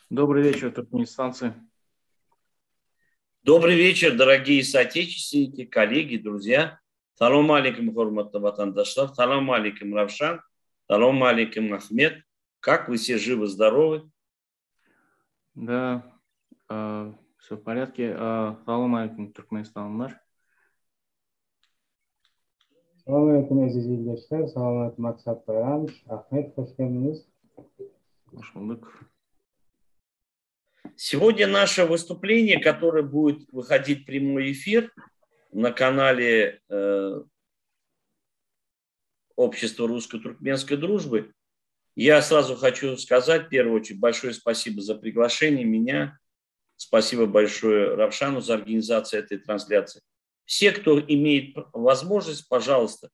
Добрый вечер, туркменистанцы. Добрый вечер, дорогие соотечественники, коллеги, друзья. Салам алейкум, хурматты ватандашлар. Салам алейкум, Равшан. Салам алейкум, Ахмед. Как вы все живы, здоровы? Да, все в порядке. Салам алейкум, туркменистанлар. Салам алейкум, aziz yurtdoshlar. Салам алейкум, Мақсат Байрамович. Ахмед, hoş geldiniz. Hoş bulduk. Сегодня наше выступление, которое будет выходить в прямой эфир на канале Общества русско-туркменской дружбы. Я сразу хочу сказать, в первую очередь, большое спасибо за приглашение меня. Спасибо большое Равшану за организацию этой трансляции. Все, кто имеет возможность, пожалуйста,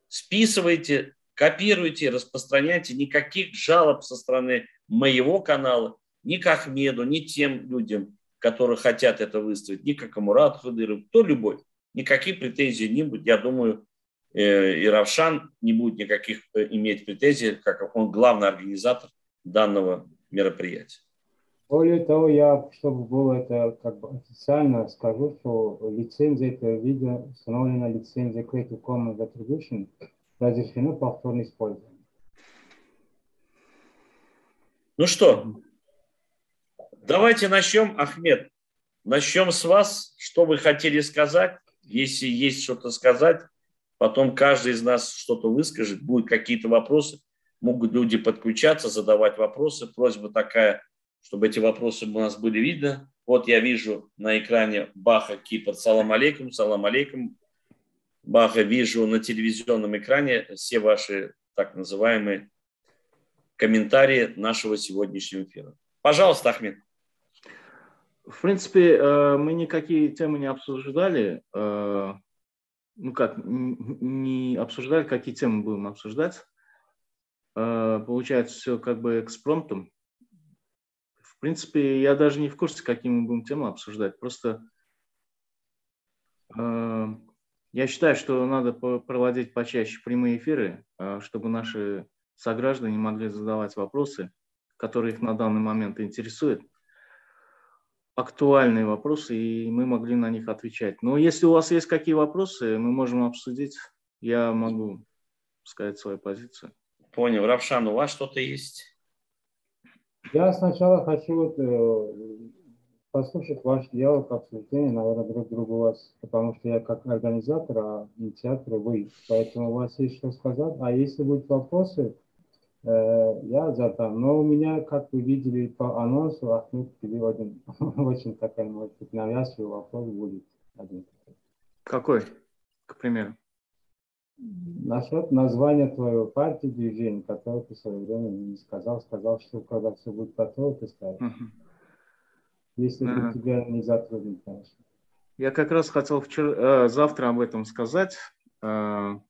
списывайте, копируйте, распространяйте. Никаких жалоб со стороны моего канала, ни к Ахмеду, ни тем людям, которые хотят это выставить, ни к Амурату Хадырову, кто любой. Никаких претензий не будет. Я думаю, и Равшан не будет никаких иметь претензий, как он главный организатор данного мероприятия. Более того, я, чтобы было это как бы официально, скажу, что лицензия этого видео установлена лицензия Creative Commons Attribution, разрешено повторное использование. Ну что, давайте начнем, Ахмед. Начнем с вас. Что вы хотели сказать? Если есть что-то сказать, потом каждый из нас что-то выскажет. Будут какие-то вопросы. Могут люди подключаться, задавать вопросы. Просьба такая, чтобы эти вопросы у нас были видны. Вот я вижу на экране Баха Кипр. Салам алейкум, салам алейкум. Баха, вижу на телевизионном экране все ваши так называемые комментарии нашего сегодняшнего эфира. Пожалуйста, Ахмед. В принципе, мы никакие темы не обсуждали. Не обсуждали, какие темы будем обсуждать. Получается, все как бы экспромтом. В принципе, я даже не в курсе, какие мы будем темы обсуждать. Просто я считаю, что надо проводить почаще прямые эфиры, чтобы наши сограждане могли задавать вопросы, которые их на данный момент интересуют. Актуальные вопросы, и мы могли на них отвечать. Но если у вас есть какие вопросы, мы можем обсудить. Я могу сказать свою позицию. Понял. Равшан, у вас что-то есть? Я сначала хочу послушать ваш диалог, обсуждение, наверное, друг другу у вас, потому что я как организатор, а инициатор вы. Поэтому у вас есть что сказать. А если будут вопросы, я задам. Но у меня, как вы видели по анонсу, Ахмед тебе один очень такой, может быть, навязчивый вопрос будет. Один. Какой, к примеру? Насчет названия твоего партии, движения, которое ты в свое время не сказал, что когда все будет готово, ты скажешь. Если для тебя не затруднит, конечно. Я как раз хотел завтра об этом сказать. В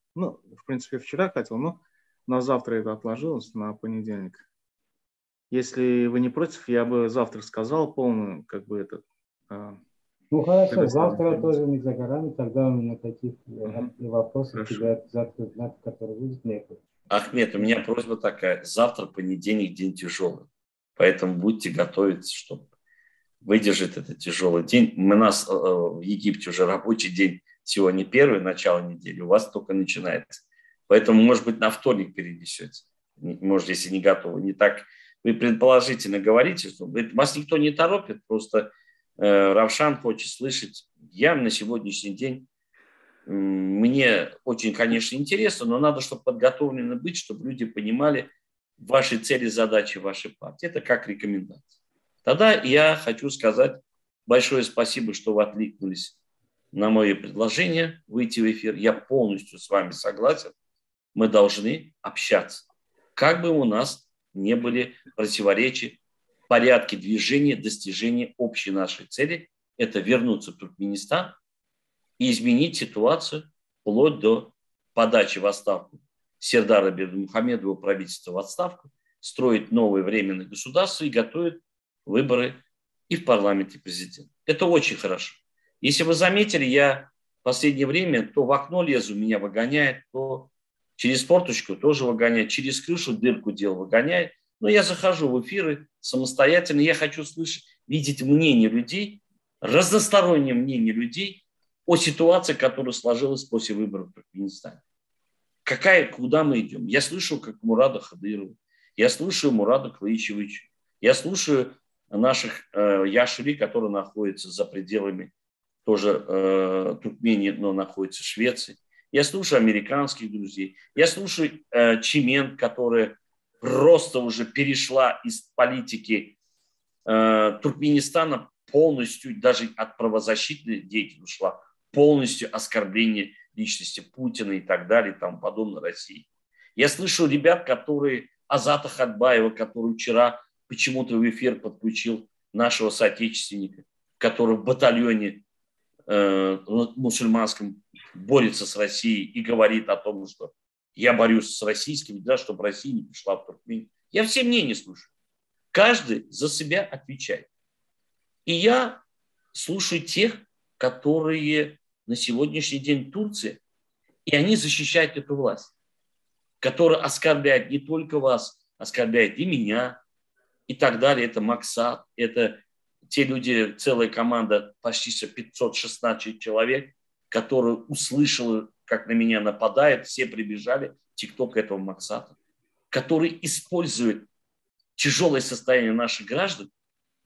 принципе, вчера хотел, но на завтра это отложилось, на понедельник. Если вы не против, я бы завтра сказал полную, как бы этот... Ну хорошо, завтра тоже не за горами, тогда у меня таких вопросов тебя затруднят, которые будут некуда. Ахмед, у меня просьба такая. Завтра понедельник, день тяжелый. Поэтому будьте готовиться, чтобы выдержать этот тяжелый день. У нас в Египте уже рабочий день сегодня первый, начало недели, у вас только начинается. Поэтому, может быть, на вторник перенесете. Может, если не готовы. Не так вы предположительно говорите, что вас никто не торопит, просто Равшан хочет слышать. Я на сегодняшний день, мне очень, конечно, интересно, но надо, чтобы подготовлено быть, чтобы люди понимали ваши цели, задачи вашей партии. Это как рекомендация. Тогда я хочу сказать большое спасибо, что вы откликнулись на мое предложение выйти в эфир. Я полностью с вами согласен. Мы должны общаться. Как бы у нас не были противоречия, порядке движения, достижения общей нашей цели, это вернуться в Туркменистан и изменить ситуацию вплоть до подачи в отставку Сердара Бердымухамедова, правительства в отставку, строить новое временное государство и готовить выборы и в парламенте, и президента. Это очень хорошо. Если вы заметили, я в последнее время то в окно лезу, меня выгоняет, то через форточку тоже выгоняет, через крышу дырку делал, выгоняет. Но я захожу в эфиры самостоятельно, я хочу слышать, видеть мнение людей, разностороннее мнение людей о ситуации, которая сложилась после выборов в Туркменистане. Куда мы идем? Я слышу, как Мурада Хадырова, я слушаю Мурада Клычевича, я слушаю наших яшери, которые находятся за пределами тоже Туркмении, но находятся в Швеции. Я слушаю американских друзей, я слушаю Чимент, которая просто уже перешла из политики Туркменистана полностью, даже от правозащитной деятельности ушла, полностью оскорбление личности Путина и так далее, и тому подобное России. Я слышу ребят, которые, Азата Хатбаева, который вчера почему-то в эфир подключил нашего соотечественника, который в батальоне мусульманском борется с Россией и говорит о том, что я борюсь с российскими, да, чтобы Россия не пришла в Туркмению. Я все мнения слушаю. Каждый за себя отвечает. И я слушаю тех, которые на сегодняшний день в Турции, и они защищают эту власть, которая оскорбляет не только вас, оскорбляет и меня, и так далее. Это Максат, это те люди, целая команда, почти 516 человек, которые услышали, как на меня нападают, все прибежали, тикток этого Максата, который использует тяжелое состояние наших граждан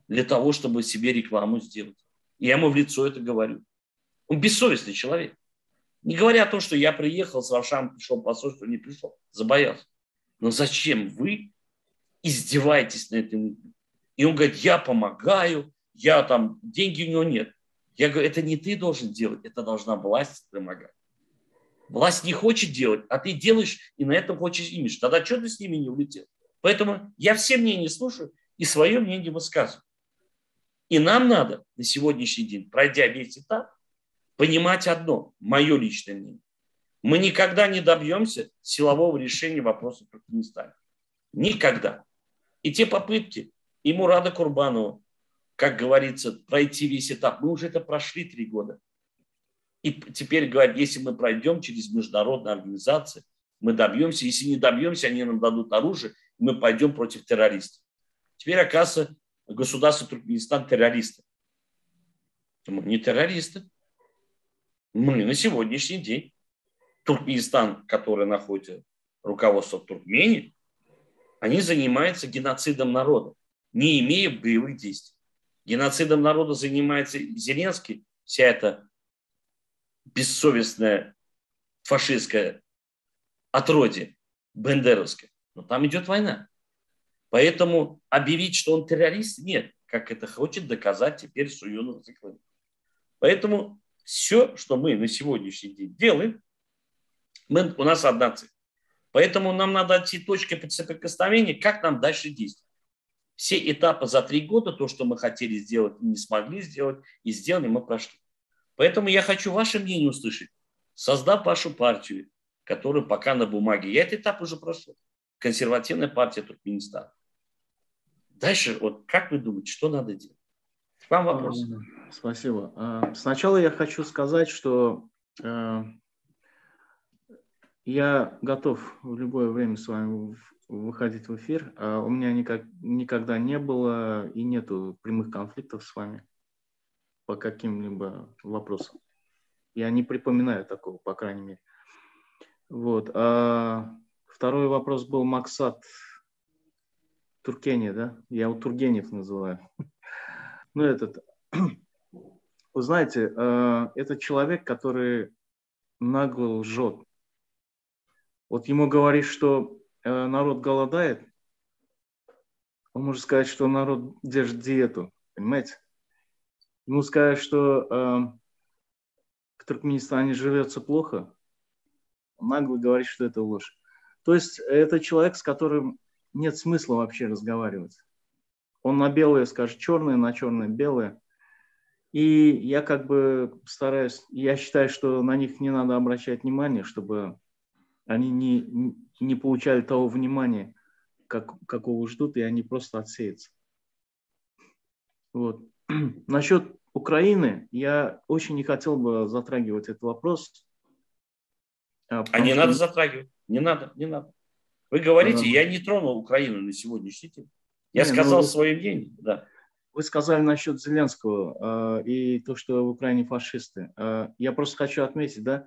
для того, чтобы себе рекламу сделать. И я ему в лицо это говорю. Он бессовестный человек. Не говоря о том, что я приехал, с Равшаном пришел посольство, не пришел, забоялся. Но зачем вы издеваетесь на этом? И он говорит, я помогаю, я там, деньги у него нет. Я говорю, это не ты должен делать, это должна власть помогать. Власть не хочет делать, а ты делаешь и на этом хочешь имидж. Тогда что ты с ними не улетел? Поэтому я все мнения слушаю и свое мнение высказываю. И нам надо на сегодняшний день, пройдя весь этап, понимать одно, мое личное мнение. Мы никогда не добьемся силового решения вопроса в Туркменистане. Никогда. И те попытки и Мурада Курбанова, как говорится, пройти весь этап, мы уже это прошли 3 года. И теперь говорят, если мы пройдем через международные организации, мы добьемся. Если не добьемся, они нам дадут оружие, и мы пойдем против террористов. Теперь, оказывается, государство Туркменистан террористы. Мы не террористы. Мы на сегодняшний день, Туркменистан, который находится руководство в Туркмении, они занимаются геноцидом народа, не имея боевых действий. Геноцидом народа занимается Зеленский, вся эта бессовестная фашистская отродье бендеровское. Но там идет война. Поэтому объявить, что он террорист, нет. Как это хочет доказать теперь Суюнов. Поэтому все, что мы на сегодняшний день делаем, у нас одна цель. Поэтому нам надо найти точки соприкосновения, как нам дальше действовать. Все этапы за 3 года, то, что мы хотели сделать, не смогли сделать, и сделали, мы прошли. Поэтому я хочу ваше мнение услышать, создав вашу партию, которая пока на бумаге. Я этот этап уже прошел. Консервативная партия Туркменистана. Дальше, вот как вы думаете, что надо делать? К вам вопрос. Спасибо. Сначала я хочу сказать, что я готов в любое время с вами выходить в эфир. У меня никогда не было и нету прямых конфликтов с вами по каким-либо вопросам. Я не припоминаю такого, по крайней мере. Вот. Второй вопрос был Максат Туркения, да? Я его Тургенев называю. Ну, вы знаете, это человек, который нагло лжет. Вот ему говоришь, что народ голодает, он может сказать, что народ держит диету, понимаете? Ему сказать, что в Туркменистане живется плохо, он нагло говорит, что это ложь. То есть это человек, с которым нет смысла вообще разговаривать. Он на белое скажет черное, на черное белое. И я как бы стараюсь, я считаю, что на них не надо обращать внимание, чтобы они не получали того внимания, какого ждут, и они просто отсеются. Вот. Насчет Украины я очень не хотел бы затрагивать этот вопрос. Не надо затрагивать. Не надо. Вы говорите, я не тронул Украину на сегодняшний день. Я Не, сказал свое мнение. Да. Вы сказали насчет Зеленского и то, что в Украине фашисты. Я просто хочу отметить, да,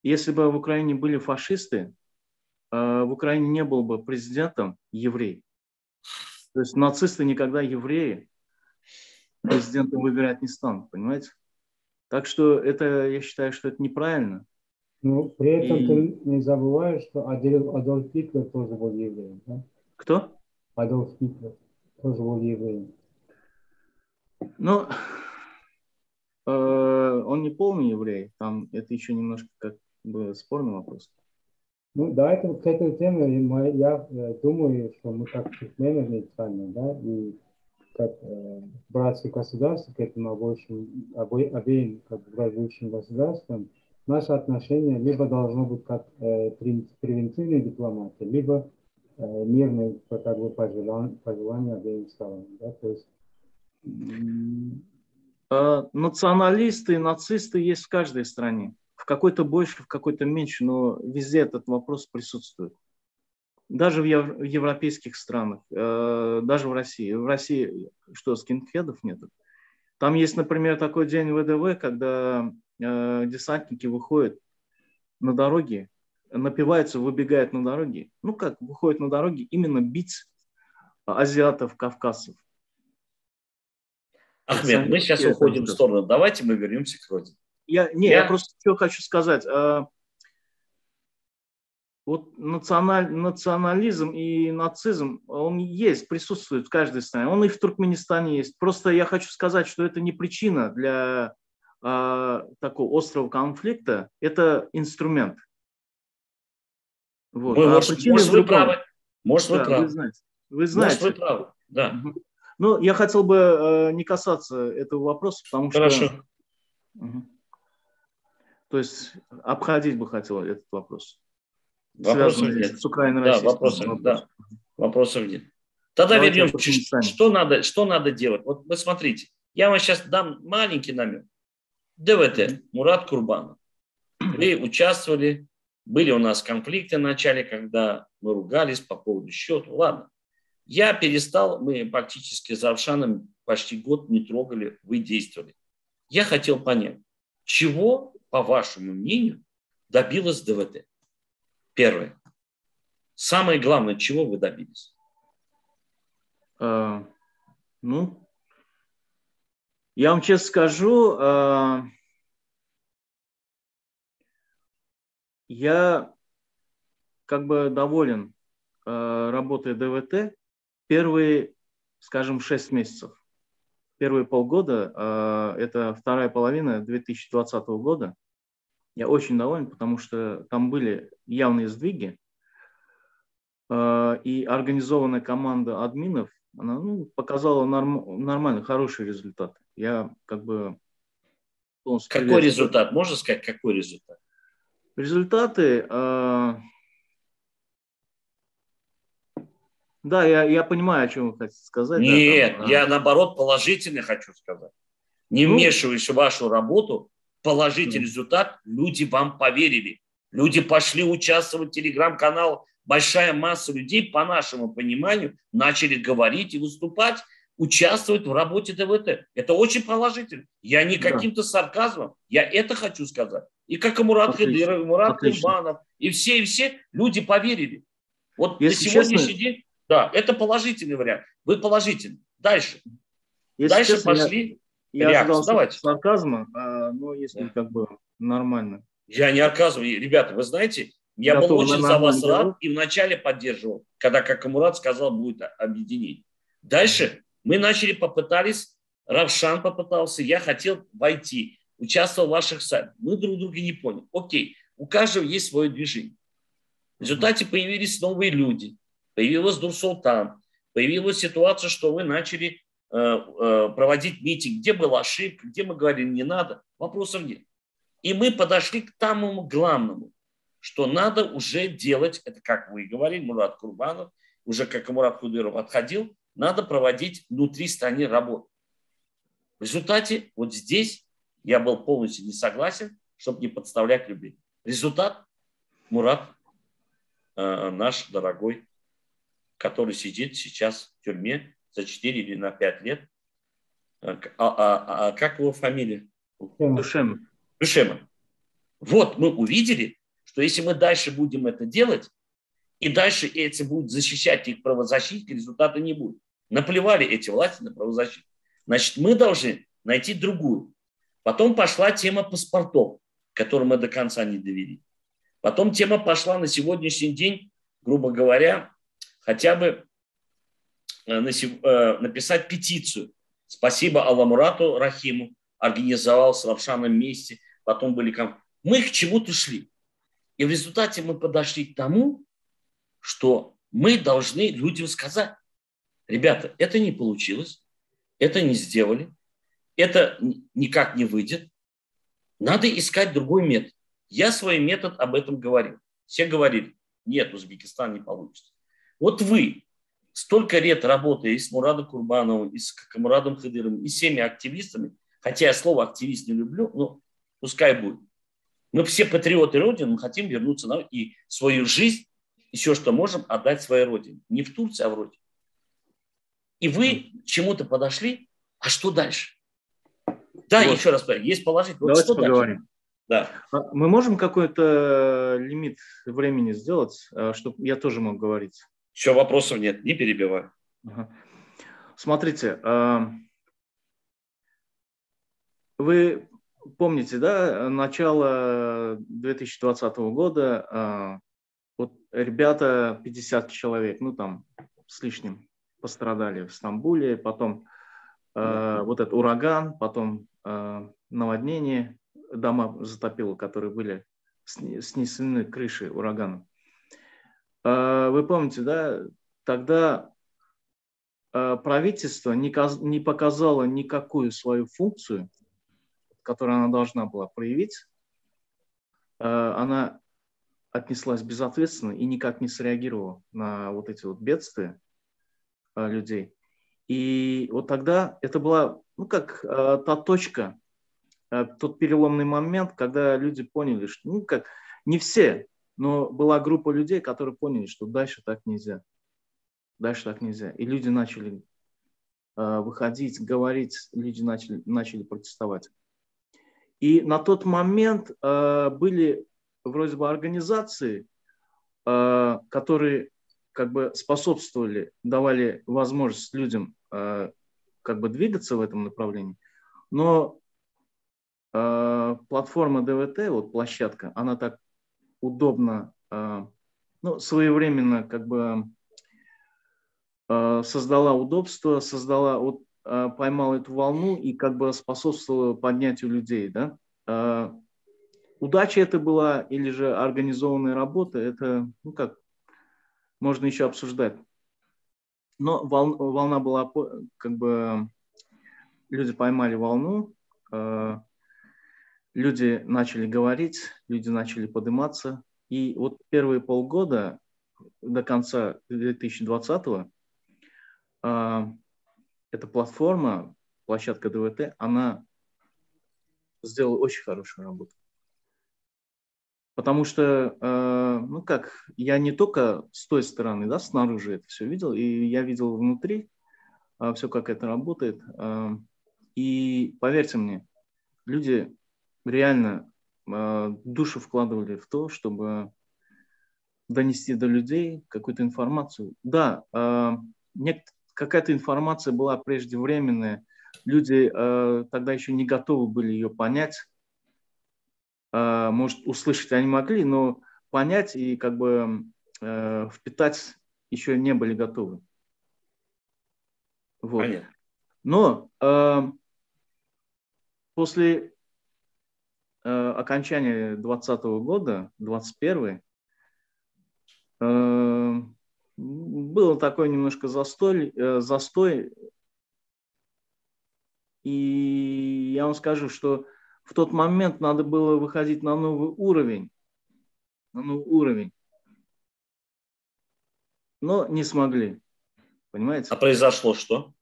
если бы в Украине были фашисты, в Украине не был бы президентом еврей. То есть нацисты никогда евреи президентом выбирать не станут, понимаете? Так что это, я считаю, что это неправильно. Ну, при этом ты не забываешь, что Адольф Гитлер тоже был евреем, да? Кто? Адольф Гитлер тоже был евреем. Ну, он не полный еврей, там это еще немножко как бы спорный вопрос. Ну, давайте к этой теме, я думаю, что мы как туркмены нейтральны, да, и как братское государство к этим обеим как бы, гражданским государствам, наше отношение либо должно быть как превентивной дипломатии, либо мирной как бы, пожелания обеим сторонам. Да? То есть, националисты и нацисты есть в каждой стране. В какой-то больше, в какой-то меньше, но везде этот вопрос присутствует. Даже в европейских странах, даже в России. В России что, скинхедов нет? Там есть, например, такой день ВДВ, когда десантники выходят на дороги, напиваются, выбегают на дороги. Ну как, выходят на дороги именно бить азиатов, кавказцев. Ахмед, мы сейчас уходим в сторону. Давайте мы вернемся к родине. Я просто что хочу сказать. Вот национализм и нацизм, он есть, присутствует в каждой стране. Он и в Туркменистане есть. Просто я хочу сказать, что это не причина для такого острого конфликта. Это инструмент. Вот. Может, вы правы. Может, вы правы. Вы знаете. Может, вы правы, да. Ну, я хотел бы не касаться этого вопроса, потому что... То есть обходить бы хотел этот вопрос. Вопросов нет. С Украиной, да, вопросов нет. Тогда давайте вернемся. Что надо делать? Вот вы смотрите, я вам сейчас дам маленький намек. ДВТ, Мурат Курбанов. Вы участвовали, были у нас конфликты в начале, когда мы ругались по поводу счета. Ладно. Я перестал, мы практически с Равшаном почти год не трогали, вы действовали. Я хотел понять, чего, по вашему мнению, добилась ДВТ? Первое. Самое главное, чего вы добились? Ну, я вам честно скажу, я как бы доволен работой ДВТ первые, скажем, 6 месяцев. Первые полгода, это вторая половина 2020 года. Я очень доволен, потому что там были явные сдвиги. И организованная команда админов, она показала нормальный, хороший результат. Я как бы... Какой результат? Можно сказать, какой результат? Результаты... Да, я понимаю, о чем вы хотите сказать. Нет, я наоборот положительно хочу сказать. Не вмешиваясь в вашу работу, положительный результат, люди вам поверили. Люди пошли участвовать в телеграм-канал. Большая масса людей, по нашему пониманию, начали говорить и выступать, участвовать в работе ДВТ. Это очень положительно. Я не каким-то сарказмом, я это хочу сказать. И как и Мурат Хидыров, и Мурат Курбанов, и все люди поверили. Вот на сегодняшний день, да, это положительный вариант. Вы положительны. Дальше. Дальше пошли. Я ожидал сарказма, но если как бы нормально. Я не отказываю. Ребята, вы знаете, я был очень за вас рад и вначале поддерживал, когда, как и Мурат сказал, будет объединение. Дальше мы попытались, Равшан попытался, я хотел войти, участвовал в ваших сайтах. Мы друг друга не поняли. Окей, у каждого есть свое движение. В результате появились новые люди. Появилась Нур-Султан. Появилась ситуация, что вы начали проводить митинг, где была ошибка, где мы говорили, не надо. Вопросов нет. И мы подошли к самому главному, что надо уже делать, это как вы говорили, Мурат Курбанов, уже как и Мурат Худыров отходил, надо проводить внутри страны работу. В результате вот здесь я был полностью не согласен, чтобы не подставлять людей. Результат, Мурат наш дорогой, который сидит сейчас в тюрьме за 4 или на 5 лет. Как его фамилия? Душем. Душема. Вот мы увидели, что если мы дальше будем это делать, и дальше эти будут защищать их правозащитники, результата не будет. Наплевали эти власти на правозащиту. Значит, мы должны найти другую. Потом пошла тема паспортов, которую мы до конца не довели. Потом тема пошла на сегодняшний день, грубо говоря, хотя бы написать петицию. Спасибо Алламурату Рахиму, организовал с Равшаном вместе. Потом были... Мы к чему-то шли. И в результате мы подошли к тому, что мы должны людям сказать: ребята, это не получилось, это не сделали, это никак не выйдет, надо искать другой метод. Я свой метод об этом говорил. Все говорили: нет, Узбекистан не получится. Вот вы, столько лет работая и с Мурадом Курбановым, и с Камурадом Хадыровым, и с всеми активистами, хотя я слово активист не люблю, но пускай будет. Мы все патриоты Родины, мы хотим вернуться и свою жизнь, и все, что можем, отдать своей Родине. Не в Турции, а в Родине. И вы к чему-то подошли, а что дальше? Да, вот. Еще раз, есть положительное. Давайте поговорим. Да. Мы можем какой-то лимит времени сделать, чтобы я тоже мог говорить? Еще вопросов нет, не перебивай. Ага. Смотрите, вы помните, да, начало 2020 года, вот ребята, 50 человек, ну там с лишним, пострадали в Стамбуле, потом вот этот ураган, потом наводнение, дома затопило, которые были снесены крыши ураганом. Вы помните, да, тогда правительство не показало никакую свою функцию, которую она должна была проявить. Она отнеслась безответственно и никак не среагировала на вот эти вот бедствия людей. И вот тогда это была, ну, как та точка, тот переломный момент, когда люди поняли, что, ну, как, не все, но была группа людей, которые поняли, что дальше так нельзя. Дальше так нельзя. И люди начали выходить, говорить, люди начали протестовать. И на тот момент были вроде бы организации, которые как бы способствовали, давали возможность людям как бы двигаться в этом направлении. Но платформа ДВТ, вот площадка, она так удобно, ну, своевременно как бы создала удобство, вот, поймала эту волну и как бы способствовала поднятию людей, да. Удача это была или же организованная работа, это, ну, как, можно еще обсуждать. Но волна была, как бы, люди поймали волну, люди начали говорить, люди начали подниматься. И вот первые полгода до конца 2020-го эта платформа, площадка ДВТ, она сделала очень хорошую работу. Потому что, ну как, я не только с той стороны, да, снаружи это все видел, и я видел внутри все, как это работает. И поверьте мне, люди реально душу вкладывали в то, чтобы донести до людей какую-то информацию. Да, какая-то информация была преждевременная, люди тогда еще не готовы были ее понять. Может, услышать они могли, но понять и как бы впитать еще не были готовы. Вот. Понятно. Но после окончания 2020 года, 2021, был такой немножко застой. И я вам скажу, что в тот момент надо было выходить на новый уровень. Но не смогли. Понимаете? А произошло что?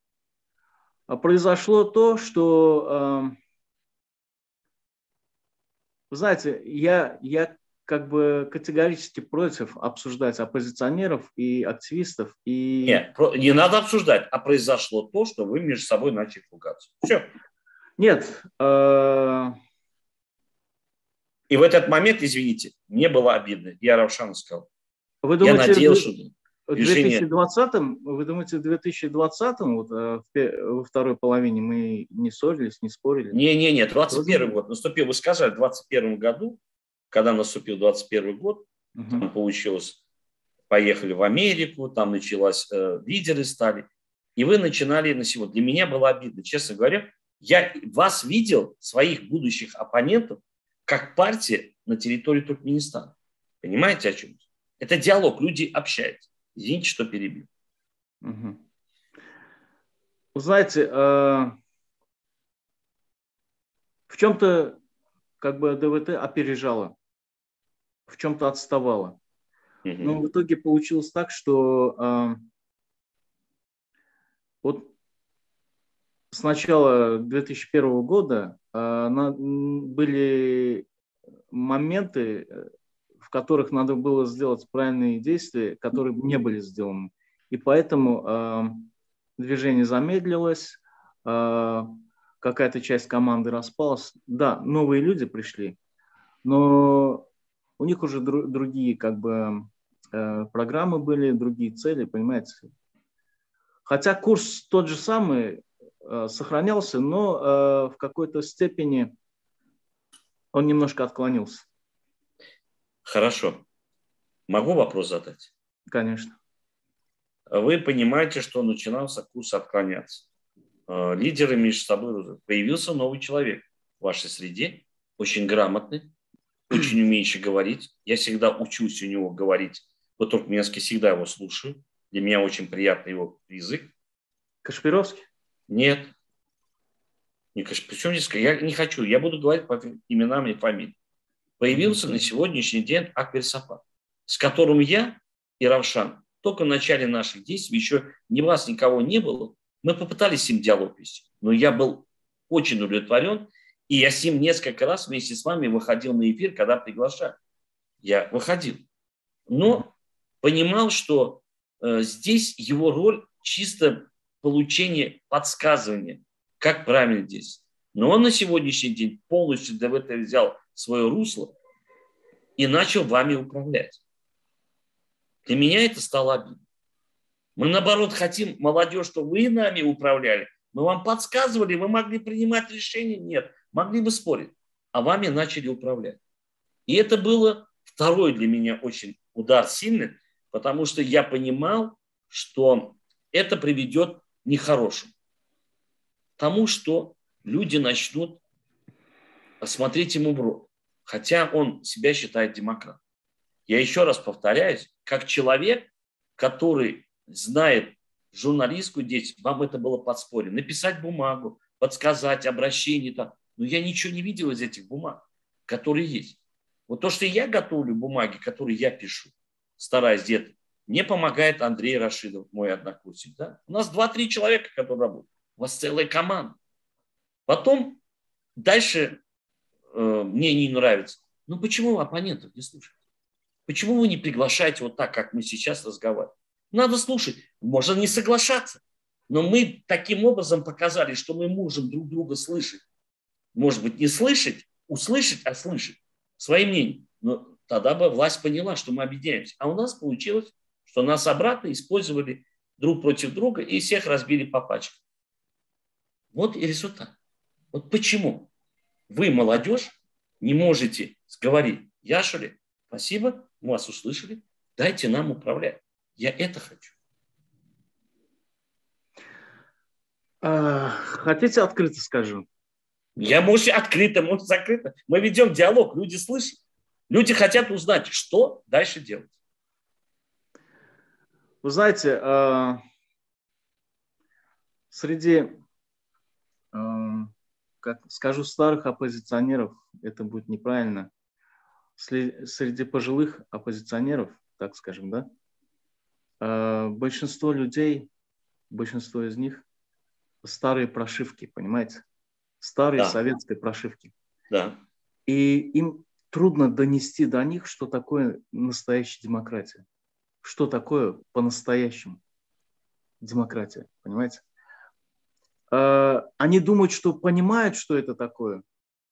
А произошло то, что, знаете, я как бы категорически против обсуждать оппозиционеров и активистов. И... Нет, не надо обсуждать, а произошло то, что вы между собой начали ругаться. Все. Нет. И в этот момент, извините, мне было обидно. Я Равшану сказал. Вы думаете, я надеялся, что в 2020-м, вы думаете, в 2020-м, вот, во второй половине мы не ссорились, не спорили? Не, 21 год наступил, вы сказали, в 21 году, когда наступил 21 год, там получилось, поехали в Америку, там началось, лидеры стали, и вы начинали на сегодня. Для меня было обидно, честно говоря. Я вас видел, своих будущих оппонентов, как партия на территории Туркменистана. Понимаете, о чем? Это диалог, люди общаются. Извините, что перебил. Вы знаете, в чем-то как бы ДВТ опережала, в чем-то отставала. Но в итоге получилось так, что вот с начала 2001 года были моменты, в которых надо было сделать правильные действия, которые не были сделаны. И поэтому движение замедлилось, какая-то часть команды распалась. Да, новые люди пришли, но у них уже другие как бы программы были, другие цели, понимаете. Хотя курс тот же самый сохранялся, но в какой-то степени он немножко отклонился. Хорошо. Могу вопрос задать? Конечно. Вы понимаете, что начинался курс отклоняться. Лидеры между собой. Появился новый человек в вашей среде, очень грамотный, очень умеющий говорить. Я всегда учусь у него говорить по-туркменски, всегда его слушаю. Для меня очень приятный его язык. Кашпировский? Нет. Причем здесь, я не хочу, я буду говорить по именам и фамилиям. Появился на сегодняшний день Акбер Сапар, с которым я и Равшан только в начале наших действий, еще ни вас, никого не было, мы попытались с ним диалог вести, но я был очень удовлетворен, и я с ним несколько раз вместе с вами выходил на эфир, когда приглашали. Я выходил, но понимал, что здесь его роль чисто получение подсказывания, как правильно действовать. Но он на сегодняшний день полностью ДВТ взял свое русло и начал вами управлять. Для меня это стало обидно. Мы, наоборот, хотим, молодежь, чтобы вы нами управляли. Мы вам подсказывали, вы могли принимать решения? Нет. Могли бы спорить. А вами начали управлять. И это было второй для меня очень удар сильный, потому что я понимал, что это приведет к нехорошему. К тому, что люди начнут смотреть ему в рот. Хотя он себя считает демократом. Я еще раз повторяюсь, как человек, который знает журналистскую деятельность, вам это было подспорье. Написать бумагу, подсказать, обращение. Там. Но я ничего не видел из этих бумаг, которые есть. Вот то, что я готовлю бумаги, которые я пишу, стараюсь где-то, мне помогает Андрей Рашидов, мой однокурсник. Да? У нас 2-3 человека, которые работают. У вас целая команда. Потом дальше мне не нравится. Ну почему вы оппонентов не слушаете? Почему вы не приглашаете вот так, как мы сейчас разговариваем? Надо слушать. Можно не соглашаться. Но мы таким образом показали, что мы можем друг друга слышать. Может быть, не слышать, услышать, а слышать. Свои мнения. Но тогда бы власть поняла, что мы объединяемся. А у нас получилось, что нас обратно использовали друг против друга и всех разбили по пачкам. Вот и результат. Вот почему вы, молодежь, не можете говорить: Яшули, спасибо, мы вас услышали, дайте нам управлять. Я это хочу. Хотите открыто скажу? Я, может, открыто, может, закрыто. Мы ведем диалог, люди слышат. Люди хотят узнать, что дальше делать. Вы знаете, среди, как скажу, старых оппозиционеров, это будет неправильно, среди пожилых оппозиционеров, так скажем, да, большинство людей, большинство из них старые прошивки, понимаете? Старые советской прошивки. Да. И им трудно донести до них, что такое настоящая демократия. Что такое по-настоящему демократия, понимаете? Они думают, что понимают, что это такое,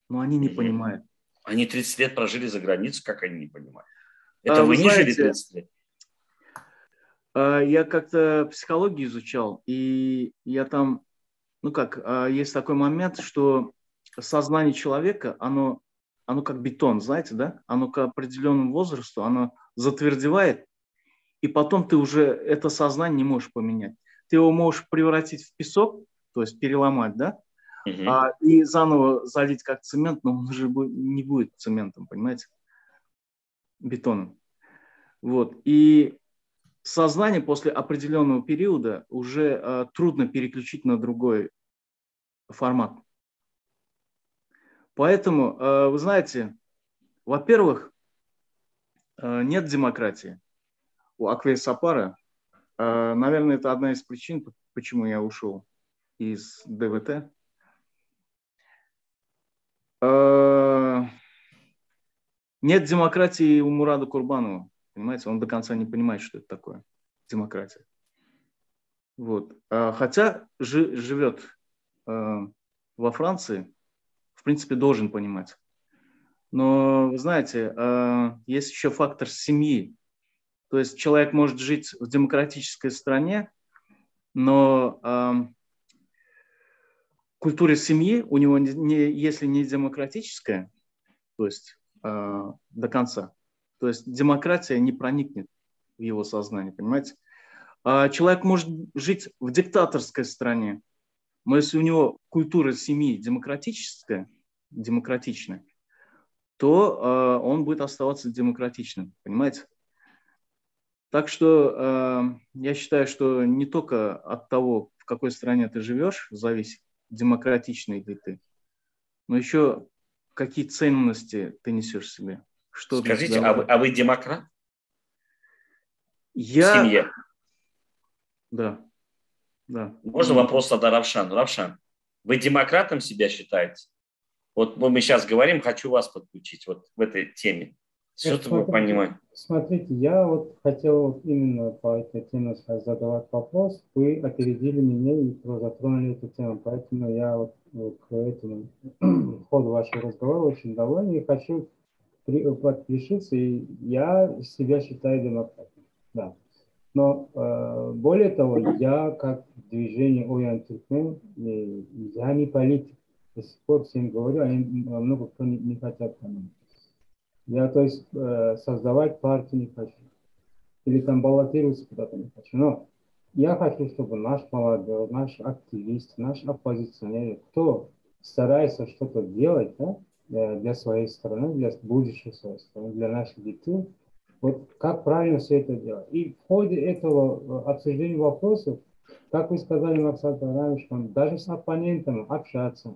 но они не понимают. Они 30 лет прожили за границей, как они не понимают? Это вы не знаете, жили 30 лет? Я как-то психологию изучал, и я там, есть такой момент, что сознание человека, оно как бетон, знаете, да? Оно к определенному возрасту, оно затвердевает, и потом ты уже это сознание не можешь поменять. Ты его можешь превратить в песок, то есть переломать, да? И заново залить как цемент, но он уже не будет цементом, понимаете? Бетоном. Вот. И сознание после определенного периода уже трудно переключить на другой формат. Поэтому, вы знаете, во-первых, нет демократии у Аквей Сапара. Наверное, это одна из причин, почему я ушел из ДВТ. Нет демократии у Мурада Курбанова. Понимаете, он до конца не понимает, что это такое демократия. Вот. Хотя живет во Франции, в принципе, должен понимать. Но, вы знаете, есть еще фактор семьи. То есть человек может жить в демократической стране, но культура семьи у него, если не демократическая, то есть до конца, то есть демократия не проникнет в его сознание, понимаете? Человек может жить в диктаторской стране, но если у него культура семьи демократическая, то он будет оставаться демократичным, понимаете? Так что я считаю, что не только от того, в какой стране ты живешь, зависит, демократичный ли ты, но еще какие ценности ты несешь в себе. Что для Скажите, тебя а вы демократ? В Я... семье? Да. Можно вопрос тогда Равшану? Равшан, вы демократом себя считаете? Вот мы сейчас говорим, хочу вас подключить вот в этой теме. Что вы понимаете? Смотрите, я вот хотел именно по этой теме задавать вопрос. Вы опередили меня и затронули эту тему, поэтому я вот к этому ходу вашего разговора очень доволен и хочу подключиться. И я себя считаю демократом. Да. Но более того, я как движение Оян Туркмен, я не политик. До сих пор всем говорю, они много кто не хотят понимать. Я, то есть, создавать партию не хочу. Или там баллотироваться куда-то не хочу. Но я хочу, чтобы наш молодой, наш активист, наш оппозиционер, кто старается что-то делать, да, для своей страны, для будущей своей страны, для наших детей, вот как правильно все это делать. И в ходе этого обсуждения вопросов, как вы сказали, Максат Баранович, даже с оппонентом общаться,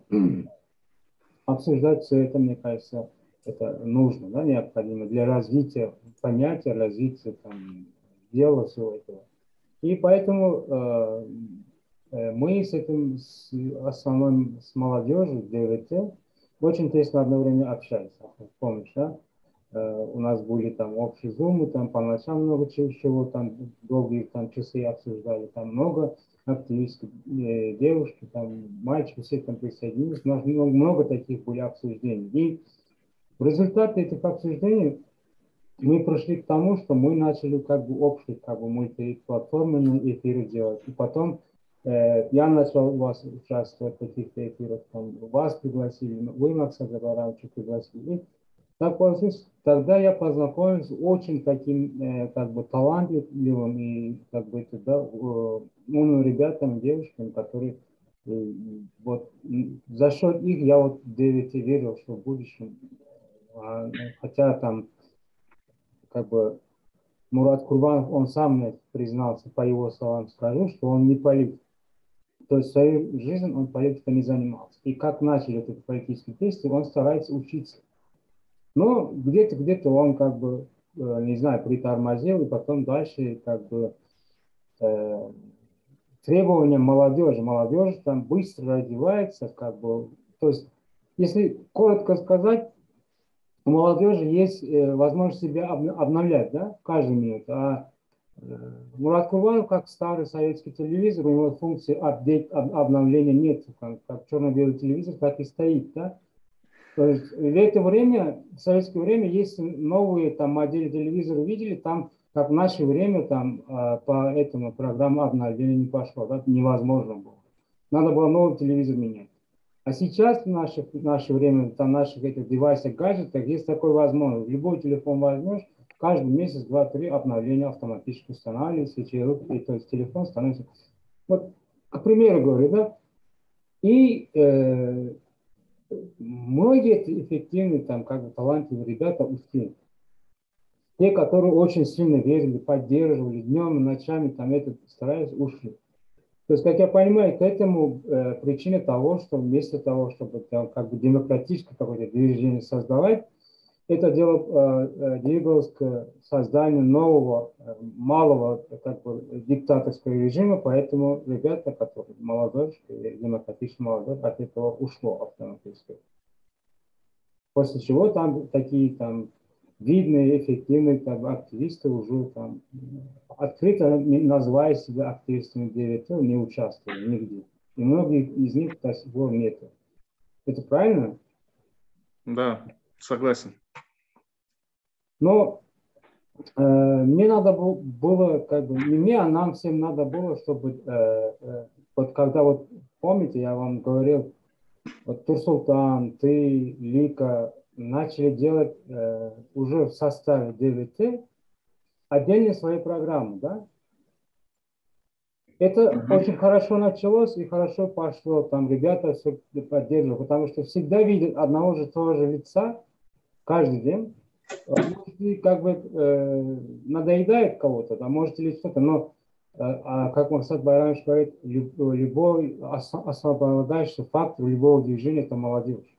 обсуждать все это, мне кажется, это нужно, да, необходимо для развития понятия, развития там, дела всего этого. И поэтому мы с этим, основным, с молодежью, ДВТ, очень тесно одно время общались. Помнишь, да? У нас были там общие зумы, там по ночам много чего, там долгие там, часы обсуждали, там много активистов, девушки, там мальчики, все там присоединились. У нас много таких были обсуждений. И в результате этих обсуждений мы пришли к тому, что мы начали как бы общие, как бы мультиплатформенные эфиры делать. И потом я начал у вас участвовать в каких-то эфирах, там, вас пригласили, вы, Макса Забаранча, пригласили. И так получилось, тогда я познакомился с очень таким, как бы, талантливым и, как бы, да, умным ребятам, девушкам, которые вот за счет их я вот в 9 верил, что в будущем, хотя там как бы Мурат Курбанов, он сам мне признался, по его словам скажу, что он не политик. То есть свою жизнь он политикой не занимался. И как начали этот политический действие, он старается учиться. Но где-то он как бы, не знаю, притормозил, и потом дальше как бы требования молодежь там быстро развивается, как бы, то есть, если коротко сказать, у молодежи есть возможность себя обновлять, да, каждую минуту. А Мурат Курбанов, как старый советский телевизор, у него функции обновления нет. Как черно-белый телевизор, так и стоит, да. То есть в это время, в советское время, есть новые там модели телевизора, видели, там, как в наше время, там по этому программа обновления не пошло, да, невозможно было. Надо было новый телевизор менять. А сейчас в наше время, там, наших этих девайсах, гаджетах есть такой возможность. Любой телефон возьмешь, каждый месяц, 2-3 обновления автоматически устанавливаются, и то есть телефон становится... Вот, к примеру говорю, да, и многие эффективные, там, как бы талантливые ребята ушли. Те, которые очень сильно верили, поддерживали, днем и ночами там это старались, ушли. То есть, как я понимаю, к этому причина того, что вместо того, чтобы там, как бы демократическое какое-то движение создавать, это дело двигалось к созданию нового, малого как бы, диктаторского режима, поэтому ребята, которые молодежь, демократичная молодежь, от этого ушло автоматически. После чего там такие там видные, эффективные как бы, активисты уже там открыто, называя себя активистами ДВТ, не участвовали нигде. И многие из них до сих пор нет. Это правильно? Да, согласен. Но мне надо было, как бы, не мне, а нам всем надо было, чтобы, вот когда вот, помните, я вам говорил, вот Турсултан, ты, Лика, начали делать уже в составе ДВТ отдельные свои программы, да? Это очень хорошо началось и хорошо пошло, там ребята все поддерживают, потому что всегда видят одного же того же лица каждый день. Может, и как бы надоедает кого-то, да, может или что-то, но, как Мурсат Байрамович говорит, любой основополагающий фактор любого движения – это молодежь.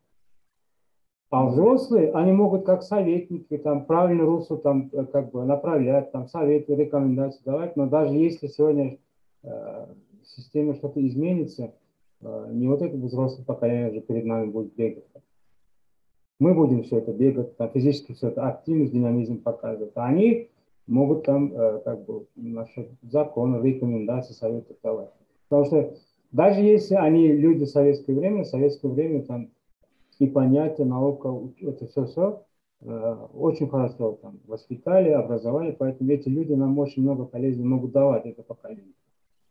А взрослые, они могут как советники, там, правильный русло там, как бы направлять, там, советы, рекомендации давать, но даже если сегодня в системе что-то изменится, не вот это взрослое поколение же перед нами будет бегать. Мы будем все это бегать, там, физически все это активность, динамизм показывать. А они могут там как бы наши законы, рекомендации, советы давать. Потому что даже если они люди в советское время там и понятия, наука, это все очень хорошо там воспитали, образовали, поэтому эти люди нам очень много полезного могут давать, это поколение.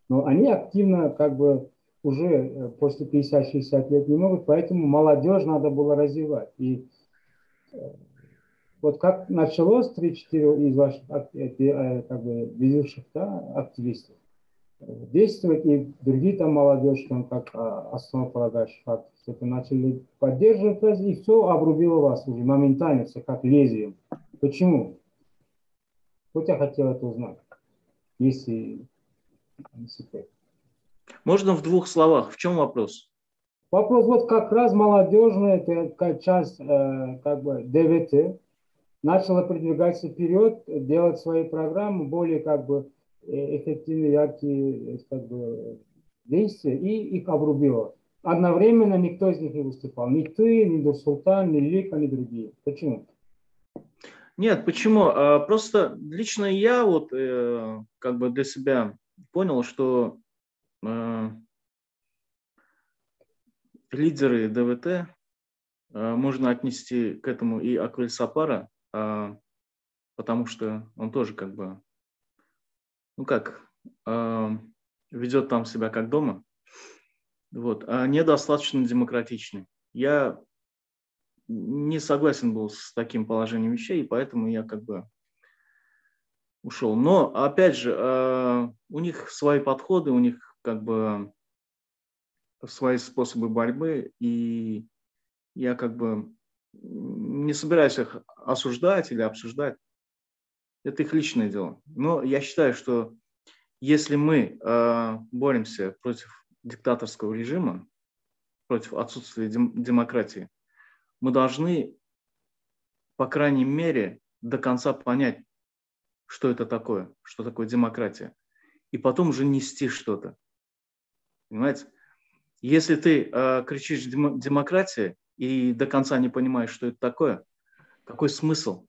Но они активно как бы уже после 50-60 лет не могут, поэтому молодежь надо было развивать. И вот как началось 3-4 из ваших как бы, ведущих, да, активистов действовать, и другие там молодежь, там, как основополагающий фактор, это начали поддерживать вас, и все обрубило вас уже моментально, все как лезвием. Почему? Вот я хотел это узнать, если не секрет. Можно в 2 словах? В чем вопрос? Вопрос вот как раз молодежная часть как бы ДВТ начала продвигаться вперед, делать свои программы более как бы эффективные, яркие как бы, действия, и их обрубило. Одновременно никто из них не выступал. Ни ты, ни Нурсултан, ни Лика, ни другие. Почему? Нет, почему? Просто лично я вот как бы для себя понял, что лидеры ДВТ можно отнести к этому и Аквиль Сапара, потому что он тоже как бы, ну как, ведет там себя как дома, вот, а недостаточно демократичный. Я не согласен был с таким положением вещей, и поэтому я как бы ушел. Но, опять же, у них свои подходы, у них как бы свои способы борьбы, и я как бы не собираюсь их осуждать или обсуждать. Это их личное дело. Но я считаю, что если мы боремся против диктаторского режима, против отсутствия демократии, мы должны, по крайней мере, до конца понять, что это такое, что такое демократия, и потом уже нести что-то. Понимаете? Если ты кричишь «демократия» и до конца не понимаешь, что это такое, Какой смысл?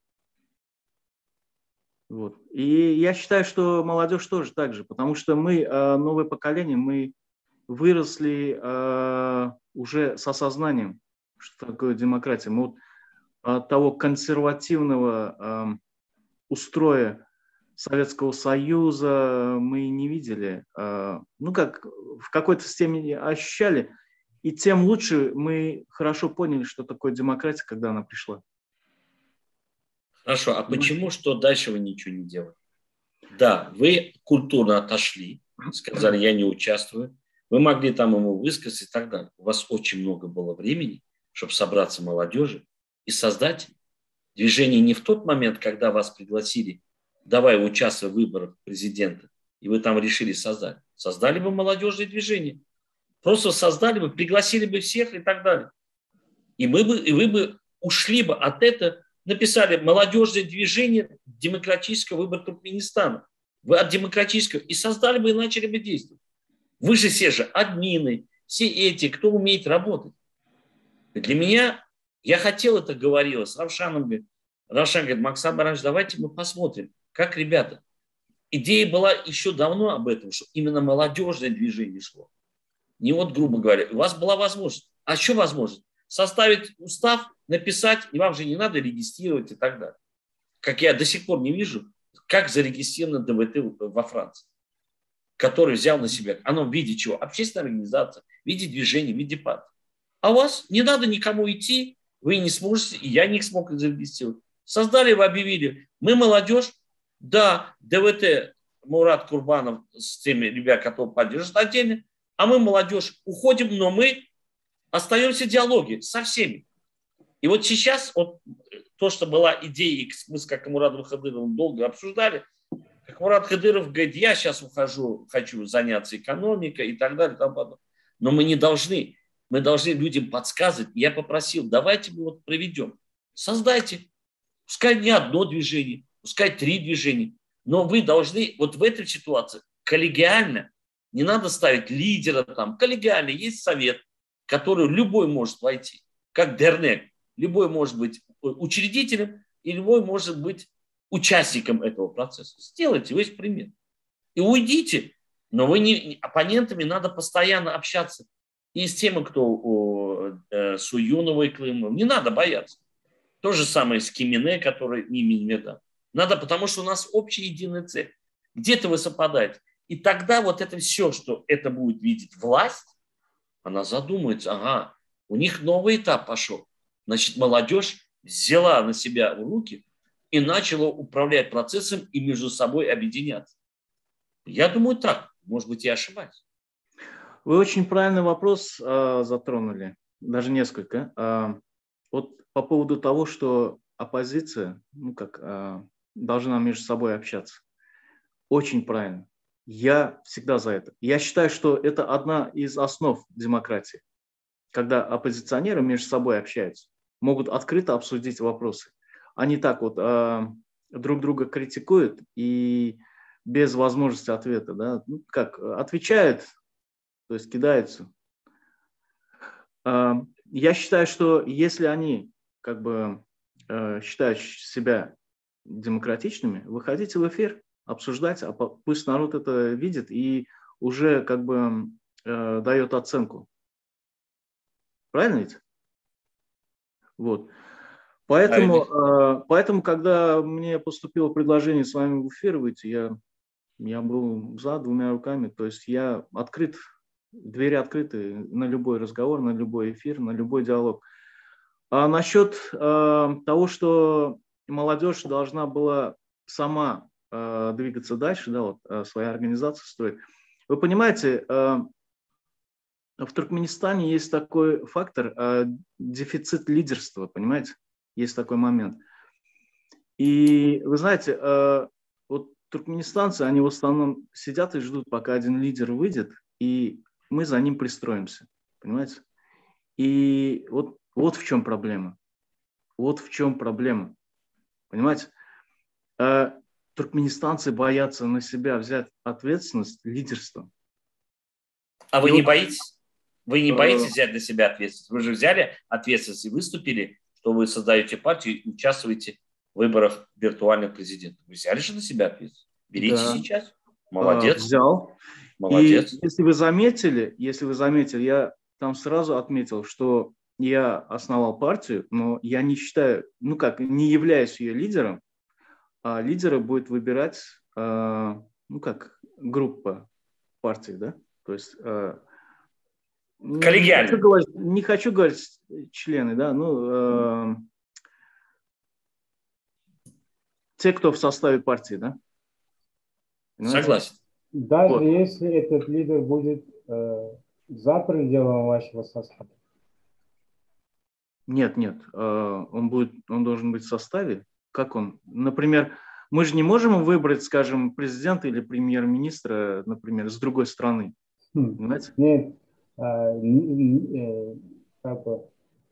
Вот. И я считаю, что молодежь тоже так же, потому что мы, новое поколение, мы выросли уже с осознанием, что такое демократия. Мы вот от того консервативного устроя Советского Союза мы не видели. Ну, как в какой-то степени ощущали, и тем лучше мы хорошо поняли, что такое демократия, когда она пришла. Хорошо, а почему, что дальше вы ничего не делали? Да, вы культурно отошли, сказали, я не участвую. Вы могли там ему высказать и так далее. У вас очень много было времени, чтобы собраться молодежи и создать движение не в тот момент, когда вас пригласили, давай участвуй в выборах президента, и вы там решили создать. Создали бы молодежное движение. Просто создали бы, пригласили бы всех и так далее. И вы бы ушли бы от этого, написали молодежное движение демократического выбора Туркменистана. Вы от демократического и создали бы и начали бы действовать. Вы же все же админы, все эти, кто умеет работать. Для меня, я хотел это говорила с Равшаном, говорит, Равшан говорит, Максим Баранович, давайте мы посмотрим, как ребята. Идея была еще давно об этом, что именно молодежное движение шло. Не вот, грубо говоря, у вас была возможность. А что возможность? Составить устав, написать, и вам же не надо регистрировать и так далее. Как я до сих пор не вижу, как зарегистрировано ДВТ во Франции, который взял на себя, оно в виде чего? Общественная организация, в виде движения, в виде партии. А у вас не надо никому идти, вы не сможете, и я не смог зарегистрировать. Создали, вы объявили, мы молодежь, да, ДВТ Мурат Курбанов с теми ребятами, которые поддерживают отдельно, а мы молодежь уходим, но мы остаемся в диалоге со всеми. И вот сейчас вот, то, что была идея, мы с Муратом Хадыровым долго обсуждали, как Мурат Хадыров говорит, я сейчас ухожу, хочу заняться экономикой и так далее. И тому но мы не должны, мы должны людям подсказывать. Я попросил, давайте мы вот проведем, создайте, пускай не одно движение, пускай 3 движения, но вы должны вот в этой ситуации коллегиально, не надо ставить лидера там, коллегиально, есть совет, в который любой может войти, как Дернек. Любой может быть учредителем, и любой может быть участником этого процесса. Сделайте весь пример. И уйдите. Но вы не, оппонентами надо постоянно общаться. И с теми, кто с Уюновой и Клымовым. Не надо бояться. То же самое с Кимине, который не Медведа. Надо, потому что у нас общая единая цель. Где-то вы совпадаете. И тогда вот это все, что это будет видеть власть, она задумается, ага, у них новый этап пошел. Значит, молодежь взяла на себя в руки и начала управлять процессом и между собой объединяться. Я думаю так. Может быть, я ошибаюсь. Вы очень правильный вопрос затронули, даже несколько. Вот по поводу того, что оппозиция должна между собой общаться. Очень правильно. Я всегда за это. Я считаю, что это одна из основ демократии, когда оппозиционеры между собой общаются, могут открыто обсудить вопросы. Они так вот друг друга критикуют и без возможности ответа, да, отвечают, то есть кидаются. Я считаю, что если они считают себя демократичными, выходите в эфир, обсуждать, пусть народ это видит и уже дает оценку. Правильно ведь? Вот. Поэтому, когда мне поступило предложение с вами в эфир выйти, я был за 2 руками. То есть я открыт, двери открыты на любой разговор, на любой эфир, на любой диалог. А насчет того, что молодежь должна была сама двигаться дальше, да, своя организация строить. Вы понимаете, в Туркменистане есть такой фактор дефицит лидерства, понимаете? Есть такой момент. И вы знаете, вот туркменистанцы, они в основном сидят и ждут, пока один лидер выйдет, и мы за ним пристроимся, понимаете? И вот в чем проблема. Вот в чем проблема. Понимаете? Туркменистанцы боятся на себя взять ответственность, лидерство. А вы не боитесь? Вы не боитесь взять на себя ответственность? Вы же взяли ответственность и выступили что вы создаете партию и участвуете в выборах виртуальных президентов. Вы взяли же на себя ответственность? Берите Да. сейчас. Молодец. Взял. Молодец. И если вы заметили, я там сразу отметил, что я основал партию, но я не считаю, не являюсь ее лидером, а лидера будет выбирать, группа партий, да? То есть коллегиально. Не хочу говорить члены, да, те, кто в составе партии, да? Понимаете? Согласен. Даже если этот лидер будет за пределами вашего состава? Нет, он должен быть в составе. Как он? Например, мы же не можем выбрать, скажем, президента или премьер-министра, например, с другой страны. Понимаете? Нет.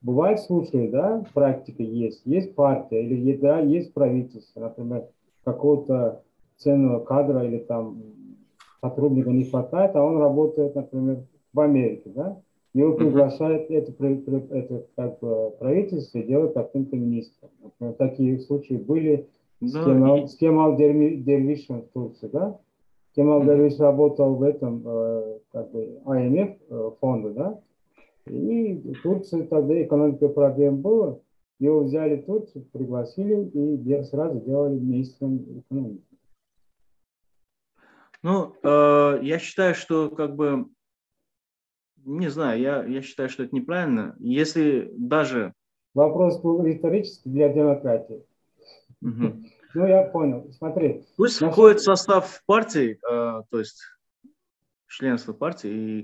Бывают случаи, да, практика есть партия или да, есть правительство, например, какого-то ценного кадра или там сотрудника не хватает, а он работает, например, в Америке, да, его приглашает это правительство и делает каким-то министром. Например, такие случаи были с Кемал Дервишем в Турции, да. Кемал Дервиш работал в этом IMF фонде, да. И в Турции тогда экономика проблем была. Его взяли в Турцию, пригласили и сразу делали министром экономики. Я считаю, что не знаю, я считаю, что это неправильно. Если даже... Вопрос был риторический для демократии. Я понял. Смотри. Пусть входит в состав партии, то есть членство партии, и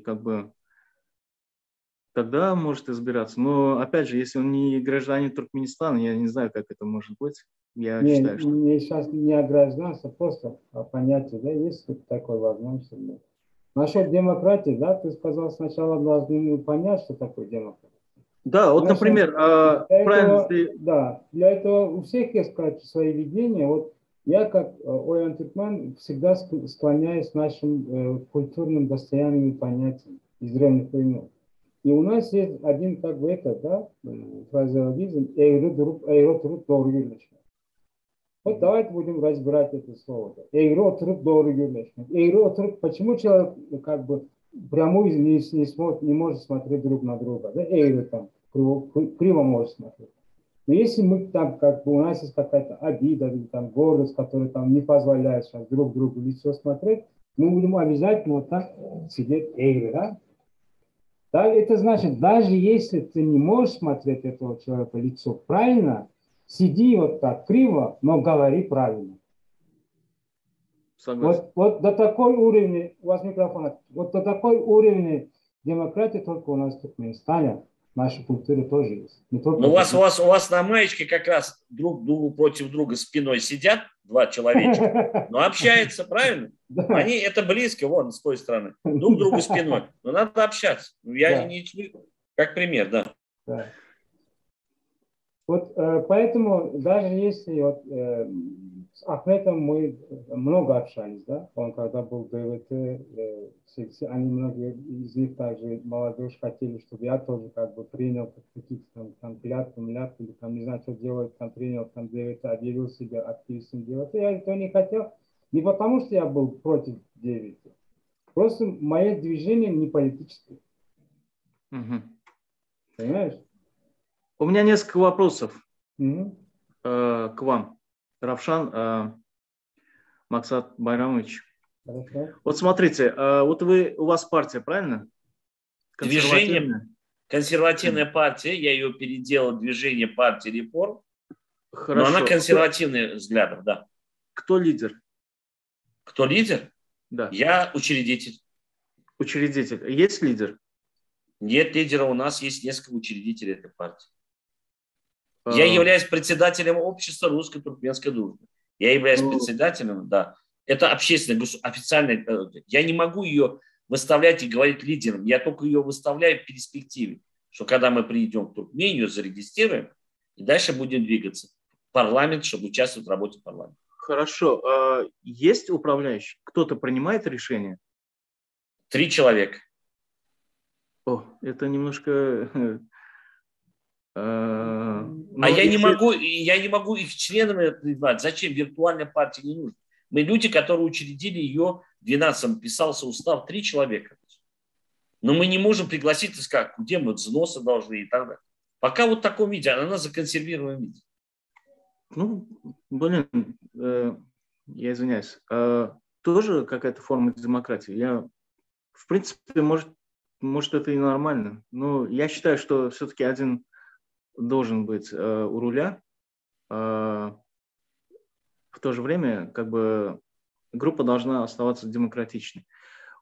тогда может избираться. Но, опять же, если он не гражданин Туркменистана, я не знаю, как это может быть. Я считаю, что... Сейчас не о гражданстве, просто о понятии, да, есть такой возможность. Насчет демократии, да, ты сказал, сначала должны понять, что такое демократия. Да, вот, например, для этого у всех есть свои видения. Вот я, как Оян Туркмен, всегда склоняюсь к нашим культурным достояниям и понятиям из древних времен. И у нас есть один, фразеологизм «эйро труд doğru birleşmek». Вот давайте будем разбирать это слово. «Эйро труд doğru birleşmek». «Эйро труд», почему человек прямую не может смотреть друг на друга? Да? «Эйро» там криво может смотреть. Но если мы там, у нас есть какая-то обида, или там гордость, которая там не позволяет сейчас друг другу в лицо смотреть, мы будем обязательно вот так сидеть «эйро», да? Да, это значит, даже если ты не можешь смотреть этого человека в лицо правильно, сиди вот так криво, но говори правильно. Согласен. Вот до такой уровня, у вас микрофон, вот до такой уровня демократии только у нас в Туркменистане, в нашей культуре тоже есть. Но у вас на маечке как раз друг другу против друга спиной сидят два человечка, но общаются, правильно? Да. Они это близко, вон, с той стороны, друг другу спиной. Но надо общаться. Я не как пример, да. Вот поэтому даже если с Ахметом мы много общались, да, он когда был в ДВТ, они многие из них также молодежь хотели, чтобы я тоже принял какие-то там клятвы, или там не знаю, что делать, там принял там ДВТ, объявил себя активистом ДВТ. Я этого не хотел, не потому что я был против ДВТ, просто мое движение не политическое. Понимаешь? У меня несколько вопросов к вам, Равшан Максат Байрамович. Хорошо. Вот смотрите, у вас партия, правильно? Движение, консервативная партия, я ее переделал, движение партии реформ. Хорошо. Но она консервативных взглядов, да. Кто лидер? Кто лидер? Да. Я учредитель. Учредитель. Есть лидер? Нет лидера, у нас есть несколько учредителей этой партии. Я являюсь председателем общества русско-туркменской дружбы. Я являюсь председателем, да. Это общественная, официальная. Я не могу ее выставлять и говорить лидером. Я только ее выставляю в перспективе, что когда мы придем в Туркмению, зарегистрируем, и дальше будем двигаться в парламент, чтобы участвовать в работе парламента. Хорошо. Есть управляющий? Кто-то принимает решение? 3 человека. Это немножко А я не могу их членами признать. Зачем? Виртуальная партия не нужна. Мы люди, которые учредили ее, в 12-м писался устав, 3 человека. Но мы не можем пригласить и сказать, где мы взносы должны и так далее. Пока вот в таком виде, она законсервированном виде. Ну, блин, я извиняюсь. Тоже какая-то форма демократии. В принципе, может это и нормально. Но я считаю, что все-таки один должен быть у руля. В то же время, как бы, группа должна оставаться демократичной.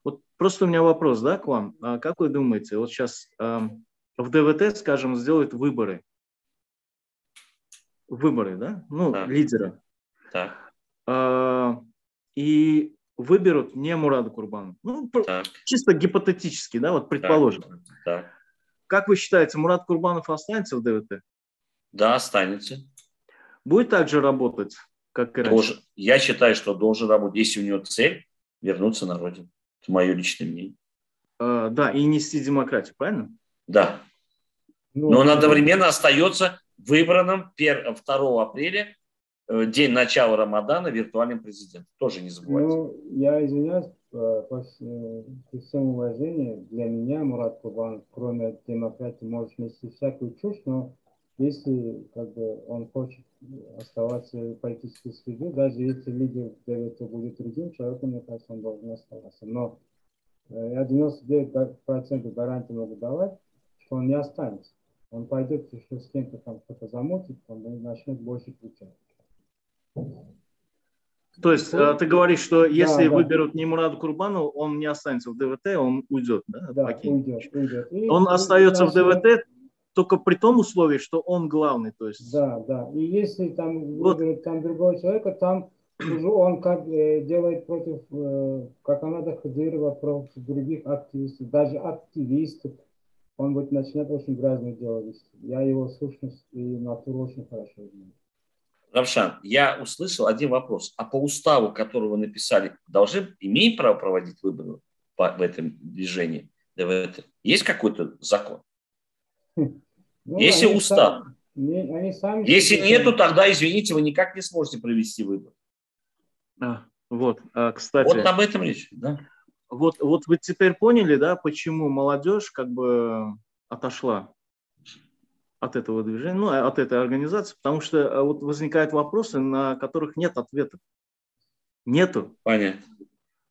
Вот просто у меня вопрос, да, к вам. Как вы думаете, вот сейчас в ДВТ, скажем, сделают выборы, да, ну, Так. лидера. Так. И выберут не Мурада Курбанова. Ну, чисто гипотетически, да, вот предположим. Так. Как вы считаете, Мурад Курбанов останется в ДВТ? Да, останется. Будет так же работать, как и раньше? Я считаю, что должен работать, если у него цель вернуться на родину. Это мое личное мнение. Да, и нести демократию, правильно? Да. Но он одновременно остается выбранным 2 апреля, день начала Рамадана, виртуальным президентом. Тоже не забывайте. Ну, я извиняюсь, при всем уважении, для меня Мурад Курбанов, кроме демократии, может нести всякую чушь, но если как бы, он хочет оставаться в политической среде, даже если лидер ДВТ будет другим человеком, мне кажется, он должен оставаться. Но я 99% гарантии могу давать, что он не останется. Он пойдет еще с кем-то там что-то замутит, он начнет больше кричать. То есть ты говоришь, что если выберут не Мурада Курбанова, он не останется в ДВТ, он уйдет, да? Да, уйдет. Он остается в ДВТ только при том условии, что он главный. То есть... Да. И если там выберут там другого человека, там уже он как делает против, как Канада Хадирова, против других активистов, даже активистов, он будет начинать очень грязное дело вести. Я его сущность и натуру очень хорошо знаю. Равшан, я услышал один вопрос. А по уставу, который вы написали, имеет право проводить выборы в этом движении ДВТ? Есть какой-то закон? Если устав. Если нету, тогда, извините, вы никак не сможете провести выборы. Кстати. Вот об этом речь, да? Вот вы теперь поняли, да, почему молодежь как бы отошла от этого движения, ну, от этой организации, потому что вот возникают вопросы, на которых нет ответов. Нету. Понятно.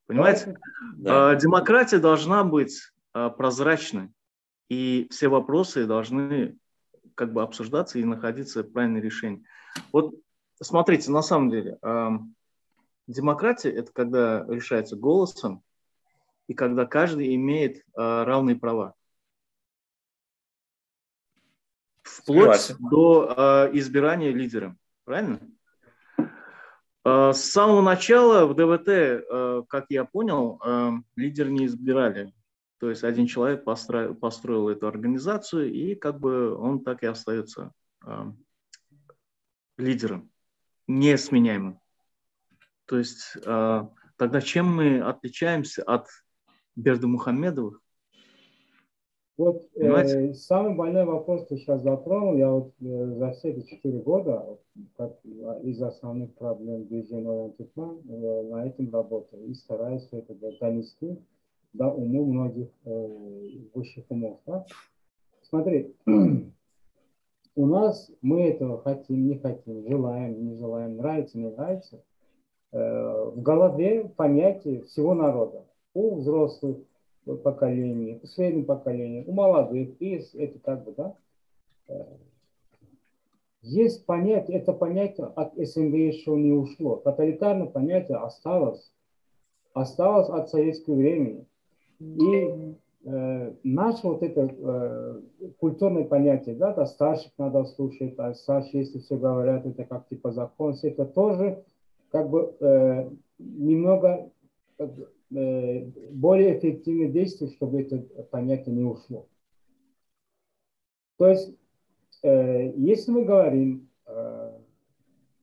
Понимаете? Да. Демократия должна быть прозрачной, и все вопросы должны как бы обсуждаться и находиться правильное решение. Вот смотрите, на самом деле, демократия – это когда решается голосом, и когда каждый имеет равные права. Вплоть до избирания лидера. Правильно? С самого начала в ДВТ, как я понял, лидер не избирали. То есть один человек построил эту организацию, и как бы он так и остается лидером, несменяемым. То есть тогда чем мы отличаемся от Бердымухамедовых? Вот самый больной вопрос ты сейчас затронул. Я вот за все эти 4 года из основных проблем движения Ориентирман на этом работаю и стараюсь это донести до уму многих высших умов. Да? Смотри, у нас мы этого хотим, не хотим, желаем, не желаем, нравится, не нравится. В голове понятие всего народа. У взрослых поколений, у среднего поколения, у молодых. И это как бы, да. Есть понятие, это понятие от СНГ еще не ушло. Тоталитарное понятие осталось от советского времени. И наше вот это культурное понятие, да, старших надо слушать, а старшие, если все говорят, это как типа закон, это тоже как бы немного более эффективное действие, чтобы это понятие не ушло. То есть, если мы говорим,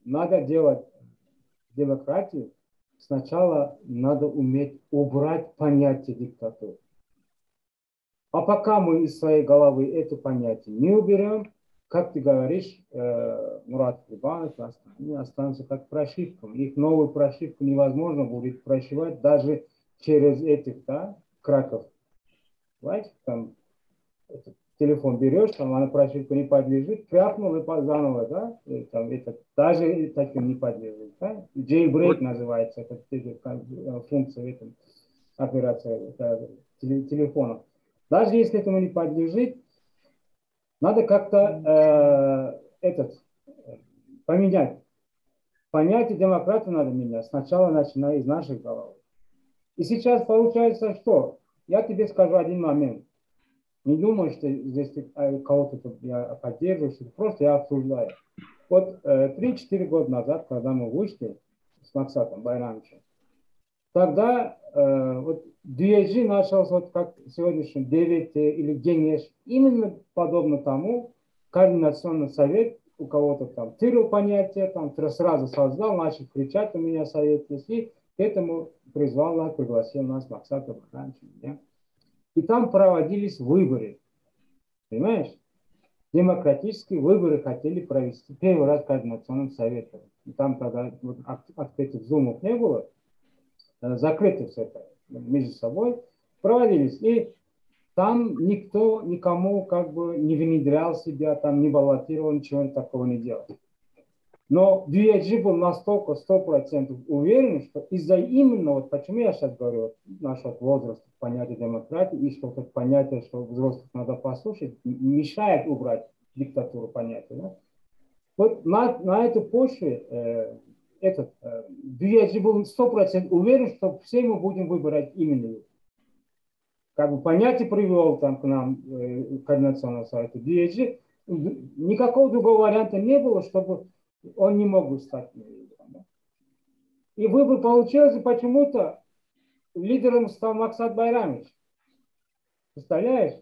надо делать демократию, сначала надо уметь убрать понятие диктатуры. А пока мы из своей головы это понятие не уберем, как ты говоришь, Мурат Курбанов, они останутся как прошивками. Их новую прошивку невозможно будет прошивать даже через этих, да, краков. Знаете, там телефон берешь, там она прошивка не подлежит, крякнул и заново, да, и, там, это, даже таким не подлежит. Да? Jailbreak называется, это функция этого, операции телефона. Даже если этому не подлежит, надо как-то поменять. Понятие демократии надо менять. Сначала начиная из наших голов. И сейчас получается, что? Я тебе скажу один момент. Не думаю, что здесь кого-то я поддерживаю, что просто я обсуждаю. Вот 3-4 года назад, когда мы вышли с Максатом Байрамовичем, тогда вот DHG начался вот как сегодняшний ДВТ или ГЕНЕШ, именно подобно тому, координационный совет у кого-то там тырил понятие, там сразу создал, начал кричать, у меня совет есть, и к этому пригласил нас Максата Байрамовича. И там проводились выборы, понимаешь? Демократические выборы хотели провести первый раз координационным советом. И там тогда вот, открытых зумов не было, закрыто все это между собой, проводились. И там никто никому как бы не внедрял себя, там не баллотировал, ничего такого не делал. Но DHG был настолько 100% уверен, что из-за именно, вот почему я сейчас говорю, вот, наш вот возраст, понятие демократии, и что вот понятие, что взрослых надо послушать, мешает убрать диктатуру понятия. Да? Вот на этой почве DHG был 100% уверен, что все мы будем выбирать именно его. Как бы понятие привел там к нам координационного совета DHG, никакого другого варианта не было, чтобы он не мог бы стать лидером. Да? И выбор получился, почему-то лидером стал Максат Байрамович. Представляешь?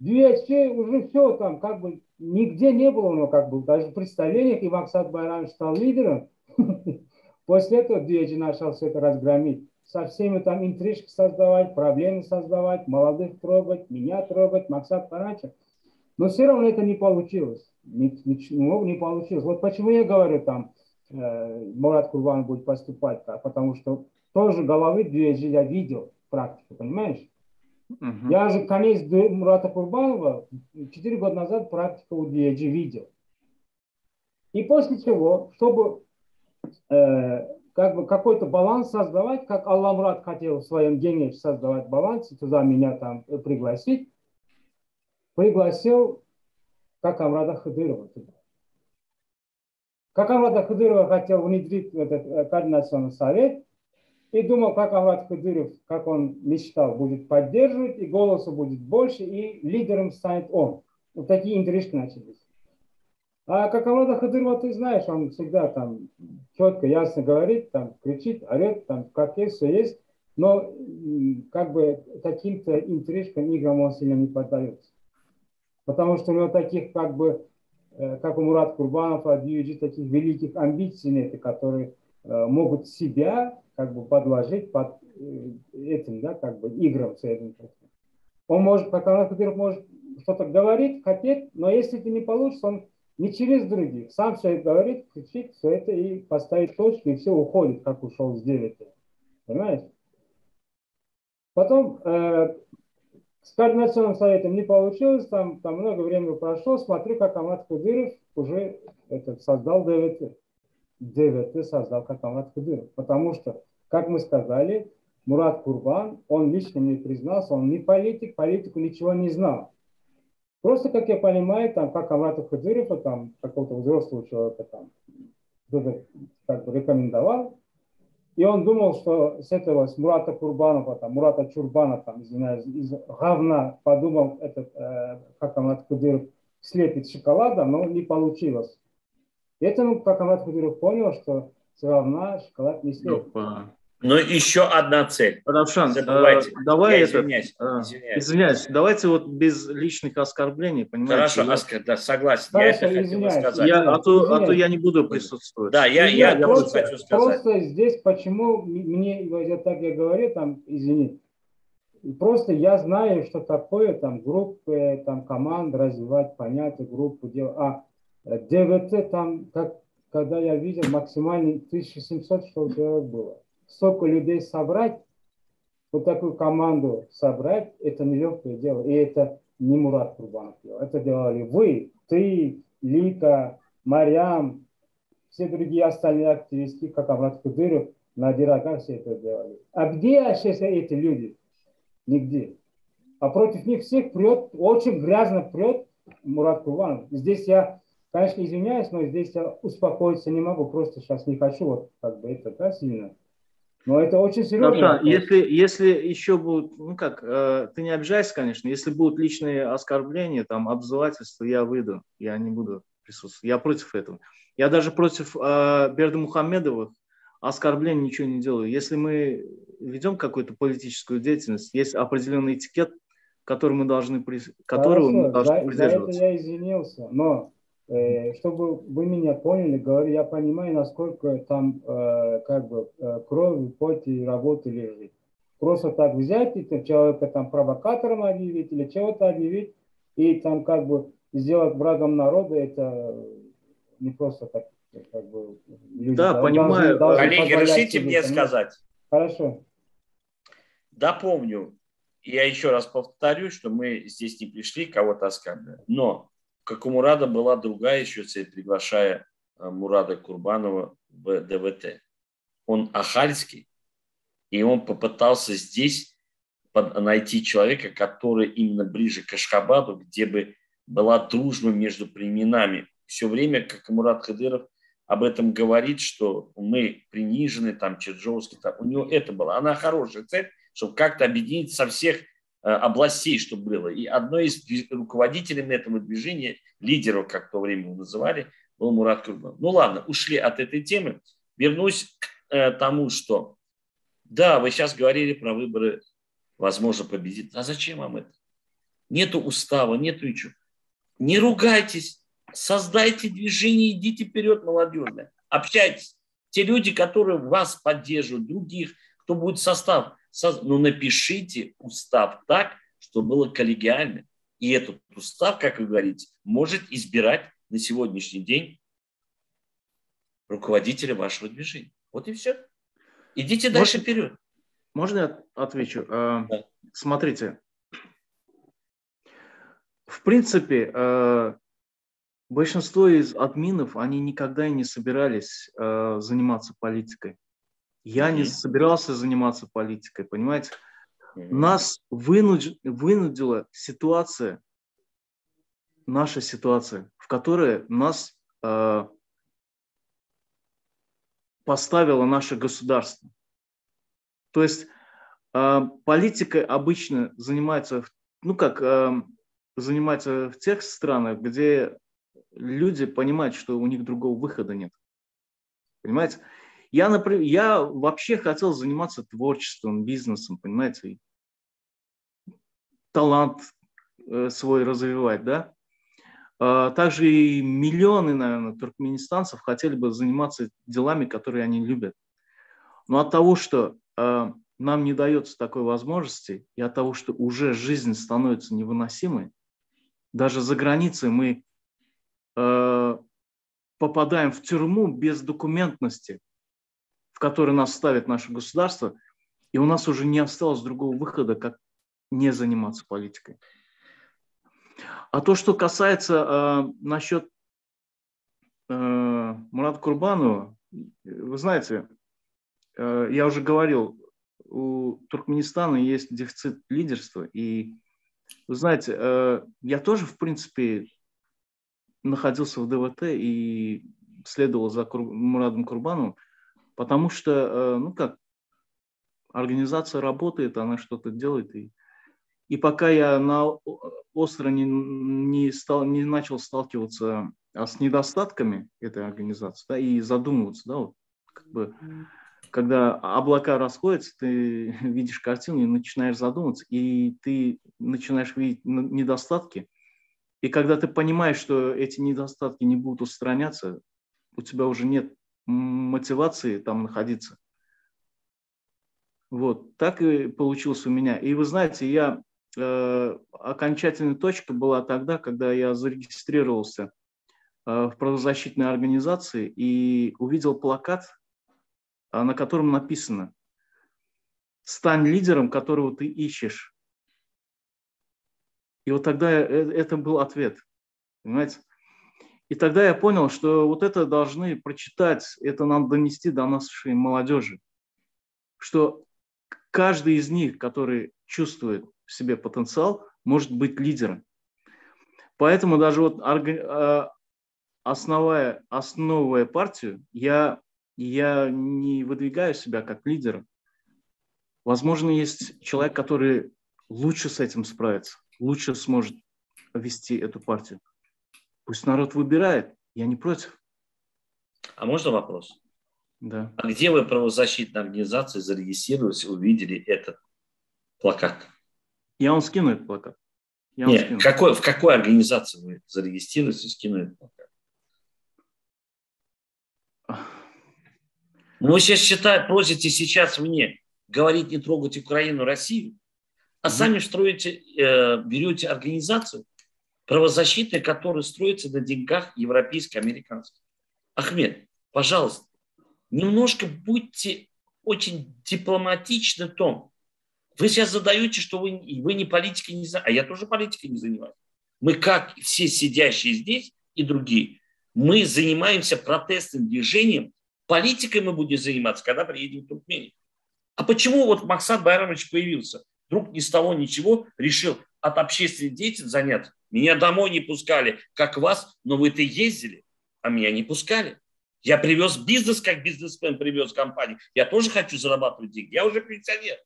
DHG уже все там, как бы, нигде не было, но как бы, даже в представлениях, и Максат Байрамович стал лидером. После этого DHG начал все это разгромить. Со всеми там интрижки создавать, проблемы создавать, молодых трогать, меня трогать, Максат Байрамович. Но все равно это не получилось. Не получилось. Вот почему я говорю, там, Мурат Курбанов будет поступать, потому что тоже головы DHG я видел практику, понимаешь? Я же конец Мурата Курбанова 4 года назад практику у DHG видел. И после чего, чтобы как бы какой-то баланс создавать, как Алла Мурат хотел в своем гении создавать баланс, и туда меня там пригласить, пригласил Какамрада Хыдырова туда. Какамрада Хыдырова хотел внедрить этот координационный совет, и думал, как Амрат Хыдыров, как он мечтал, будет поддерживать, и голоса будет больше, и лидером станет он. Вот такие интрижки начались. А как Амрата Хыдырова, ты знаешь, он всегда там четко, ясно говорит, там кричит, орет, там как есть, все есть, но как бы таким-то интрижкам, играм он сильно не поддается. Потому что у него таких как бы, как у Мурата Курбанова, от DHG, таких великих амбиций нет, которые могут себя как бы подложить под этим, да, как бы играм с этим. Он может, как Амрат Хыдыров может что-то говорить, хотеть, но если это не получится, он не через других. Сам все это говорит, кричит, все это и поставит точку, и все уходит, как ушел с 9. Понимаешь? Потом с координационным советом не получилось, там много времени прошло, смотрю, как Амрат Хыдыров уже создал ДВТ. ДВТ создал как Амрат Хыдыров. Потому что, как мы сказали, Мурат Курбан, он лично мне признался, он не политик, политику ничего не знал. Просто, как я понимаю, там, как Амрата Хыдырова, там, какого-то взрослого человека, там, кто-то как бы рекомендовал, и он думал, что с этого, с Мурата Курбанова, там, Мурата Чурбана, там, извиняюсь, из говна подумал, как Амрат Хыдыров слепит шоколада, но не получилось. И это, как Амрат Хыдыров понял, что с говна шоколад не слепит. Но еще одна цель. Равшан, давай извиняюсь, давайте вот без личных оскорблений, понимаете? Хорошо, Аскар, да, согласен. Хорошо, я это хотел сказать. А то я не буду присутствовать. Да, я тоже хочу сказать. Просто здесь, почему мне, так я говорю, там, извини, просто я знаю, что такое там группы, там команд развивать, понятия, группу делать. А ДВТ там, как, когда я видел, максимально 1700 что человек было. Столько людей собрать, вот такую команду собрать, это нелегкое дело. И это не Мурат Курбанов делал. Это делали вы, ты, Лика, Марьям, все другие остальные активисты, как Амрат Кудыров, Надир Ага, все это делали. А где сейчас эти люди? Нигде. А против них всех прет, очень грязно прет Мурат Курбанов. Здесь я, конечно, извиняюсь, но здесь я успокоиться не могу, просто сейчас не хочу вот как бы это, да, сильно. Но это очень серьезно. Равшан, если еще будут, ну как, ты не обижайся, конечно, если будут личные оскорбления, там, обзывательства, я выйду, я не буду присутствовать. Я против этого. Я даже против Бердымухамедовых оскорблений ничего не делаю. Если мы ведем какую-то политическую деятельность, есть определенный этикет, которого мы должны Хорошо, за это придерживаться. я извинился, но чтобы вы меня поняли, говорю, я понимаю, насколько там как бы кровь, пот и работа лежит. Просто так взять и человека там провокатором объявить или чего-то объявить и там как бы сделать врагом народа, это не просто так, как бы люди Да, понимаю. должны Коллеги, позволять разрешите себе мне это. сказать? Хорошо. Да, помню. Я еще раз повторю, что мы здесь не пришли кого-то оскорблять. Но как у Мурада была другая еще цель, приглашая Мурада Курбанова в ДВТ. Он ахальский, и он попытался здесь найти человека, который именно ближе к Ашхабаду, где бы была дружба между племенами. Все время, как и Мурат Хадыров об этом говорит, что мы принижены, там, Черджовский, там, у него это было. Она хорошая цель, чтобы как-то объединить со всех областей, чтобы было. И одной из руководителей этого движения, лидеров, как в то время его называли, был Мурат Курбанов. Ну ладно, ушли от этой темы. Вернусь к тому, что да, вы сейчас говорили про выборы, возможно, победит. А зачем вам это? Нету устава, нету ничего. Не ругайтесь, создайте движение, идите вперед, молодежное. Общайтесь. Те люди, которые вас поддерживают, других, кто будет состав, ну напишите устав так, чтобы было коллегиально. И этот устав, как вы говорите, может избирать на сегодняшний день руководителя вашего движения. Вот и все. Идите дальше вперед. Можно я отвечу? Да. Смотрите, в принципе, большинство из админов, они никогда и не собирались заниматься политикой. Я не собирался заниматься политикой, понимаете? Нас вынудила ситуация, наша ситуация, в которой нас поставило наше государство. То есть политикой обычно занимается, занимается в тех странах, где люди понимают, что у них другого выхода нет. Понимаете? Я, например, я вообще хотел заниматься творчеством, бизнесом, понимаете? Талант свой развивать, да? Также и миллионы, наверное, туркменистанцев хотели бы заниматься делами, которые они любят. Но от того, что нам не дается такой возможности, и от того, что уже жизнь становится невыносимой, даже за границей мы попадаем в тюрьму без документности, в которой нас ставит наше государство, и у нас уже не осталось другого выхода, как не заниматься политикой. А то, что касается насчет Мурата Курбанова, вы знаете, я уже говорил, у Туркменистана есть дефицит лидерства, и вы знаете, я тоже, в принципе, находился в ДВТ и следовал за Мурадом Курбановым, потому что, организация работает, она что-то делает. И пока я остро не начал сталкиваться с недостатками этой организации, да, и задумываться, да, вот, как бы, когда облака расходятся, ты видишь картину и начинаешь задумываться, и ты начинаешь видеть недостатки. И когда ты понимаешь, что эти недостатки не будут устраняться, у тебя уже нет мотивации там находиться. Вот, так и получилось у меня. И вы знаете, окончательная точка была тогда, когда я зарегистрировался в правозащитной организации и увидел плакат, на котором написано: «Стань лидером, которого ты ищешь». И вот тогда это был ответ, понимаете? И тогда я понял, что вот это должны прочитать, это нам донести до нашей молодежи, что каждый из них, который чувствует в себе потенциал, может быть лидером. Поэтому даже вот основывая партию, я не выдвигаю себя как лидера. Возможно, есть человек, который лучше с этим справится, лучше сможет вести эту партию. Пусть народ выбирает, я не против. А можно вопрос? Да. А где вы, правозащитной организации, зарегистрировались, увидели этот плакат? Я вам скину этот плакат. Нет, в какой организации вы зарегистрировались и скинули этот плакат? Ну, вы сейчас просите сейчас мне говорить не трогать Украину, Россию, а сами берете организацию правозащитную, которая строится на деньгах европейских, американских. Ахмед, пожалуйста, немножко будьте очень дипломатичны в том. Вы сейчас задаете, что вы не политикой не занимаетесь, а я тоже политикой не занимаюсь. Мы, как все сидящие здесь и другие, мы занимаемся протестным движением. Политикой мы будем заниматься, когда приедем в Туркмению. А почему вот Максат Байрамович появился? Вдруг ни с того ничего решил от общественной деятельности заняться. Меня домой не пускали, как вас, но вы-то ездили, а меня не пускали. Я привез бизнес, как бизнесмен привез компанию. Я тоже хочу зарабатывать деньги. Я уже пенсионер.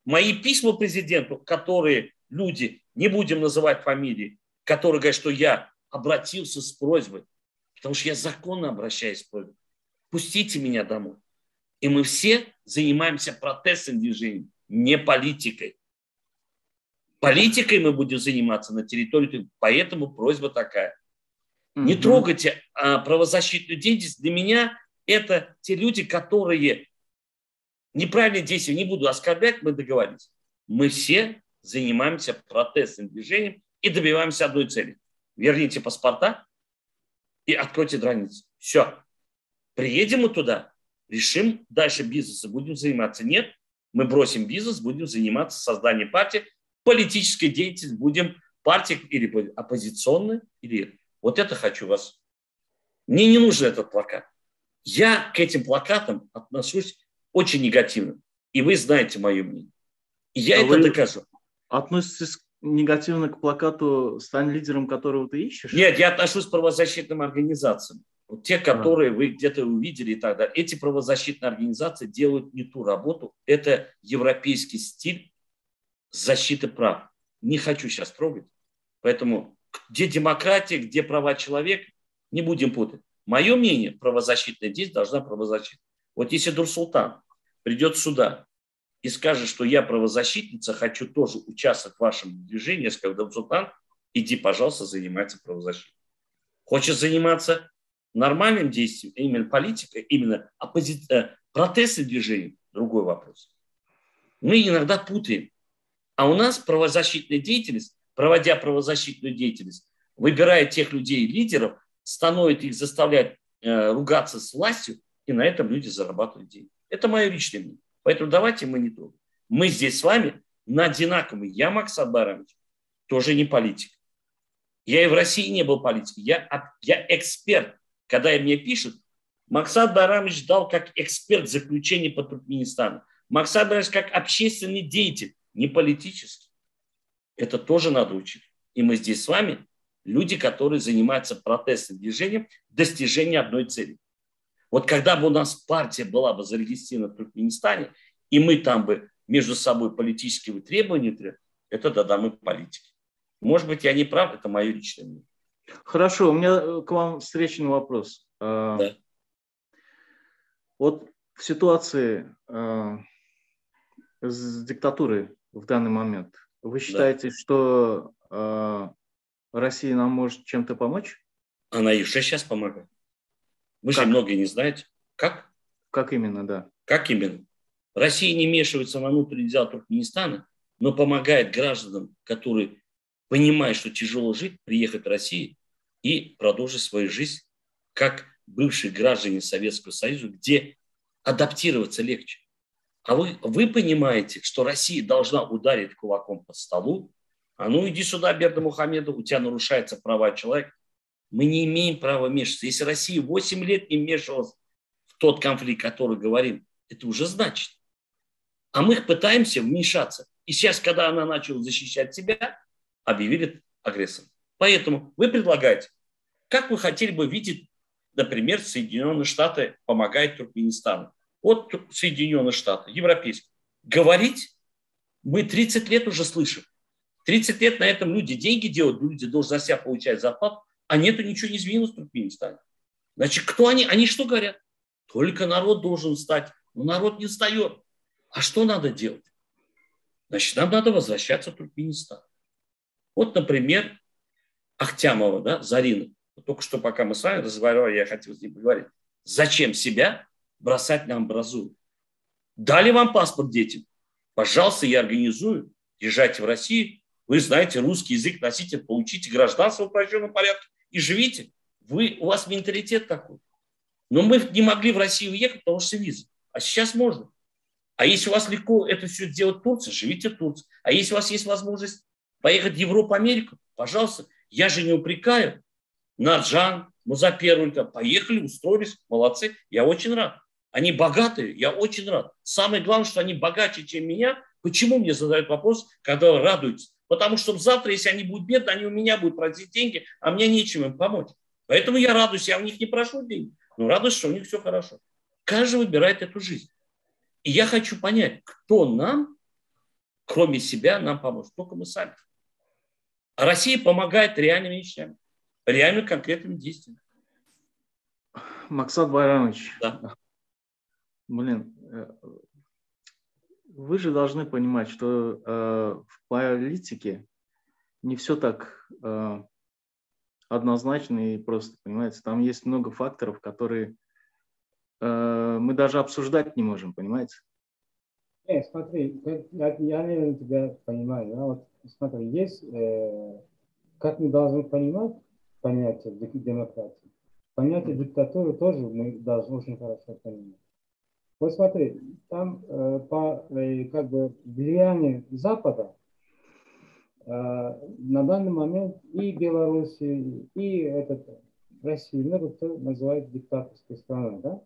Мои письма президенту, которые люди, не будем называть фамилии, которые говорят, что я обратился с просьбой, потому что я законно обращаюсь с просьбой. Пустите меня домой. И мы все занимаемся протестным движением, не политикой. Политикой мы будем заниматься на территории, поэтому просьба такая. Не трогайте правозащитную деятельность. Для меня это те люди, которые неправильные действия, не буду оскорблять, мы договорились. Мы все занимаемся протестным движением и добиваемся одной цели. Верните паспорта и откройте границы. Все. Приедем мы туда, решим дальше бизнеса, будем заниматься. Нет, мы бросим бизнес, будем заниматься созданием партии, политической деятельности, будем партии или оппозиционной, или... Вот это хочу вас. Мне не нужен этот плакат. Я к этим плакатам отношусь очень негативно. И вы знаете мое мнение. И я это докажу. Относитесь негативно к плакату «Стань лидером, которого ты ищешь»? Нет, я отношусь к правозащитным организациям. Вот те, которые вы где-то увидели и так далее. Эти правозащитные организации делают не ту работу. Это европейский стиль защиты прав. Не хочу сейчас трогать. Поэтому где демократия, где права человека, не будем путать. Мое мнение, правозащитная деятельность должна правозащитить. Вот если Нурсултан придет сюда и скажет, что я правозащитница, хочу тоже участвовать в вашем движении, я скажу: Нурсултан, иди, пожалуйста, занимайся правозащитой. Хочешь заниматься нормальным действием, именно политикой, именно протестным движением, другой вопрос. Мы иногда путаем. А у нас правозащитная деятельность, проводя правозащитную деятельность, выбирая тех людей, лидеров, становится их, заставляет ругаться с властью, и на этом люди зарабатывают деньги. Это мое личное мнение. Поэтому давайте мы не трогаем. Мы здесь с вами на одинаковые. Я, Максат Байрамович, тоже не политик. Я и в России не был политиком. Я эксперт. Когда мне пишут, Максат Байрамович дал как эксперт заключение по Туркменистану. Максат Байрамович как общественный деятель, не политический. Это тоже надо учить. И мы здесь с вами люди, которые занимаются протестным движением достижения одной цели. Вот когда бы у нас партия была бы зарегистрирована в Туркменистане, и мы там бы между собой политические требования, это да, мы политики. Может быть, я не прав, это мое личное мнение. Хорошо, у меня к вам встречный вопрос. Да. Вот в ситуации с диктатурой в данный момент, вы считаете, что Россия нам может чем-то помочь? Она и уже сейчас помогает. Вы же многое не знаете. Как? Как именно, да. Как именно? Россия не вмешивается во внутренние дела Туркменистана, но помогает гражданам, которые понимают, что тяжело жить, приехать в Россию и продолжить свою жизнь как бывшие граждане Советского Союза, где адаптироваться легче. А вы понимаете, что Россия должна ударить кулаком по столу? А ну иди сюда, Бердымухамедов, у тебя нарушаются права человека. Мы не имеем права вмешиваться. Если Россия 8 лет не вмешивалась в тот конфликт, который говорим, это уже значит. А мы пытаемся вмешаться. И сейчас, когда она начала защищать себя, объявили агрессором. Поэтому вы предлагаете, как вы хотели бы видеть, например, Соединенные Штаты помогают Туркменистану. Вот Соединенные Штаты, европейские. Говорить мы 30 лет уже слышим. 30 лет на этом люди деньги делают, люди должны за себя получать зарплату, а нету ничего не изменилось в Туркменистане. Значит, кто они? Они что говорят? Только народ должен встать. Но народ не встает. А что надо делать? Значит, нам надо возвращаться в Туркменистан. Вот, например, Ахтямова, да, Зарина. Только что, пока мы с вами разговаривали, я хотел с ней поговорить. Зачем себя бросать на амбразуру? Дали вам паспорт детям? Пожалуйста, я организую. Езжайте в Россию. Вы знаете русский язык, носите, получите гражданство в упрощенном порядке и живите. У вас менталитет такой. Но мы не могли в Россию уехать, потому что виза. А сейчас можно. А если у вас легко это все сделать в Турции, живите в Турции. А если у вас есть возможность поехать в Европу, Америку, пожалуйста. Я же не упрекаю. Наджан, Музаперулька, поехали, устроились, молодцы. Я очень рад. Они богатые, я очень рад. Самое главное, что они богаче, чем меня. Почему мне задают вопрос, когда радуются? Потому что завтра, если они будут бедны, они у меня будут просить деньги, а мне нечем им помочь. Поэтому я радуюсь, я у них не прошу денег, но радуюсь, что у них все хорошо. Каждый выбирает эту жизнь. И я хочу понять, кто нам, кроме себя, нам поможет. Только мы сами. А Россия помогает реальными вещами, реальными конкретными действиями. Максат Байрамович, Да. Блин, вы же должны понимать, что в политике не все так однозначно и просто, понимаете. Там есть много факторов, которые мы даже обсуждать не можем, понимаете. Смотри, я, наверное, тебя понимаю. Да? Вот, смотри, есть, как мы должны понимать понятие демократии, понятие диктатуры тоже мы должны очень хорошо понимать. Вот смотри, там как бы влияние Запада на данный момент и Белоруссии, и Россию много кто называет диктаторской страной, да?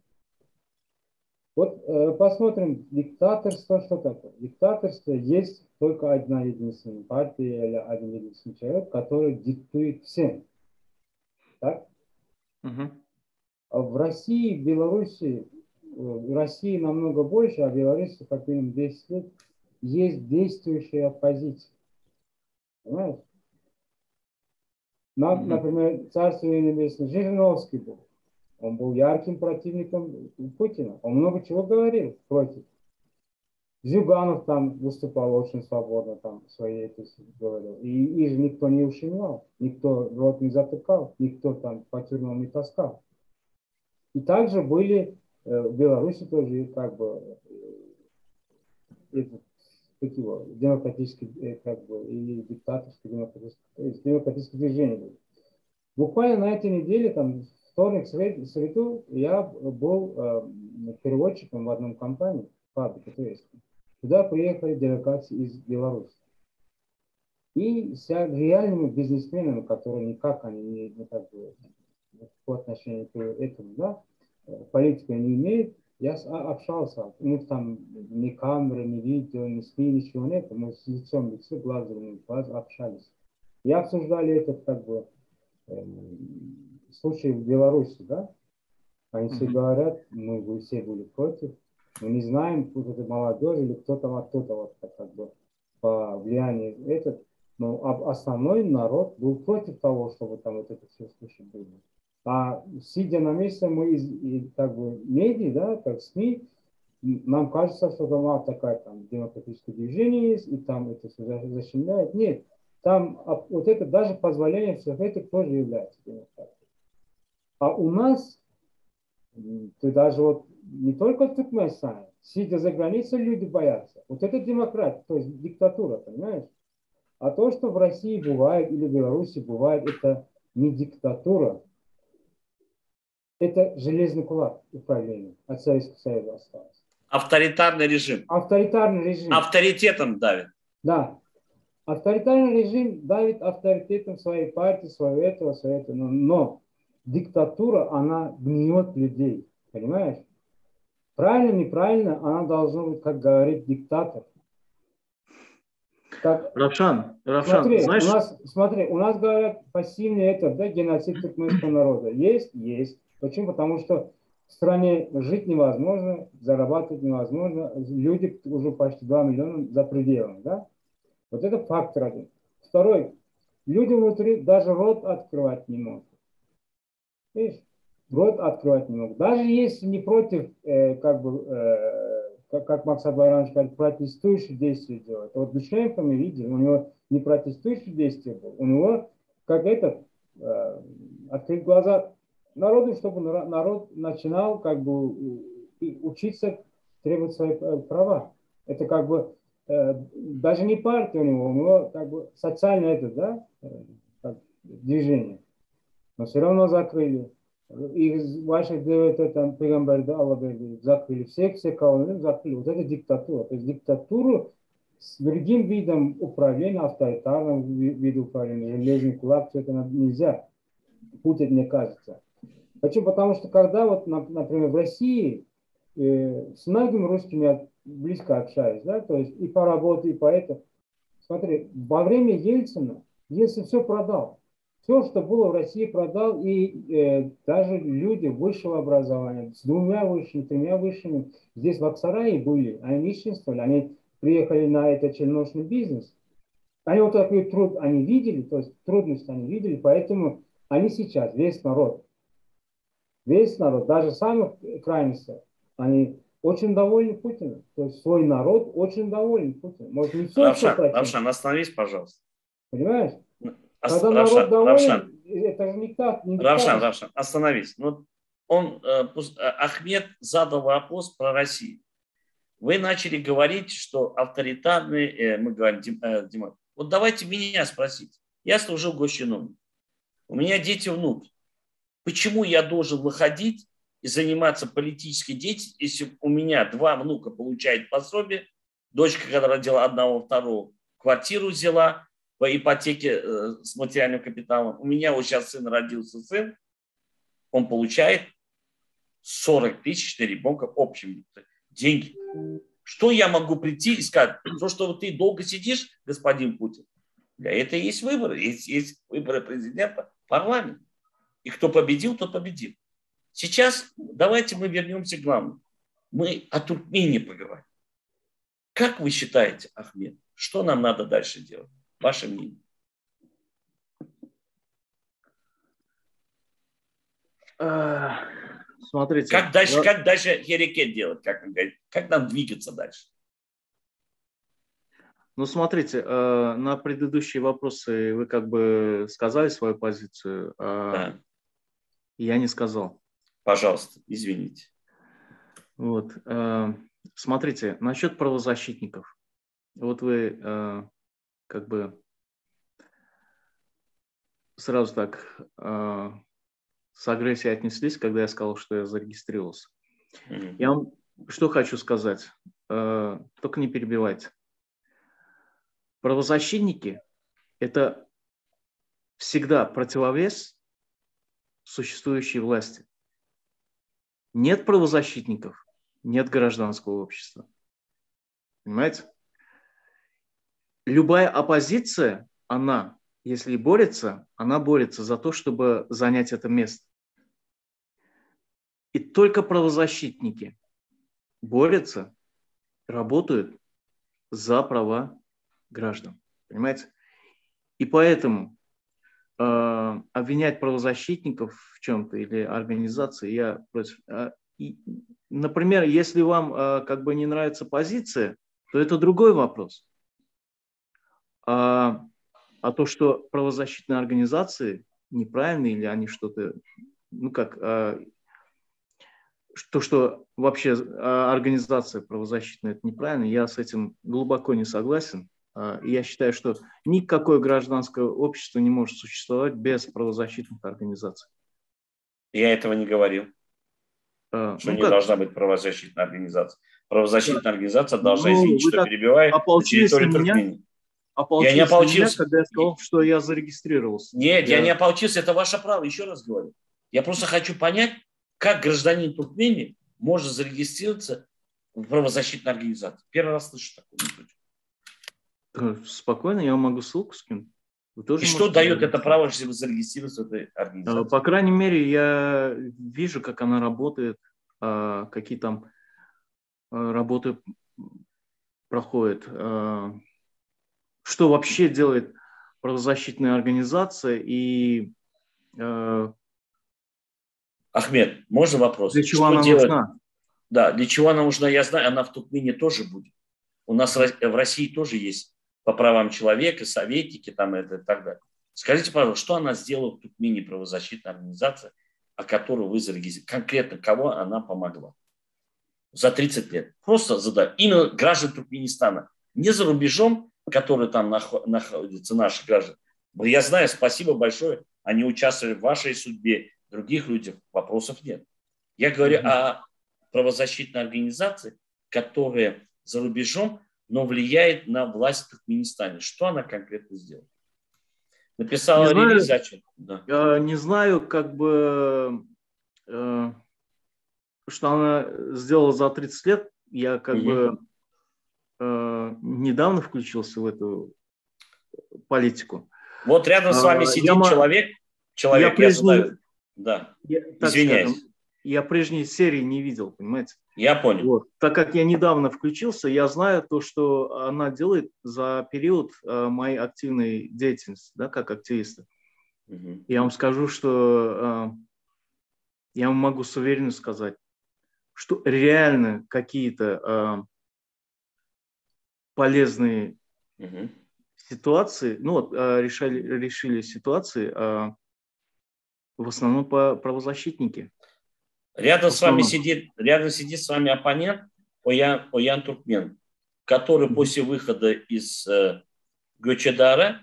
Вот посмотрим, диктаторство, что такое? Диктаторство есть только одна единственная партия или один единственный человек, который диктует всем. Так? Угу. А в России, в Беларуси, в России намного больше, а в Беларуси, как минимум 10 лет, есть действующая оппозиция. Понимаешь? Например, Царство Небесное, Жириновский был. Он был ярким противником Путина. Он много чего говорил против. Зюганов там выступал очень свободно, там свои эти говорил. И их же никто не ущемлял, никто рот не затыкал, никто там по тюрьмам не таскал. И также были в Беларуси тоже как бы демократические как бы и диктаторские демократические движения были. Буквально на этой неделе, там, вторник, среду, я был переводчиком в одном компании, фабрике турецкой. Туда приехали делегации из Беларуси. И с реальными бизнесменами, которые никак они не как бы, по отношению к этому, да, политика не имеют, я общался. У них там ни камеры, ни видео, ни СМИ, ничего нет. Мы с лицом в лицо, глаз в глаз общались. И обсуждали этот как бы случай в Беларуси, да? Они все говорят, вы все были против. Мы не знаем, кто это молодежь или кто-то вот как бы по влиянию этот. Но основной народ был против того, чтобы там вот это все случай было. А сидя на месте, мы как бы медиа, да, как СМИ, нам кажется, что там такая там демократическое движение есть, и там это все защемляет. Нет, там вот это даже позволение всех этих тоже является демократией. А у нас, ты даже вот не только в Туркменистане, сидя за границей, люди боятся. Вот это демократия, то есть диктатура, понимаешь? А то, что в России бывает или в Беларуси бывает, это не диктатура, это железный кулак управления от Советского Союза осталось. Авторитарный режим. Авторитарный режим. Авторитетом давит. Да. Авторитарный режим давит авторитетом своей партии, своего этого, своего этого. Но диктатура, она гниет людей. Понимаешь? Правильно, неправильно, она должна быть, как говорит диктатор. Как... Равшан, смотри, у нас говорят пассивный этот, да, геноцид туркменского народа. Есть? Есть. Почему? Потому что в стране жить невозможно, зарабатывать невозможно. Люди уже почти 2 миллиона за пределами, да? Вот это фактор один. Второй. Люди внутри даже рот открывать не могут. Видишь? Рот открывать не могут. Даже если не против, как Максат Байрамович говорит, протестующие действия делают. Вот Душенко мы видели, у него не протестующие действия было, у него как открыть глаза народу, чтобы народ начинал как бы учиться требовать свои права. Это как бы даже не партия у него как бы социальное это, да, движение. Но все равно закрыли. Их ваших там пейгамбарда Аллах закрыли. Все колонны закрыли. Вот это диктатура. То есть диктатуру с другим видом управления, авторитарным видом управления, железный кулак, все это нельзя путать, мне кажется. Почему? Потому что когда вот, например, в России с многими русскими я близко общаюсь, да, то есть и по работе, и по этому. Смотри, во время Ельцина Ельцин все продал. Все, что было в России, продал, и даже люди высшего образования, с 2 высшими, 3 высшими, здесь в Аксарае были, они нищенствовали, они приехали на этот челночный бизнес. Они вот такой труд, они видели, то есть трудности они видели, поэтому они сейчас, весь народ, даже самых крайних, они очень довольны Путиным. То есть свой народ очень доволен Путиным. Может, не все, Равшан, остановись, пожалуйста. Понимаешь? Когда народ доволен, это же не так. Равшан, остановись. Ахмед задал вопрос про Россию. Вы начали говорить, что авторитарные, мы говорим, демократия. Вот давайте меня спросить. Я служил госчиновником. У меня дети, внуки. Почему я должен выходить и заниматься политической деятельностью, если у меня 2 внука получают пособие, дочка, когда родила 1, 2, квартиру взяла, по ипотеке с материальным капиталом. У меня вот сейчас родился сын, он получает 40 тысяч на ребенка общим деньги. Что я могу прийти и сказать? То, что ты долго сидишь, господин Путин, для этого есть выборы. Есть выборы президента, парламент. И кто победил, тот победил. Сейчас давайте мы вернемся к главному. Мы о Туркмении поговорим. Как вы считаете, Ахмед, что нам надо дальше делать? Ваше мнение. Смотрите. Как дальше херекет делать? Как нам двигаться дальше? Ну, смотрите, на предыдущие вопросы вы как бы сказали свою позицию. Да. Я не сказал. Пожалуйста, извините. Вот. Смотрите, насчет правозащитников. Вот вы как бы сразу так с агрессией отнеслись, когда я сказал, что я зарегистрировался. Я вам что хочу сказать, только не перебивайте. Правозащитники – это всегда противовес существующей власти. Нет правозащитников, нет гражданского общества. Понимаете? Любая оппозиция, она, если борется, она борется за то, чтобы занять это место. И только правозащитники борются, работают за права граждан. Понимаете? И поэтому обвинять правозащитников в чем-то или организации я против. Например, если вам как бы не нравится позиция, то это другой вопрос. А то, что правозащитные организации неправильные или они что-то, что вообще организация правозащитная – это неправильно, я с этим глубоко не согласен. И я считаю, что никакое гражданское общество не может существовать без правозащитных организаций. Я этого не говорил, что не должна быть правозащитная организация. Правозащитная организация должна, извините, что перебиваю, на территории Туркмении. Я не ополчился. Когда я сказал, что я зарегистрировался. Нет, я не ополчился, это ваше право, еще раз говорю. Я просто хочу понять, как гражданин Туркмении может зарегистрироваться в правозащитной организации. Первый раз слышу такое. Спокойно, я вам могу ссылку скинуть. И что дает это право, чтобы зарегистрироваться в этой организации? По крайней мере, я вижу, как она работает, какие там работы проходят, что вообще делает правозащитная организация и... Ахмед, можно вопрос? Для чего она нужна? Да, для чего она нужна, я знаю, она в Туркмении тоже будет. У нас в России тоже есть по правам человека, советники там это и так далее. Скажите, пожалуйста, что она сделала в Туркмении, правозащитная организация, о которой вы зарегистрировали? Конкретно кого она помогла? За 30 лет. Просто задаю. Именно граждан Туркменистана. Не за рубежом, которые там находятся, наши граждане. Я знаю, спасибо большое, они участвовали в вашей судьбе, других людях вопросов нет. Я говорю о правозащитной организации, которая за рубежом, но влияет на власть в Туркменистане. Что она конкретно сделала? Написала релиз, зачем? Да. Не знаю, как бы, что она сделала за 30 лет. Я как бы недавно включился в эту политику. Вот рядом с вами сидит человек, извиняюсь. Я прежней серии не видел, понимаете? Я понял. Вот. Так как я недавно включился, я знаю то, что она делает за период моей активной деятельности, да, как активиста. Я вам скажу, что я вам могу с уверенностью сказать, что реально какие-то полезные ситуации, ну вот решили ситуации в основном правозащитники. Рядом сидит с вами оппонент Оян Туркмен, который после выхода из Göçedara,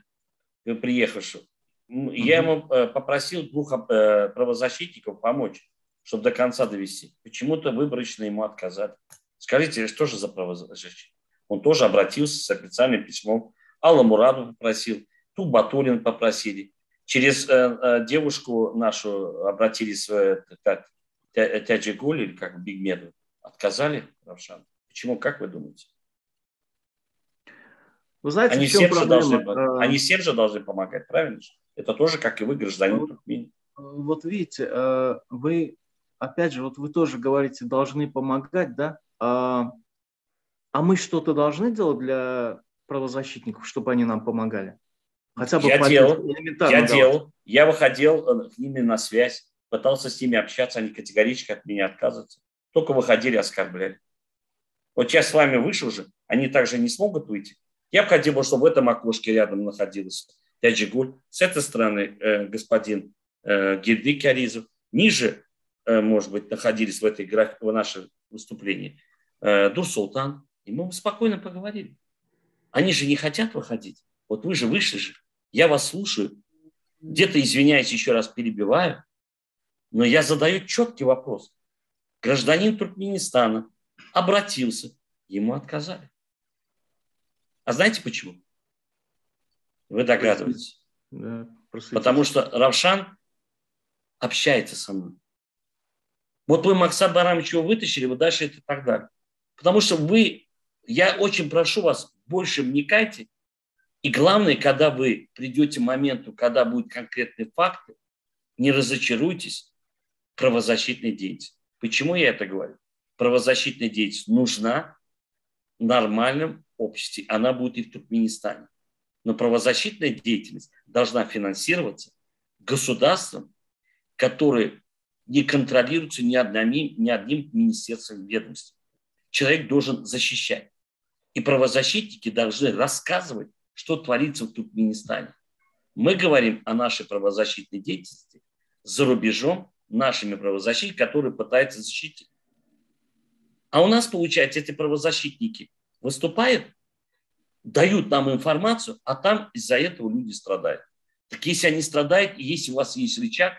приехавшего, я ему попросил 2 правозащитников помочь, чтобы до конца довести. Почему-то выборочно ему отказали. Скажите, что же за правозащитник? Он тоже обратился с официальным письмом. Алла Мураду попросил, Тубатулин попросили. Через девушку нашу обратились в Тяджигуль, или как Бигмеду. Отказали, Равшан? Почему, как вы думаете? Вы знаете, в чем проблема? Они всем же должны помогать, правильно? Это тоже, как и вы, гражданин Туркмении. Вот видите, вы, опять же, вот вы тоже говорите, должны помогать, да? А мы что-то должны делать для правозащитников, чтобы они нам помогали? Хотя бы я делал. Я выходил с ними на связь, пытался с ними общаться, они категорически от меня отказываются. Только выходили, оскорбляли. Вот я с вами вышел же, они также не смогут выйти. Я бы хотел, чтобы в этом окошке рядом находился Тяджигуль. С этой стороны господин Гирди Каризов. Ниже, может быть, находились в нашем выступлении Дур-Султан. И мы спокойно поговорили. Они же не хотят выходить. Вот вы же вышли же. Я вас слушаю. Где-то, извиняюсь, еще раз перебиваю. Но я задаю четкий вопрос. Гражданин Туркменистана обратился. Ему отказали. А знаете почему? Вы догадываетесь. Да, потому что Равшан общается со мной. Вот вы Максата Барамовича вытащили, вы дальше это и так далее. Потому что я очень прошу вас, больше вникайте. И главное, когда вы придете к моменту, когда будут конкретные факты, не разочаруйтесь в правозащитной деятельности. Почему я это говорю? Правозащитная деятельность нужна в нормальном обществе. Она будет и в Туркменистане. Но правозащитная деятельность должна финансироваться государством, которое не контролируется ни одним министерством ведомств. Человек должен защищать. И правозащитники должны рассказывать, что творится в Туркменистане. Мы говорим о нашей правозащитной деятельности за рубежом, нашими правозащитниками, которые пытаются защитить А у нас, получается, эти правозащитники выступают, дают нам информацию, а там из-за этого люди страдают. Так если они страдают, и если у вас есть рычаг,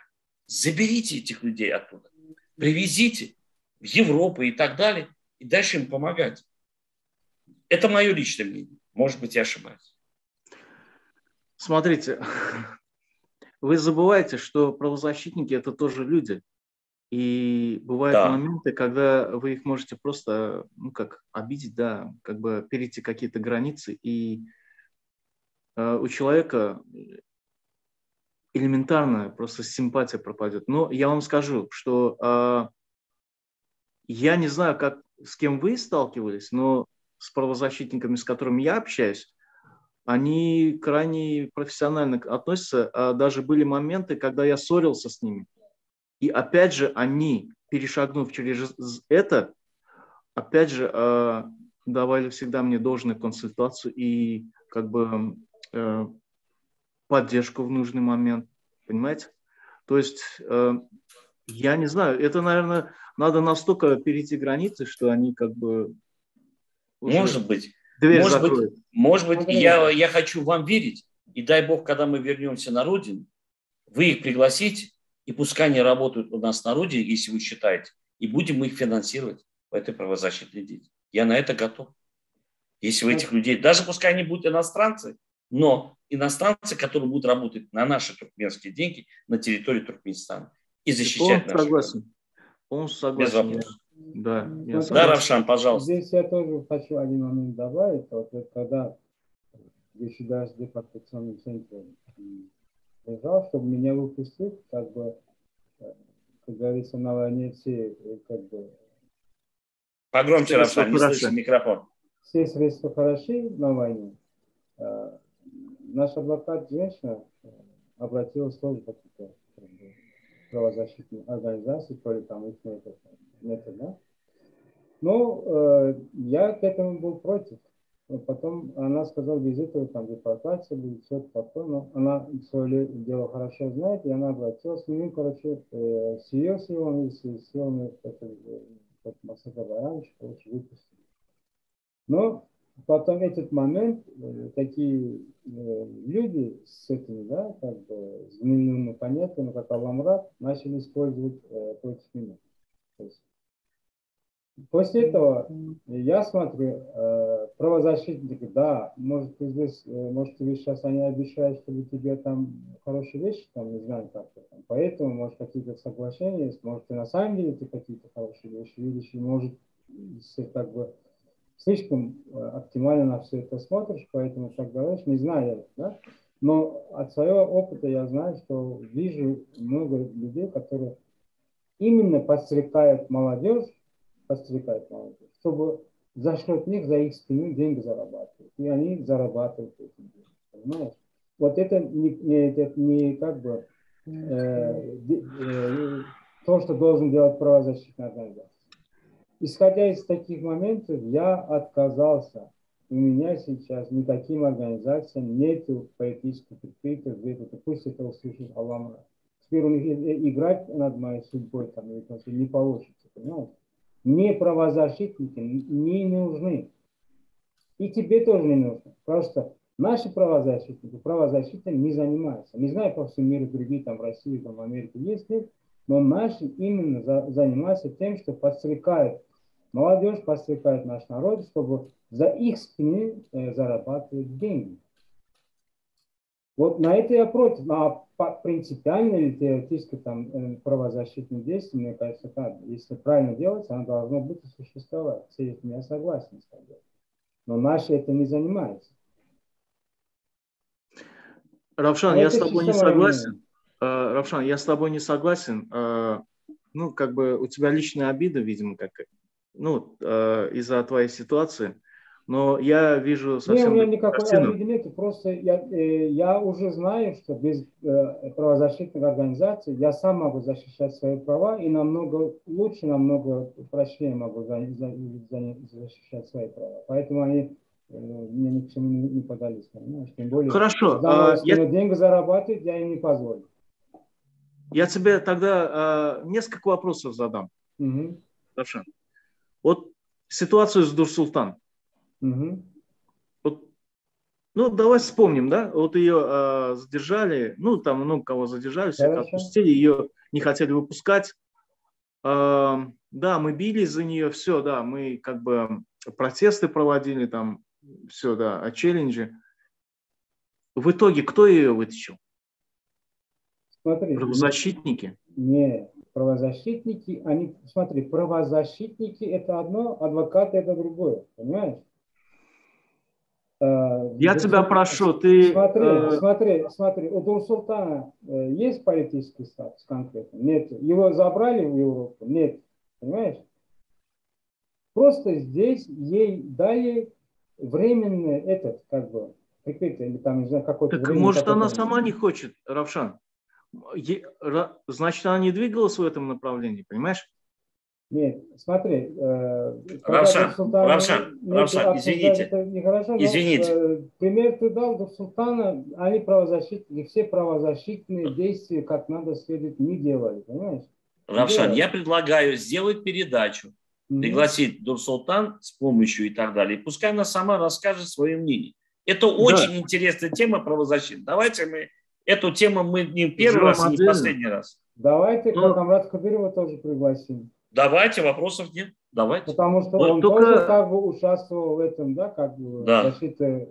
заберите этих людей оттуда, привезите в Европу и так далее, и дальше им помогать. Это мое личное мнение. Может быть, я ошибаюсь. Смотрите, вы забываете, что правозащитники – это тоже люди. И бывают моменты, когда вы их можете просто, ну, как обидеть, да, как бы перейти какие-то границы, и у человека элементарно просто симпатия пропадет. Но я вам скажу, что я не знаю, как, с кем вы сталкивались, но с правозащитниками, с которыми я общаюсь, они крайне профессионально относятся. Даже были моменты, когда я ссорился с ними. И опять же, они, перешагнув через это, опять же, давали всегда мне должную консультацию и как бы поддержку в нужный момент. Понимаете? То есть, я не знаю, это, наверное, надо настолько перейти границы, что они как бы уже может быть, дверь закроют. Может быть, я хочу вам верить, и дай Бог, когда мы вернемся на родину, вы их пригласите, и пускай они работают у нас на родине, если вы считаете, и будем их финансировать в этой правозащитной деятельности. Я на это готов. Если у этих людей, даже пускай они будут иностранцы, но иностранцы, которые будут работать на наши туркменские деньги на территории Туркменистана и защищать наши согласен. Полностью согласен. Без вопросов. Да, да, Равшан, пожалуйста. Здесь я тоже хочу один момент добавить. Вот когда государственный депортационный центр лежал, чтобы меня выпустить, как бы, как говорится, на войне все, как бы... Погромче, Равшан, не слышно микрофон. Все средства хороши на войне. Наш адвокат, женщина, обратилась тоже в какие-то правозащитные организации, то ли там их метод, да? Но я к этому был против. Потом она сказала, без этого там депортация будет, все такое, но она свое дело хорошо знает, и она обратилась к нему, короче, с ее силами, с силами Масака Барановича, короче, выпустили. Но потом этот момент, такие люди с этими, да, как бы, с гнильными понятиями, как Алламрат, начали использовать против меня. То есть, после этого я смотрю, правозащитники, да, может, вы сейчас они обещают, чтобы тебе там хорошие вещи, там, не знаю, как-то там, поэтому, может, какие-то соглашения есть, может, и на самом деле ты какие-то хорошие вещи видишь, и, может, как бы, слишком оптимально на все это смотришь, поэтому так говоришь, не знаю, да? Но от своего опыта я знаю, что вижу много людей, которые именно подстрекают молодежь, чтобы за счет них, за их спину деньги зарабатывать. И они зарабатывают эти деньги, понимаешь? Вот это не как бы то, что должен делать правозащитная организация. Исходя из таких моментов, я отказался. У меня сейчас никаким организациям нет политических прикрытий, пусть это услышит Аллах. Теперь у них играть над моей судьбой там, не получится, понимаете? Мне правозащитники не нужны. И тебе тоже не нужно. Просто наши правозащитники правозащитой не занимаются. Не знаю, по всему миру другие, там в России, там в Америке есть, нет, но наши именно занимаются тем, что подстрекают молодежь, подстрекают наш народ, чтобы за их спины зарабатывать деньги. Вот на это я против. А принципиально или теоретически там правозащитные действия, мне кажется, так, если правильно делать, оно должно быть и существовать. Все это я согласен с тобой. Но наши это не занимаются. Равшан, я с тобой не согласен. Равшан, я с тобой не согласен. Ну, как бы у тебя личная обида, видимо, ну, из-за твоей ситуации. Но я вижу совсем... у меня никакой обиды нет. Просто я уже знаю, что без правозащитных организаций я сам могу защищать свои права и намного лучше, намного прочнее могу защищать свои права. Поэтому они мне ни к чему не подались. Понимаешь? Тем более, хорошо. Деньги зарабатывать я им не позволю. Я тебе тогда несколько вопросов задам. Угу. Равшан. Вот ситуацию с Дурсултан. Вот, ну, давай вспомним, да, вот ее задержали, ну, там много кого задержали, всех отпустили, ее не хотели выпускать. Да, мы бились за нее, все, да, мы как бы протесты проводили там, все, да, челленджи. В итоге кто ее вытащил? Смотри, правозащитники? Не, правозащитники, они, смотри, правозащитники это одно, адвокаты это другое, понимаешь? Я тебя прошу, ты... Смотри, у Нурсултана есть политический статус конкретно? Нет. Его забрали в Европу? Нет. Понимаешь? Просто здесь ей дали временный этот, как бы, или там, не знаю, какой-то Так, временный... может, она сама не хочет, Равшан? Значит, она не двигалась в этом направлении, понимаешь? Нет, смотри, Равшан, извините. Это нехорошо, Извините. Пример ты дал Нурсултана, они правозащитники, все правозащитные действия, как надо следовать, не делали, понимаешь? Равшан, я предлагаю сделать передачу, пригласить Нурсултан с помощью и так далее. Пускай она сама расскажет свое мнение. Это очень интересная тема правозащиты. Давайте мы эту тему не первый раз, и не последний раз. Давайте Камрат Кадырова тоже пригласим. Давайте, вопросов нет. Давайте. Потому что он тоже как бы участвовал в этом, да, как бы защите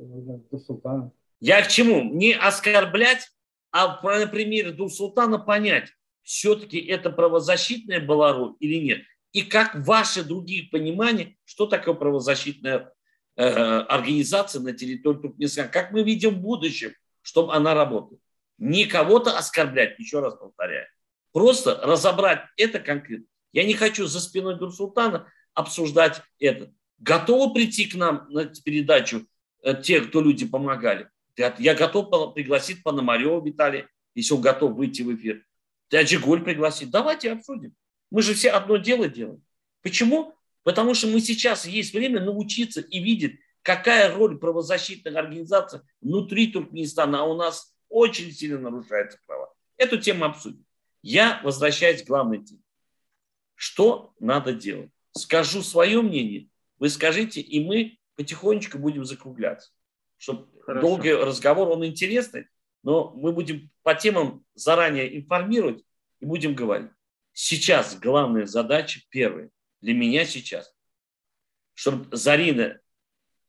Нурсултана. Я к чему? Не оскорблять, а на примере Нурсултана понять, все-таки это правозащитная была роль или нет. И как ваши другие понимания, что такое правозащитная организация на территории Туркменистана, как мы видим в будущем, чтобы она работала. Не кого-то оскорблять, еще раз повторяю. Просто разобрать это конкретно. Я не хочу за спиной Нурсултана обсуждать это. Готовы прийти к нам на передачу те, кто люди помогали? Я готов пригласить Пономарева Виталия, если он готов выйти в эфир. Аджиголь пригласить. Давайте обсудим. Мы же все одно дело делаем. Почему? Потому что мы сейчас есть время научиться и видеть, какая роль правозащитных организаций внутри Туркменистана, а у нас очень сильно нарушаются права. Эту тему обсудим. Я возвращаюсь к главной теме. Что надо делать? Скажу свое мнение, вы скажите, и мы потихонечку будем закругляться. Чтобы долгий разговор, он интересный, но мы будем по темам заранее информировать и будем говорить. Сейчас главная задача, первая, для меня сейчас, чтобы Зарина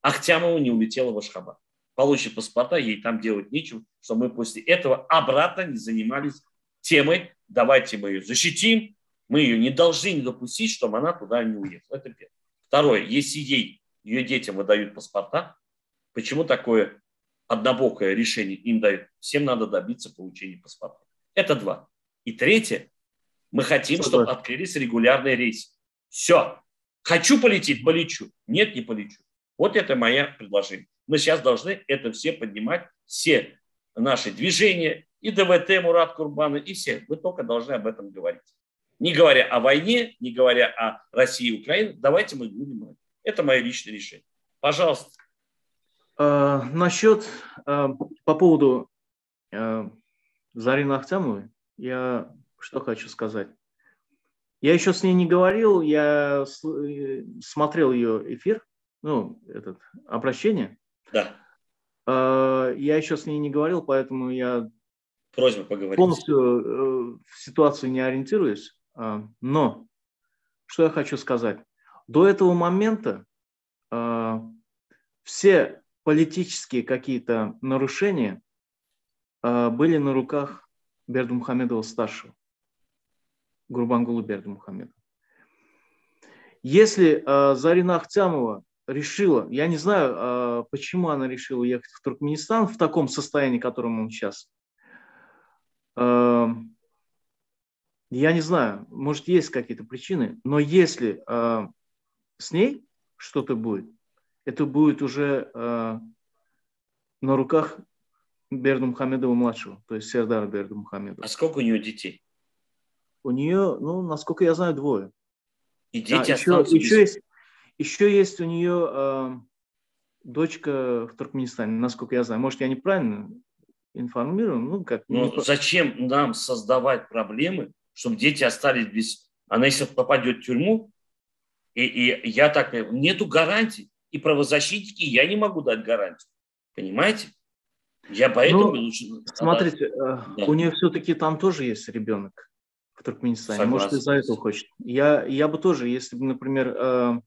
Ахтямова не улетела в Ашхабад. Получит паспорта, ей там делать нечего, чтобы мы после этого обратно не занимались темой, давайте мы ее защитим, мы ее не должны не допустить, чтобы она туда не уехала. Это первое. Второе, если ее детям выдают паспорта, почему такое однобокое решение им дают? Всем надо добиться получения паспорта. Это два. И третье, мы хотим, чтобы открылись регулярные рейсы. Все. Хочу полететь, полечу. Нет, не полечу. Вот это мое предложение. Мы сейчас должны это все поднимать, все наши движения, и ДВТ Мурат Курбана, и все. Вы только должны об этом говорить. Не говоря о войне, не говоря о России и Украине, давайте мы будем говорить. Это мое личное решение. Пожалуйста. Насчет, по поводу Зарины Ахтямовой, я что хочу сказать. Я еще с ней не говорил, я смотрел ее эфир, этот обращение. Да. Я еще с ней не говорил, поэтому я просьба поговорить. Полностью в ситуации не ориентируюсь. Но что я хочу сказать. До этого момента все политические какие-то нарушения были на руках Бердымухамедова-старшего, Гурбангулы Бердымухамедова. Если Зарина Ахтямова решила, я не знаю, почему она решила ехать в Туркменистан в таком состоянии, в котором он сейчас. Я не знаю, может, есть какие-то причины, но если с ней что-то будет, это будет уже на руках Бердымухамедова-младшего, то есть Сердара Бердымухамедова. А сколько у нее детей? У нее, насколько я знаю, 2. И дети еще есть у нее дочка в Туркменистане, насколько я знаю. Может, я неправильно информирован? Зачем нам создавать проблемы, чтобы дети остались без... Она если попадет в тюрьму, И я так понимаю, нету гарантий. И правозащитники я не могу дать гарантию. Понимаете? Я поэтому лучше... Смотрите, Да. у нее все-таки там тоже есть ребенок в Туркменистане. Согласен. Может, из-за этого хочет. Я бы тоже, если бы, например,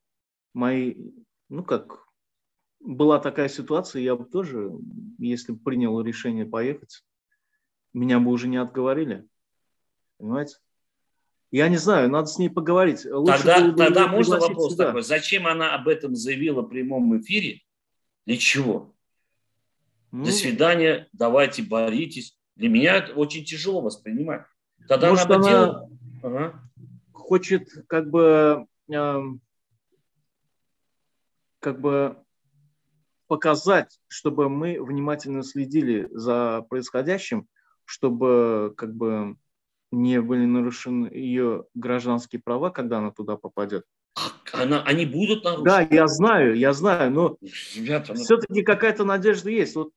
была такая ситуация, я бы тоже, если бы принял решение поехать, меня бы уже не отговорили. Понимаете? Я не знаю, надо с ней поговорить. Тогда можно вопрос такой. Зачем она об этом заявила в прямом эфире? Для чего? До свидания, давайте боритесь. Для меня это очень тяжело воспринимать. Тогда может, она хочет как бы показать, чтобы мы внимательно следили за происходящим, чтобы как бы не были нарушены ее гражданские права, когда она туда попадет. Они будут нарушены? Да, я знаю, но все-таки какая-то надежда есть. Вот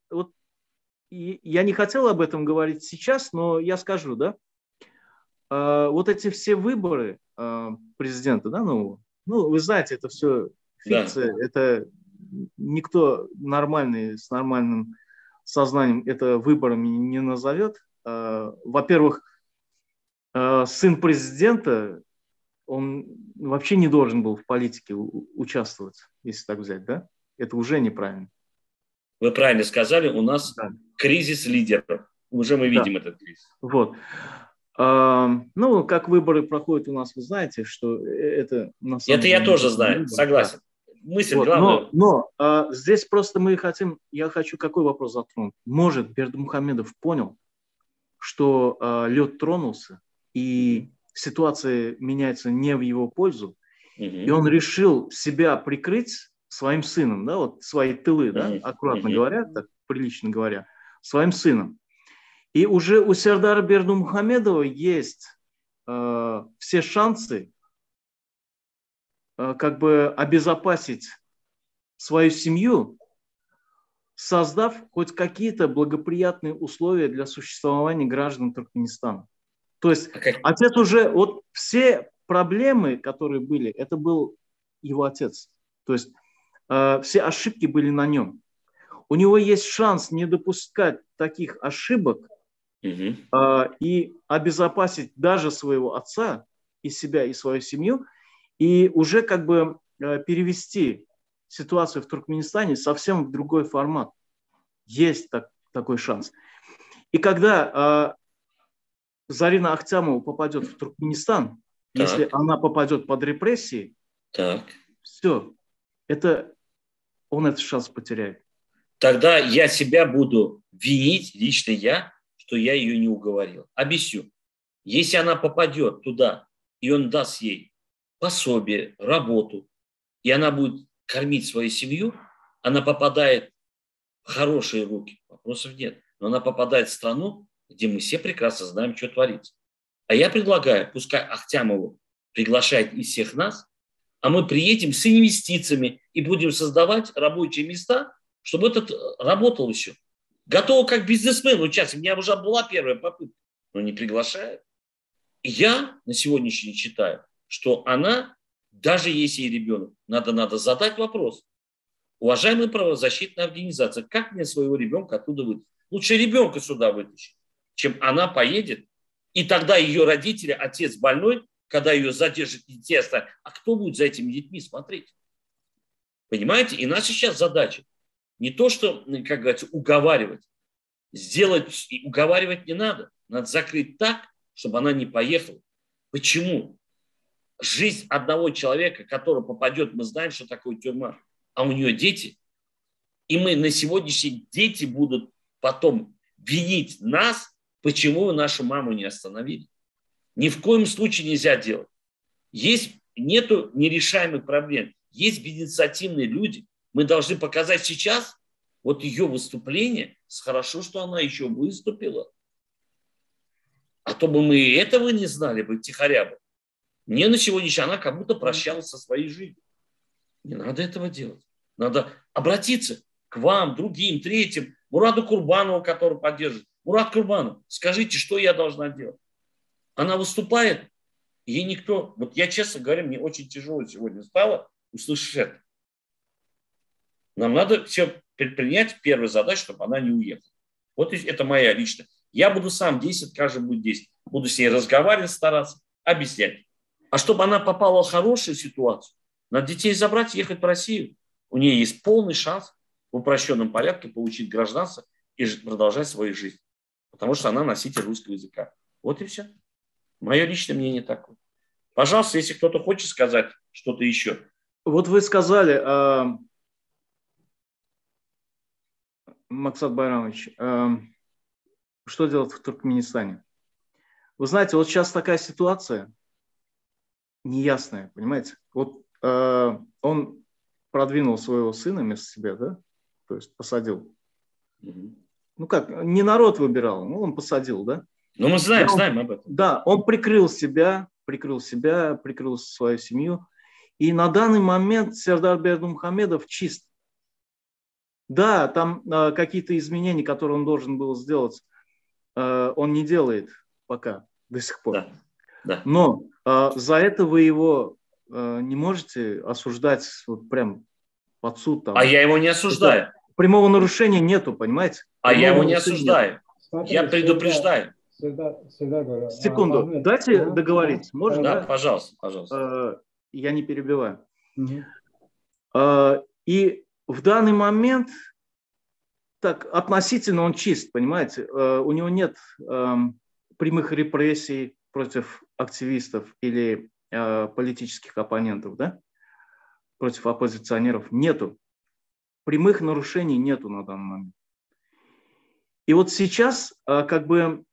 я не хотел об этом говорить сейчас, но я скажу, да. Вот эти все выборы президента, да, вы знаете, это все фикция, да. Это никто нормальный, с нормальным сознанием это выборами не назовет. Во-первых, сын президента, он вообще не должен был в политике участвовать, если так взять, да? Это уже неправильно. Вы правильно сказали, у нас кризис лидеров. Уже мы видим этот кризис. Вот. Как выборы проходят у нас, вы знаете, что это на самом деле... Это я тоже знаю, согласен. Да. Мысль главная. Но здесь просто я хочу какой вопрос затронуть. Может, Бердымухамедов понял, что лед тронулся, и ситуация меняется не в его пользу, и он решил себя прикрыть своим сыном, да, вот свои тылы, да, аккуратно говоря, так прилично говоря, своим сыном. И уже у Сердара Бердымухамедова есть все шансы как бы обезопасить свою семью, создав хоть какие-то благоприятные условия для существования граждан Туркменистана. То есть отец уже, вот все проблемы, которые были, это был его отец. То есть все ошибки были на нем. У него есть шанс не допускать таких ошибок и обезопасить даже своего отца и себя, и свою семью, и уже как бы перевести ситуацию в Туркменистане совсем в другой формат. Есть такой шанс. И когда Зарина Ахтямова попадет в Туркменистан, если она попадет под репрессии, все, он этот шанс потеряет. Тогда я себя буду винить, лично я, что я ее не уговорил. Объясню. Если она попадет туда, и он даст ей пособие, работу, и она будет кормить свою семью, она попадает в хорошие руки, вопросов нет. Но она попадает в страну, где мы все прекрасно знаем, что творится. А я предлагаю, пускай Ахтямову приглашает из всех нас, а мы приедем с инвестициями и будем создавать рабочие места, чтобы этот работал еще. Готова как бизнесмен участвовать. У меня уже была первая попытка, но не приглашает. И я на сегодняшний день считаю, что она, даже если ей ребенок, надо задать вопрос. Уважаемая правозащитная организация, как мне своего ребенка оттуда вытащить? Лучше ребенка сюда вытащить, чем она поедет, и тогда ее родители, отец больной, когда ее задержат детей, а кто будет за этими детьми смотреть? Понимаете? И наша сейчас задача не то, что, как говорится, уговаривать. Уговаривать не надо. Надо закрыть так, чтобы она не поехала. Почему? Жизнь одного человека, который попадет, мы знаем, что такое тюрьма, а у нее дети, и мы на сегодняшний день дети будут потом винить нас, почему вы нашу маму не остановили. Ни в коем случае нельзя делать. Нету нерешаемых проблем. Есть безинициативные люди. Мы должны показать сейчас вот ее выступление. Хорошо, что она еще выступила. А то бы мы этого не знали бы, втихаря бы. Мне на сегодняшний день она как будто прощалась со своей жизнью. Не надо этого делать. Надо обратиться к вам, другим, третьим. Мураду Курбанову, который поддержит. Мурад Курбанов, скажите, что я должна делать? Она выступает, ей никто... Вот я, честно говоря, мне очень тяжело сегодня стало услышать это. Нам надо все предпринять первую задачу, чтобы она не уехала. Вот это моя личная. Я буду сам 10, каждый будет 10. Буду с ней разговаривать, стараться, объяснять. А чтобы она попала в хорошую ситуацию, надо детей забрать и ехать в Россию. У нее есть полный шанс в упрощенном порядке получить гражданство и продолжать свою жизнь. Потому что она носитель русского языка. Вот и все. Мое личное мнение такое. Пожалуйста, если кто-то хочет сказать что-то еще. Вот вы сказали, Максат Байрамович, что делать в Туркменистане? Вы знаете, вот сейчас такая ситуация неясная, понимаете? Вот он продвинул своего сына вместо себя, да? То есть посадил. Ну как, не народ выбирал, ну он посадил, да? Ну мы знаем об этом. Да, он прикрыл себя, прикрыл свою семью. И на данный момент Сердар Бердымухамедов чист. Да, там какие-то изменения, которые он должен был сделать, он не делает пока, до сих пор. Да. Но за это вы его не можете осуждать вот прям под суд. Там. А я его не осуждаю. Это прямого нарушения нету, понимаете? А я его не осуждаю. Смотри, я предупреждаю. Всегда говорю. Секунду, дайте договорить. Можно? Да, пожалуйста. Я не перебиваю. Угу. И в данный момент, так, относительно он чист, понимаете? У него нет прямых репрессий против активистов или политических оппонентов, да? Против оппозиционеров. Нету. Прямых нарушений нету на данный момент. И вот сейчас как бы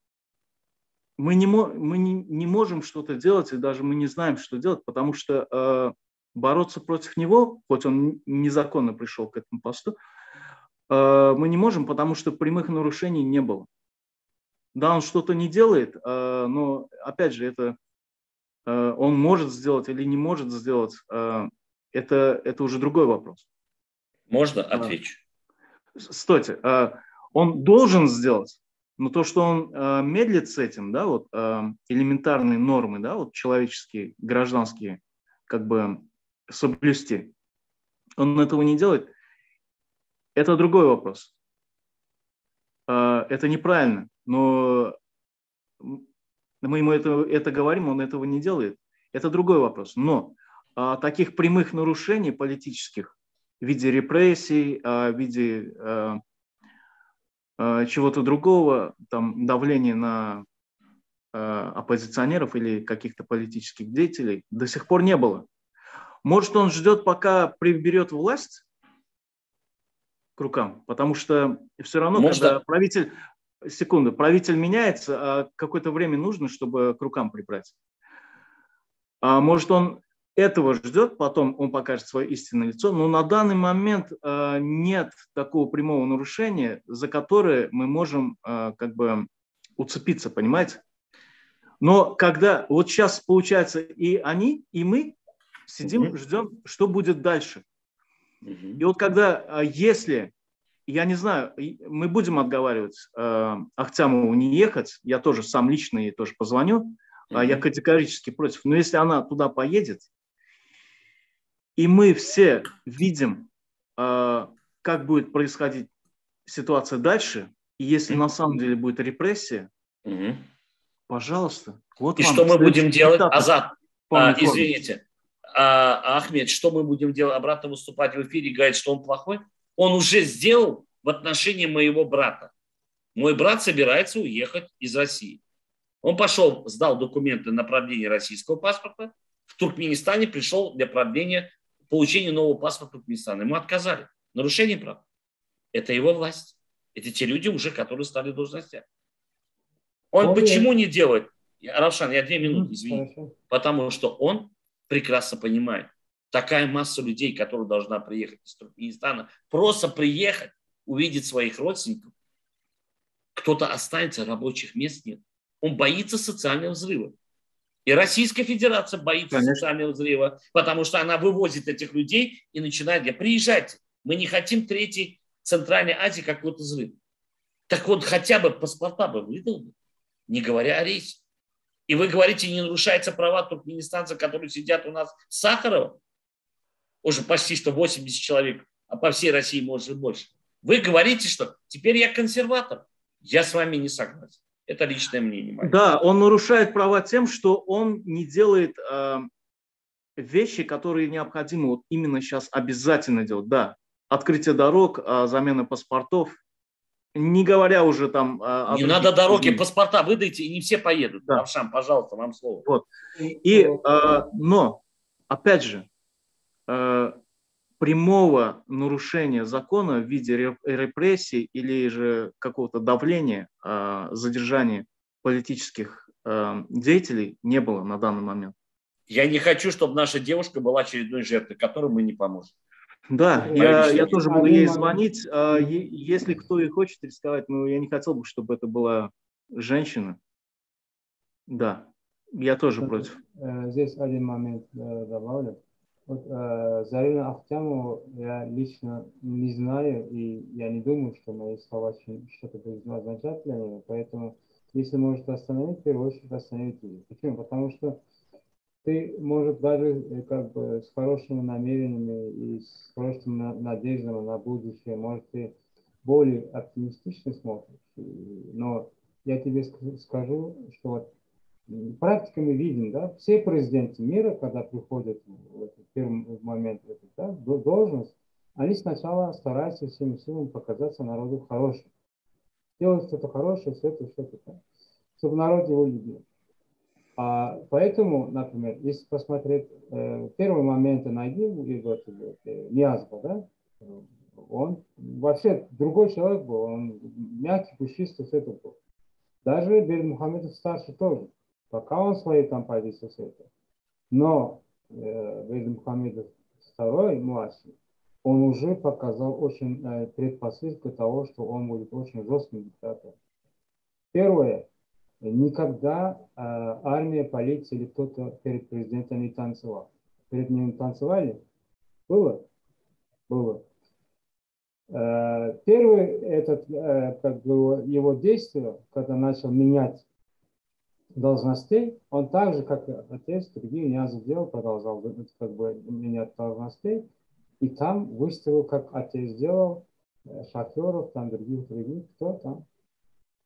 мы не можем что-то делать, и даже мы не знаем, что делать, потому что бороться против него, хоть он незаконно пришел к этому посту, мы не можем, потому что прямых нарушений не было. Да, он что-то не делает, но, опять же, это он может сделать или не может сделать, это уже другой вопрос. Можно отвечу? Стойте, он должен сделать, но то, что он медлит с этим, да, вот элементарные нормы, да, вот человеческие, гражданские, как бы соблюсти, он этого не делает, это другой вопрос. Это неправильно, но мы ему это говорим, он этого не делает. Это другой вопрос. Но таких прямых нарушений политических в виде репрессий, в виде чего-то другого, там, давления на оппозиционеров или каких-то политических деятелей до сих пор не было. Может, он ждет, пока приберет власть к рукам, потому что все равно, когда правитель меняется, а какое-то время нужно, чтобы к рукам прибрать. А может, он этого ждет, потом он покажет свое истинное лицо, но на данный момент нет такого прямого нарушения, за которое мы можем как бы уцепиться, понимаете? Но когда вот сейчас получается и они, и мы сидим, ждем, что будет дальше. И вот когда, если, я не знаю, мы будем отговаривать Ахтямову не ехать, я тоже сам лично ей тоже позвоню, я категорически против, но если она туда поедет, и мы все видим, как будет происходить ситуация дальше, и если на самом деле будет репрессия, пожалуйста. Вот и что мы будем делать, Азат? Извините. Ахмед, что мы будем делать? Обратно выступать в эфире и говорить, что он плохой? Он уже сделал в отношении моего брата. Мой брат собирается уехать из России. Он пошел, сдал документы на продление российского паспорта. В Туркменистане пришел для продления получения нового паспорта Туркменистана. Ему отказали. Нарушение прав. Это его власть. Это те люди уже, которые стали должностями. Он почему не делает? Равшан, я 2 минуты, извини. Потому что он прекрасно понимает, такая масса людей, которая должна приехать из Туркменистана, просто приехать, увидеть своих родственников, кто-то останется, рабочих мест нет. Он боится социального взрыва. И Российская Федерация боится социального взрыва, потому что она вывозит этих людей и начинает говорить: приезжайте, мы не хотим третьей Центральной Азии какой-то взрыв. Так он хотя бы паспорта бы выдал, не говоря о рейсе. И вы говорите, не нарушаются права туркменистанцев, которые сидят у нас в Сахарово? Уже почти что 80 человек, а по всей России может и больше. Вы говорите, что теперь я консерватор. Я с вами не согласен. Это личное мнение мое. Да, он нарушает права тем, что он не делает вещи, которые необходимо вот именно сейчас обязательно делать. Да, открытие дорог, замена паспортов, не говоря уже там не надо дороги, паспорта выдайте, и не все поедут. Да. Равшан, пожалуйста, вам слово. Вот. Но, опять же, прямого нарушения закона в виде репрессий или же какого-то давления, задержания политических деятелей не было на данный момент. Я не хочу, чтобы наша девушка была очередной жертвой, которой мы не поможем. Да, я тоже буду ей звонить. Если кто и хочет рисковать, но я не хотел бы, чтобы это была женщина. Да, я тоже против. Здесь один момент добавлю. Вот, Зарина Ахтямову я лично не знаю, и я не думаю, что мои слова что-то будут означать для нее. Поэтому, если можете остановить, в первую очередь остановите ее. Почему? Потому что ты, может, даже как бы с хорошими намерениями и с хорошими надеждами на будущее, может, ты более оптимистично смотришь. Но я тебе скажу, что вот практикой мы видим, да, все президенты мира, когда приходят в этот первый момент в должность, они сначала стараются всем силам показаться народу хорошим. Делать что-то хорошее, что-то, чтобы народ его любил. Поэтому, например, если посмотреть первые моменты найди Ниязова, да, он вообще другой человек был, он мягкий, пушистый, все это был. Даже Бердмухамедов старший тоже, пока он своей там позиции все это. Но Бердмухамедов второй, младший, он уже показал очень предпосылки того, что он будет очень жестким диктатором. Первое. Никогда армия, полиция или кто-то перед президентом не танцевал. Перед ним танцевали? Было? Было. Первый как бы его действие, когда начал менять должностей, он так же, как отец, другие Ниязов делал, продолжал как бы менять должностей, и там выставил, как отец сделал, шоферов, там других, кто там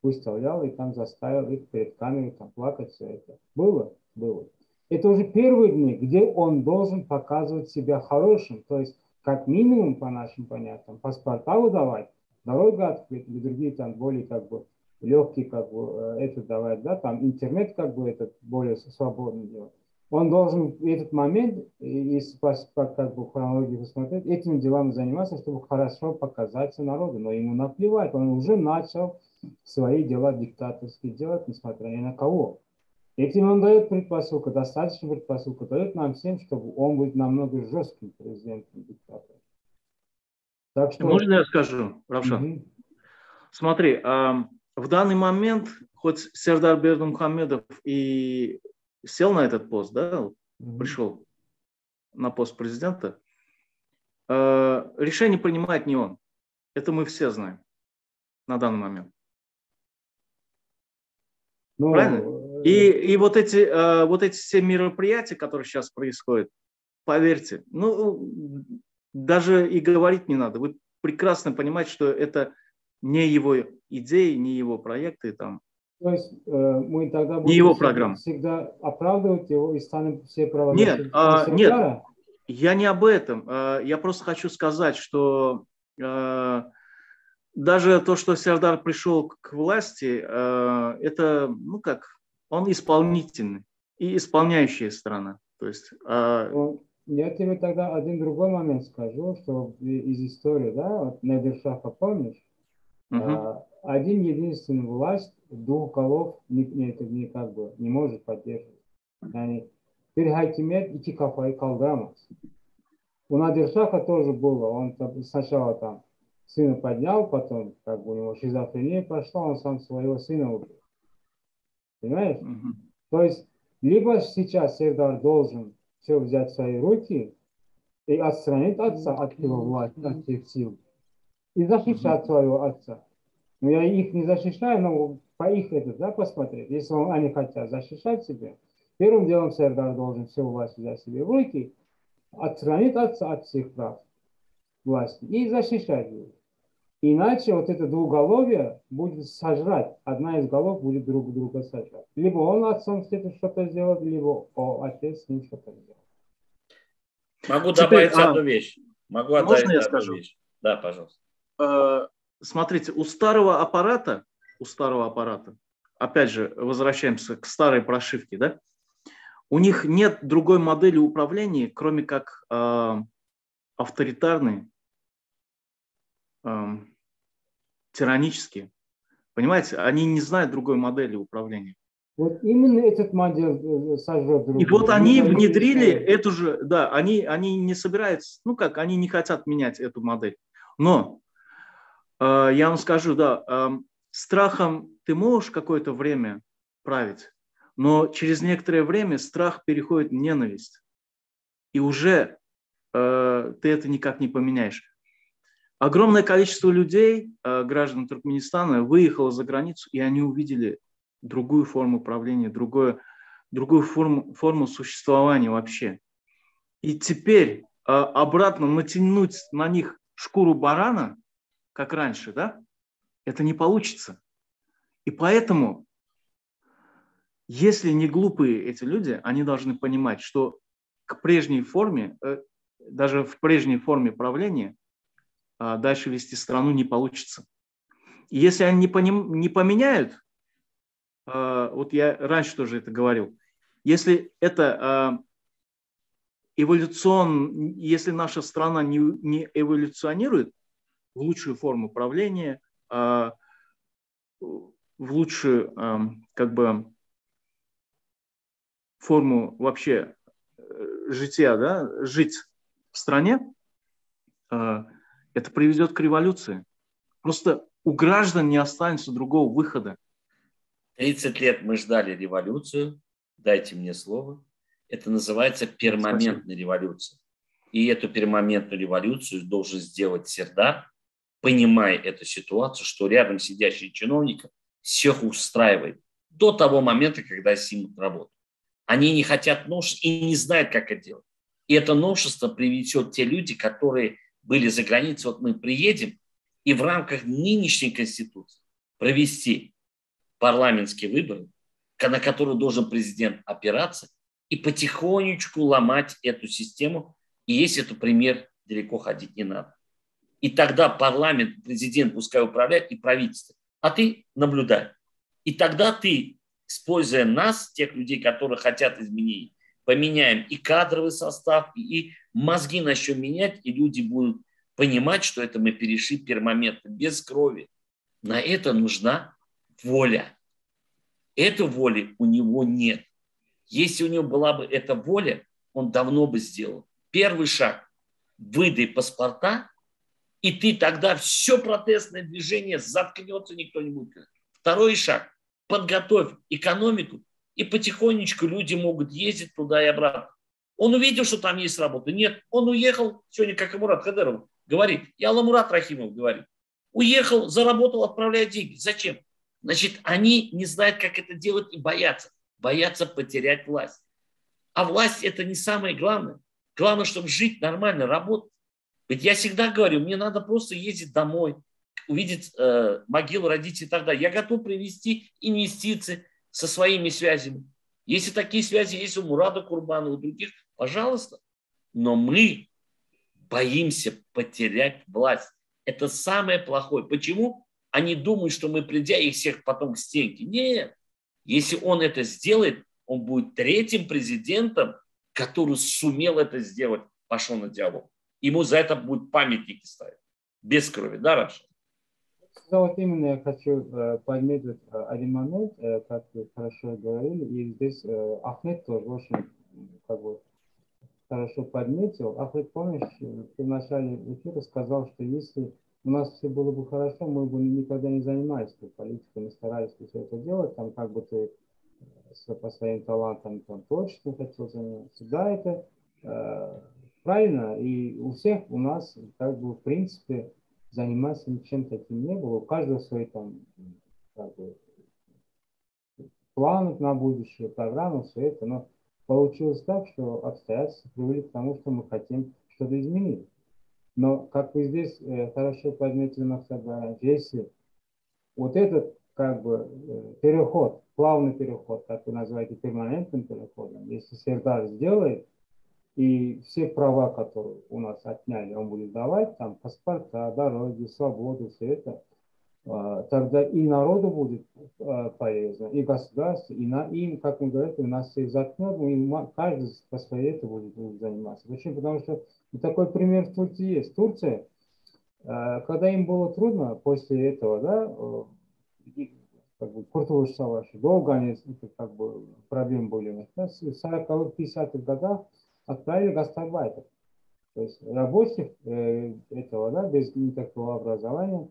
выставлял и там заставил их перед камерой там плакать, все это. Было? Было. Это уже первые дни, где он должен показывать себя хорошим, то есть как минимум, по нашим понятиям, паспорта выдавать, дорога открыть, или другие там более как бы легкие как бы это давать, да, там интернет как бы этот более свободно делать. Он должен в этот момент, если как бы хронологию посмотреть, этими делами заниматься, чтобы хорошо показаться народу, но ему наплевать, он уже начал свои дела диктаторские делать, несмотря ни на кого. Этим он дает предпосылку, достаточно предпосылку, дает нам всем, чтобы он будет намного жестким президентом диктатором. Так что... Можно я скажу, Равшан? Смотри, в данный момент, хоть Сердар Бердмухамедов и сел на этот пост, да, пришел на пост президента, решение принимает не он. Это мы все знаем на данный момент. Правильно? И вот эти все мероприятия, которые сейчас происходят, поверьте, даже и говорить не надо. Вы прекрасно понимаете, что это не его идеи, не его проекты. Там, то есть мы тогда будем его программа. Всегда оправдывать его и станем все права. Нет, я не об этом. Я просто хочу сказать, что даже то, что Сердар пришел к власти, это, он исполнительный и исполняющая сторона. То есть, я тебе тогда один другой момент скажу, что из истории, да, вот Надир-Шаха, помнишь? Один единственный власть двух голов не может поддерживать. Bir hakimiyet iki kafayı kaldıramaz. У Надир-Шаха тоже было. Он сначала там сына поднял, потом как бы у него шизофрения пошла, он сам своего сына убил. Понимаешь? То есть либо сейчас Сердар должен все взять в свои руки и отстранить отца от его власти, от всех сил, и защищать своего отца. Но я их не защищаю, но по их это, да, посмотреть. Если они хотят защищать себя, первым делом Сердар должен всю власть взять себе в руки, отстранить от всех прав власти и защищать ее. Иначе вот это двуголовие будет сожрать. Одна из голов будет друг друга сожрать. Либо он отцом что-то сделает, либо отец с ним что-то сделает. Могу Теперь, добавить одну вещь. Могу можно добавить я одну скажу? вещь. Да, пожалуйста. Смотрите, у старого аппарата, опять же, возвращаемся к старой прошивке, да, у них нет другой модели управления, кроме как авторитарные, тиранические. Понимаете, они не знают другой модели управления. Вот именно этот модель сожжет друг И вот друга. они внедрили эту же, да, они не собираются, ну как, они не хотят менять эту модель. Но я вам скажу, да, страхом ты можешь какое-то время править, но через некоторое время страх переходит в ненависть. И уже ты это никак не поменяешь. Огромное количество людей, граждан Туркменистана, выехало за границу, и они увидели другую форму управления, другую форму существования вообще. И теперь обратно натянуть на них шкуру барана, как раньше, да, это не получится. И поэтому, если не глупые эти люди, они должны понимать, что к прежней форме, даже в прежней форме правления, дальше вести страну не получится. И если они не поменяют, вот я раньше тоже это говорил, если это если наша страна не эволюционирует в лучшую форму правления, в лучшую как бы форму вообще жития, да, жить в стране, это приведет к революции. Просто у граждан не останется другого выхода. 30 лет мы ждали революцию. Дайте мне слово. Это называется перманентная революция. И эту перманентную революцию должен сделать Сердар, понимая эту ситуацию, что рядом сидящие чиновники всех устраивает до того момента, когда снимут работу. Они не хотят новшеств и не знают, как это делать. И это новшество приведет те люди, которые были за границей. Вот мы приедем и в рамках нынешней конституции провести парламентские выборы, на которые должен президент опираться, и потихонечку ломать эту систему. И есть этот пример, далеко ходить не надо. И тогда парламент, президент пускай управляет, и правительство. А ты наблюдай. И тогда ты, используя нас, тех людей, которые хотят изменений, поменяем и кадровый состав, и мозги начнем менять, и люди будут понимать, что это мы перешли перманентно, без крови. На это нужна воля. Этой воли у него нет. Если у него была бы эта воля, он давно бы сделал. Первый шаг – выдай паспорта, и ты тогда все протестное движение заткнется, никто не будет. Второй шаг – подготовь экономику, и потихонечку люди могут ездить туда и обратно. Он увидел, что там есть работа. Нет, он уехал, сегодня, как и Мурат Хадыров говорит, и Алламурат Рахимов говорит, уехал, заработал, отправляет деньги. Зачем? Значит, они не знают, как это делать, и боятся. Боятся потерять власть. А власть – это не самое главное. Главное, чтобы жить нормально, работать. Ведь я всегда говорю, мне надо просто ездить домой, увидеть могилу родителей и так далее. Я готов привести инвестиции со своими связями. Если такие связи есть у Мурада Курбанова, у других, пожалуйста. Но мы боимся потерять власть. Это самое плохое. Почему? Они думают, что мы, придя, их всех потом к стенке. Нет. Если он это сделает, он будет третьим президентом, который сумел это сделать, пошел на диалог. Ему за это будут памятники ставить. Без крови, да, Раша? Да, вот именно я хочу подметить один момент, как вы хорошо говорили, и здесь Ахмед тоже очень как бы, хорошо подметил. Ахмед, помнишь, ты в начале эфира сказал, что если у нас все было бы хорошо, мы бы никогда не занимались политикой, не старались все это делать, там как бы ты по своим талантам там творчеством хотел заниматься. Да, это правильно, и у всех у нас как бы в принципе заниматься ничем таким не было. У каждого свои там как бы, планы на будущее, программы, все это. Но получилось так, что обстоятельства привели к тому, что мы хотим что-то изменить. Но, как вы здесь хорошо подметили, Максим Баранович, если вот этот как бы переход, плавный переход, как вы называете перманентным переходом, если Сердар сделает, и все права, которые у нас отняли, он будет давать, там паспорта, дороги, свободу, все это, тогда и народу будет полезно, и государству, и им, как мы говорим, у нас всех заткнет, и каждый по своей это будет заниматься. Почему? Потому что такой пример в Турции есть. Турция, когда им было трудно после этого, да, как бы Куртулуш Саваши, долго они, как бы, проблемы были у них. В 40-х, 50-х годах отправили гастарбайтеров, то есть рабочих этого, да, без никакого образования,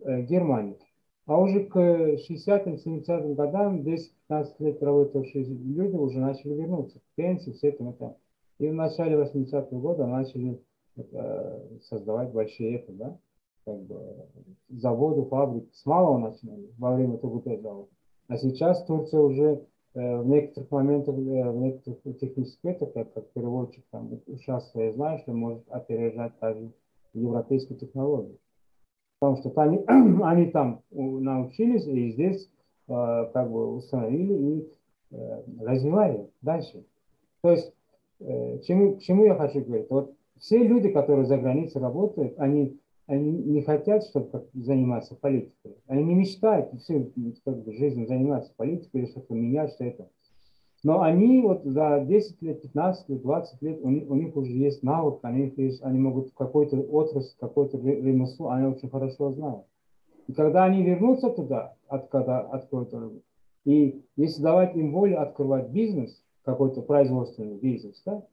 Германии. А уже к 60-м, 70-м годам 10-15 лет работавшие люди уже начали вернуться к пенсии, все это. И в начале 80-го года начали создавать большие да, как бы, заводы, фабрики. С малого начинали во время ТГТ завода. А сейчас Турция уже в некоторых моментах, в некоторых технических как переводчик, там, сейчас я знаю, что может опережать даже европейскую технологию. Потому что они там научились и здесь как бы установили и развивали дальше. То есть, к чему я хочу говорить? Вот все люди, которые за границей работают, они не хотят, чтобы заниматься политикой. Они не мечтают всю жизнь заниматься политикой или что-то менять, что это. Но они вот за 10 лет, 15 лет, 20 лет, у них уже есть навык, они могут какой-то отрасль, какой-то ремесло, они очень хорошо знают. И когда они вернутся туда, откуда-то, и если давать им волю открывать бизнес, какой-то производственный бизнес, да,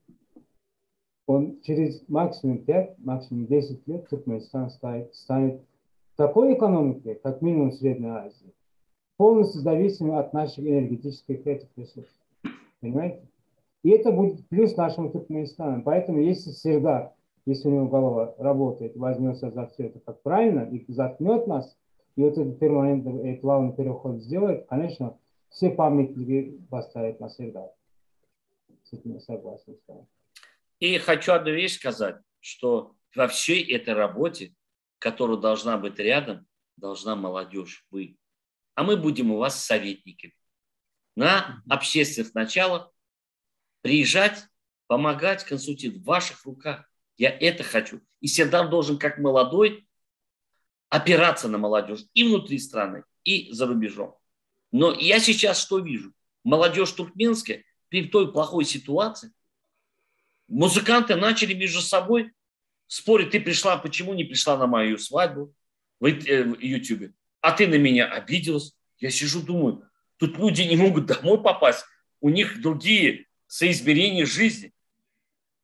он через максимум 5, максимум 10 лет Туркменистан станет такой экономикой, как минимум Средней Азии, полностью зависимой от наших энергетических ресурсов. Понимаете? И это будет плюс нашему Туркменистану. Поэтому если Сердар, если у него голова работает, возьмется за все это как правильно и заткнет нас, и вот этот перманентный плавный переход сделает, конечно, все памятники поставят на Сердар. С этим я согласен с вами. И хочу одну вещь сказать, что во всей этой работе, которая должна быть рядом, должна молодежь, вы. А мы будем у вас советниками. На общественных началах приезжать, помогать, консультировать в ваших руках. Я это хочу. И Сердар должен, как молодой, опираться на молодежь и внутри страны, и за рубежом. Но я сейчас что вижу? Молодежь туркменская при той плохой ситуации, музыканты начали между собой спорить, ты пришла, почему не пришла на мою свадьбу в Ютубе, а ты на меня обиделась. Я сижу, думаю, тут люди не могут домой попасть, у них другие соизмерения жизни.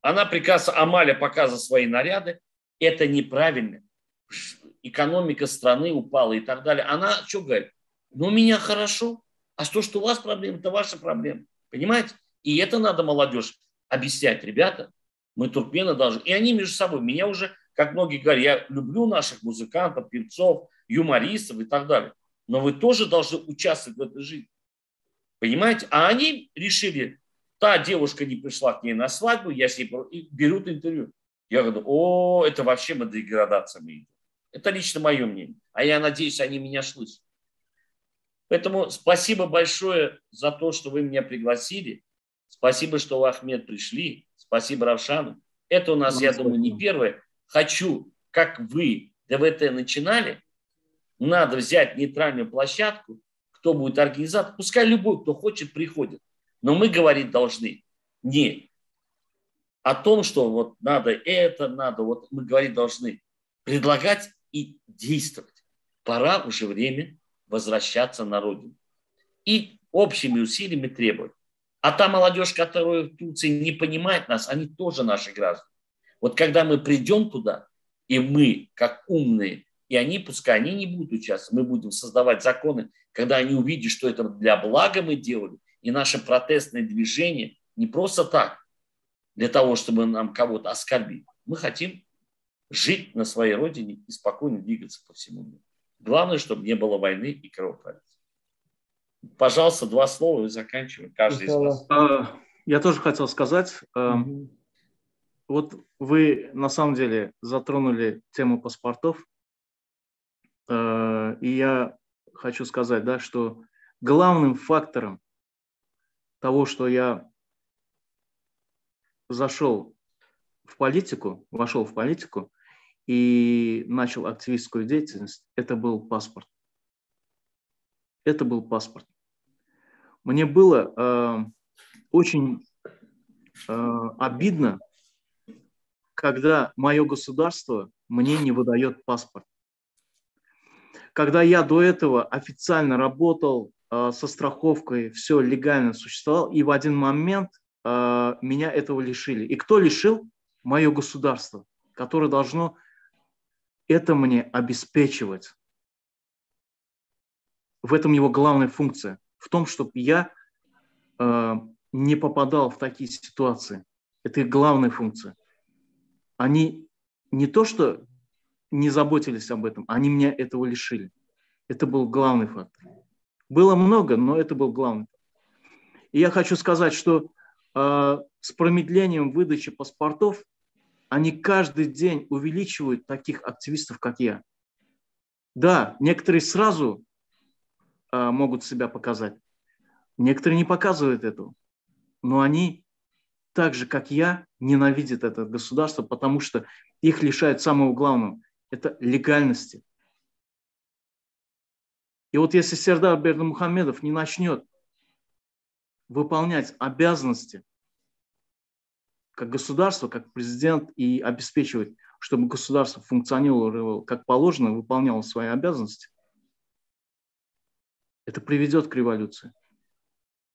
Она прекрасно, Амаля показывает свои наряды, это неправильно. Экономика страны упала и так далее. Она что говорит? Ну, у меня хорошо, а то, что у вас проблемы, это ваша проблема. Понимаете? И это надо молодежь объяснять. Ребята, мы туркмены должны. И они между собой. Меня уже, как многие говорят, я люблю наших музыкантов, певцов, юмористов и так далее. Но вы тоже должны участвовать в этой жизни. Понимаете? А они решили, та девушка не пришла к ней на свадьбу, я с ней берут интервью. Я говорю, это вообще мы деградация идем. Это лично мое мнение. А я надеюсь, они меня слышат. Поэтому спасибо большое за то, что вы меня пригласили. Спасибо, что вы, Ахмед, пришли. Спасибо, Равшану. Это у нас, я думаю, не первое. Хочу, как вы ДВТ начинали, надо взять нейтральную площадку, кто будет организатор. Пускай любой, кто хочет, приходит. Но мы говорить должны не о том, что вот надо это, надо, вот мы говорить должны предлагать и действовать. Пора уже время возвращаться на родину. И общими усилиями требовать. А та молодежь, которая в Турции не понимает нас, они тоже наши граждане. Вот когда мы придем туда, и мы, как умные, и они, пускай они не будут участвовать, мы будем создавать законы, когда они увидят, что это для блага мы делали, и наше протестное движение не просто так, для того, чтобы нам кого-то оскорбить. Мы хотим жить на своей родине и спокойно двигаться по всему миру. Главное, чтобы не было войны и кровопролития. Пожалуйста, 2 слова и заканчиваем. Каждый из вас. Я тоже хотел сказать, вот вы на самом деле затронули тему паспортов, и я хочу сказать, да, что главным фактором того, что я вошел в политику и начал активистскую деятельность, это был паспорт. Это был паспорт. Мне было очень обидно, когда мое государство мне не выдает паспорт. Когда я до этого официально работал со страховкой, все легально существовал, и в один момент меня этого лишили. И кто лишил? Мое государство, которое должно это мне обеспечивать. В этом его главная функция. В том, чтобы я не попадал в такие ситуации. Это их главная функция. Они не то, что не заботились об этом, они меня этого лишили. Это был главный фактор. Было много, но это был главный фактор. И я хочу сказать, что с промедлением выдачи паспортов они каждый день увеличивают таких активистов, как я. Да, некоторые сразу могут себя показать, некоторые не показывают этого, но они так же, как я, ненавидят это государство, потому что их лишают самого главного – это легальности. И вот если Сердар Бердымухамедов не начнет выполнять обязанности как государство, как президент и обеспечивать, чтобы государство функционировало как положено, выполняло свои обязанности, это приведет к революции.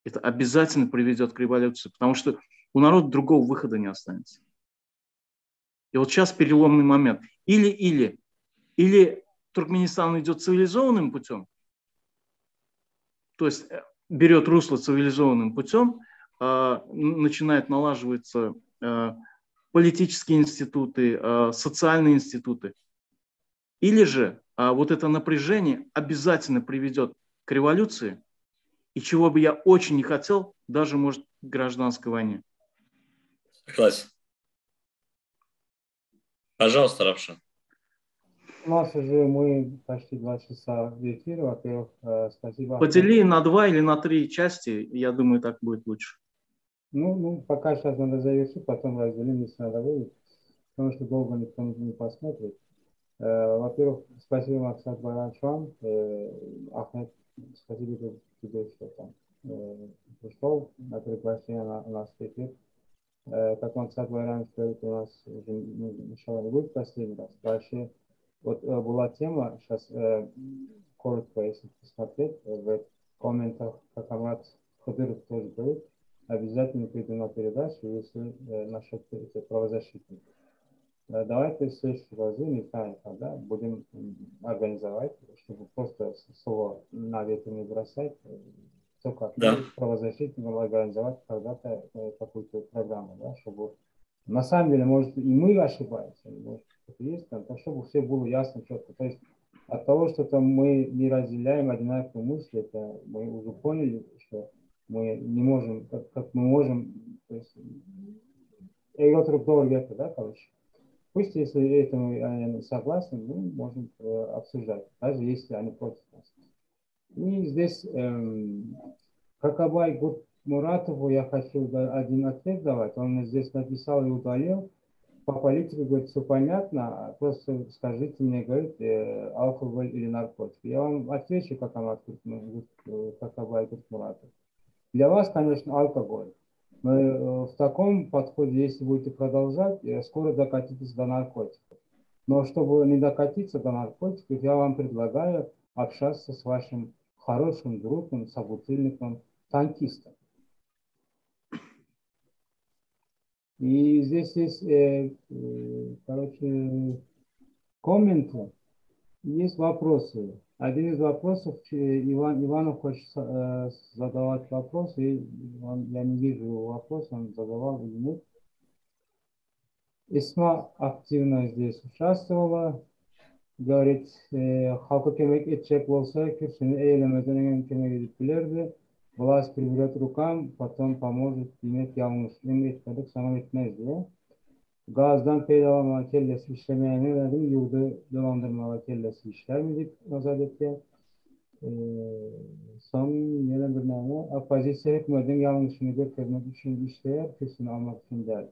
Это обязательно приведет к революции, потому что у народа другого выхода не останется. И вот сейчас переломный момент. Или Туркменистан идет цивилизованным путем, то есть берет русло цивилизованным путем, начинает налаживаться политические институты, социальные институты. Или же вот это напряжение обязательно приведет к революции, и чего бы я очень не хотел, даже, может, к гражданской войне. Согласен. Пожалуйста, Равшан. У нас уже мы почти 2 часа в эфире. Во-первых, спасибо. Подели на 2 или на 3 части, я думаю, так будет лучше. Ну, пока сейчас надо завершить, потом разделим, если надо будет, потому что долго никто не посмотрит. Во-первых, спасибо, Максат Баранчуан. Ахмед, спасибо тебе, что там пришел на приглашение на наш эфир. Как Максат Баранчуан говорит, у нас уже ничего не будет последний раз. Дальше вот была тема, сейчас коротко, если посмотреть, в комментах, как Амрат Хадыров тоже говорит, обязательно приду на передачу, если насчет правозащитников. Давайте в следующий раз, не знаю, когда будем организовать, чтобы просто слово на ветер не бросать, только правозащитникам организовать когда-то какую-то программу, да, чтобы на самом деле, может, и мы ошибаемся, может, это есть, там, чтобы все было ясно, четко. То есть от того, что там мы не разделяем одинаковые мысли, это мы уже поняли, что мы не можем, как мы можем, то есть, да, короче. Пусть, если этому они согласны, мы можем обсуждать, даже если они против нас. И здесь Какабай Муратову я хочу один ответ давать. Он мне здесь написал и удалил. По политике, говорит, все понятно, просто скажите мне, говорит, алкоголь или наркотики. Я вам отвечу, как Какабай Муратов. Для вас, конечно, алкоголь. Но в таком подходе, если будете продолжать, скоро докатитесь до наркотиков. Но чтобы не докатиться до наркотиков, я вам предлагаю общаться с вашим хорошим другом, собутыльником, танкистом. И здесь есть, короче, комменты, есть вопросы. Один из вопросов, Иванов хочет задавать вопрос, и я не вижу его вопрос, он задавал или нет. Исма активно здесь участвовала. Говорит, халкы көмек етчек болса, күрсіні эйлемеден көмек edip билерди. Власть приберет рукам, потом поможет иметь yanlış. Etmedik, sana etmez diye. Gazdan peydalama kellesi işlemeyene dedim, yurdu dolandırmalı kellesi işler mi deyip nazar etti. Son yine bir nane, оппозиция hükümetin yanlışını göstermek için işler, kürsünü almak için der.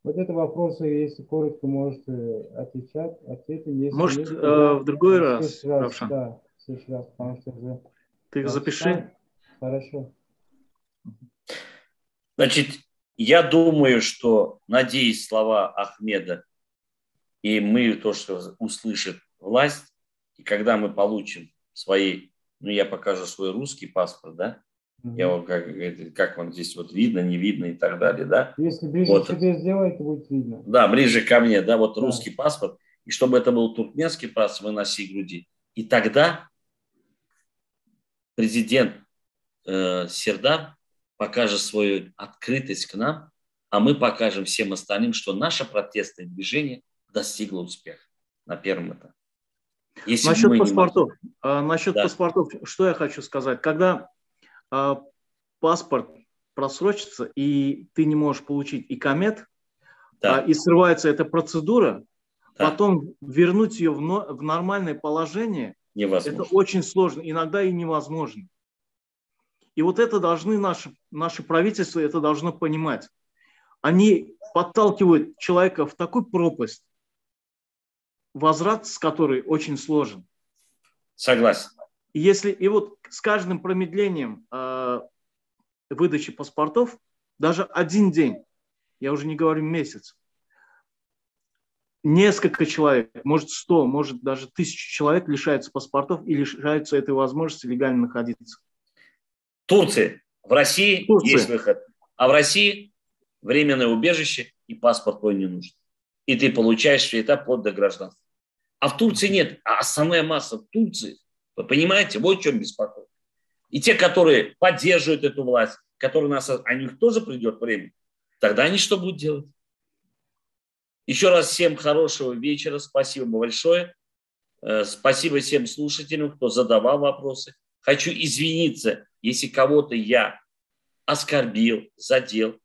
Вот это вопросы, если коротко можете отвечать, ответим. Если Может, нет, тогда в другой в раз, следующий раз, Равшан, да, в следующий раз, потому что уже ты их 2 запиши. часа. Хорошо. Значит, я думаю, что, надеюсь, слова Ахмеда, и мы то, что услышит власть, и когда мы получим свои, ну, я покажу свой русский паспорт, да, я вот как вам здесь вот видно, не видно и так далее, да. Если ближе вот, к себе сделать, будет видно. Да, ближе ко мне, да, вот Да. русский паспорт, и чтобы это был туркменский паспорт, вы на всей груди. И тогда президент Сердар покажет свою открытость к нам, а мы покажем всем остальным, что наше протестное движение достигло успеха на первом этапе. Если Насчет мы паспортов, Да. паспортов, что я хочу сказать. Когда паспорт просрочится, и ты не можешь получить икамет, Да. и срывается эта процедура, Да. потом вернуть ее в нормальное положение, Невозможно. это очень сложно, иногда и невозможно. И вот это должны наши правительства, это должно понимать. Они подталкивают человека в такую пропасть, возврат с которой очень сложен. Согласен. И вот с каждым промедлением выдачи паспортов, даже один день, я уже не говорю месяц, несколько человек, может 100, может даже 1000 человек лишаются паспортов и лишаются этой возможности легально находиться. Турция. В России есть выход. А в России временное убежище и паспорт твой не нужен. И ты получаешь все это вплоть до гражданства. А в Турции нет. А основная масса в Турции, вы понимаете, вот в чем беспокойство. И те, которые поддерживают эту власть, которые о них тоже придет время, тогда они что будут делать? Еще раз всем хорошего вечера. Спасибо большое. Спасибо всем слушателям, кто задавал вопросы. Хочу извиниться, если кого-то я оскорбил, задел.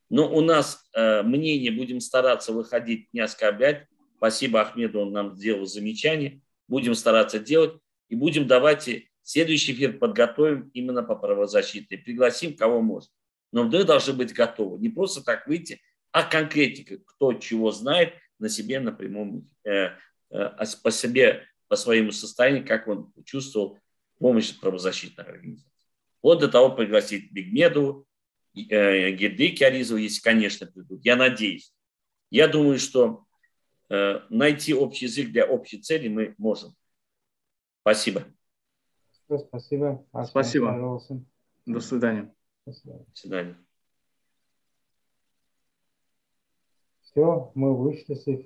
Но у нас мнение, будем стараться выходить, не оскорблять. Спасибо Ахмеду, он нам сделал замечание. Будем стараться делать. И будем, давайте, следующий эфир подготовим именно по правозащите. Пригласим, кого может. Но мы должны быть готовы. Не просто так выйти, а конкретика, кто чего знает на себе, на прямом, по себе, по своему состоянию, как он чувствовал помощь правозащитной организации. Вот до того пригласить Бигмедову, Гердыки Аризову, если, конечно, придут. Я надеюсь. Я думаю, что найти общий язык для общей цели мы можем. Спасибо. Спасибо. Спасибо. До свидания. До свидания. До свидания. Все, мы вышли с эфира.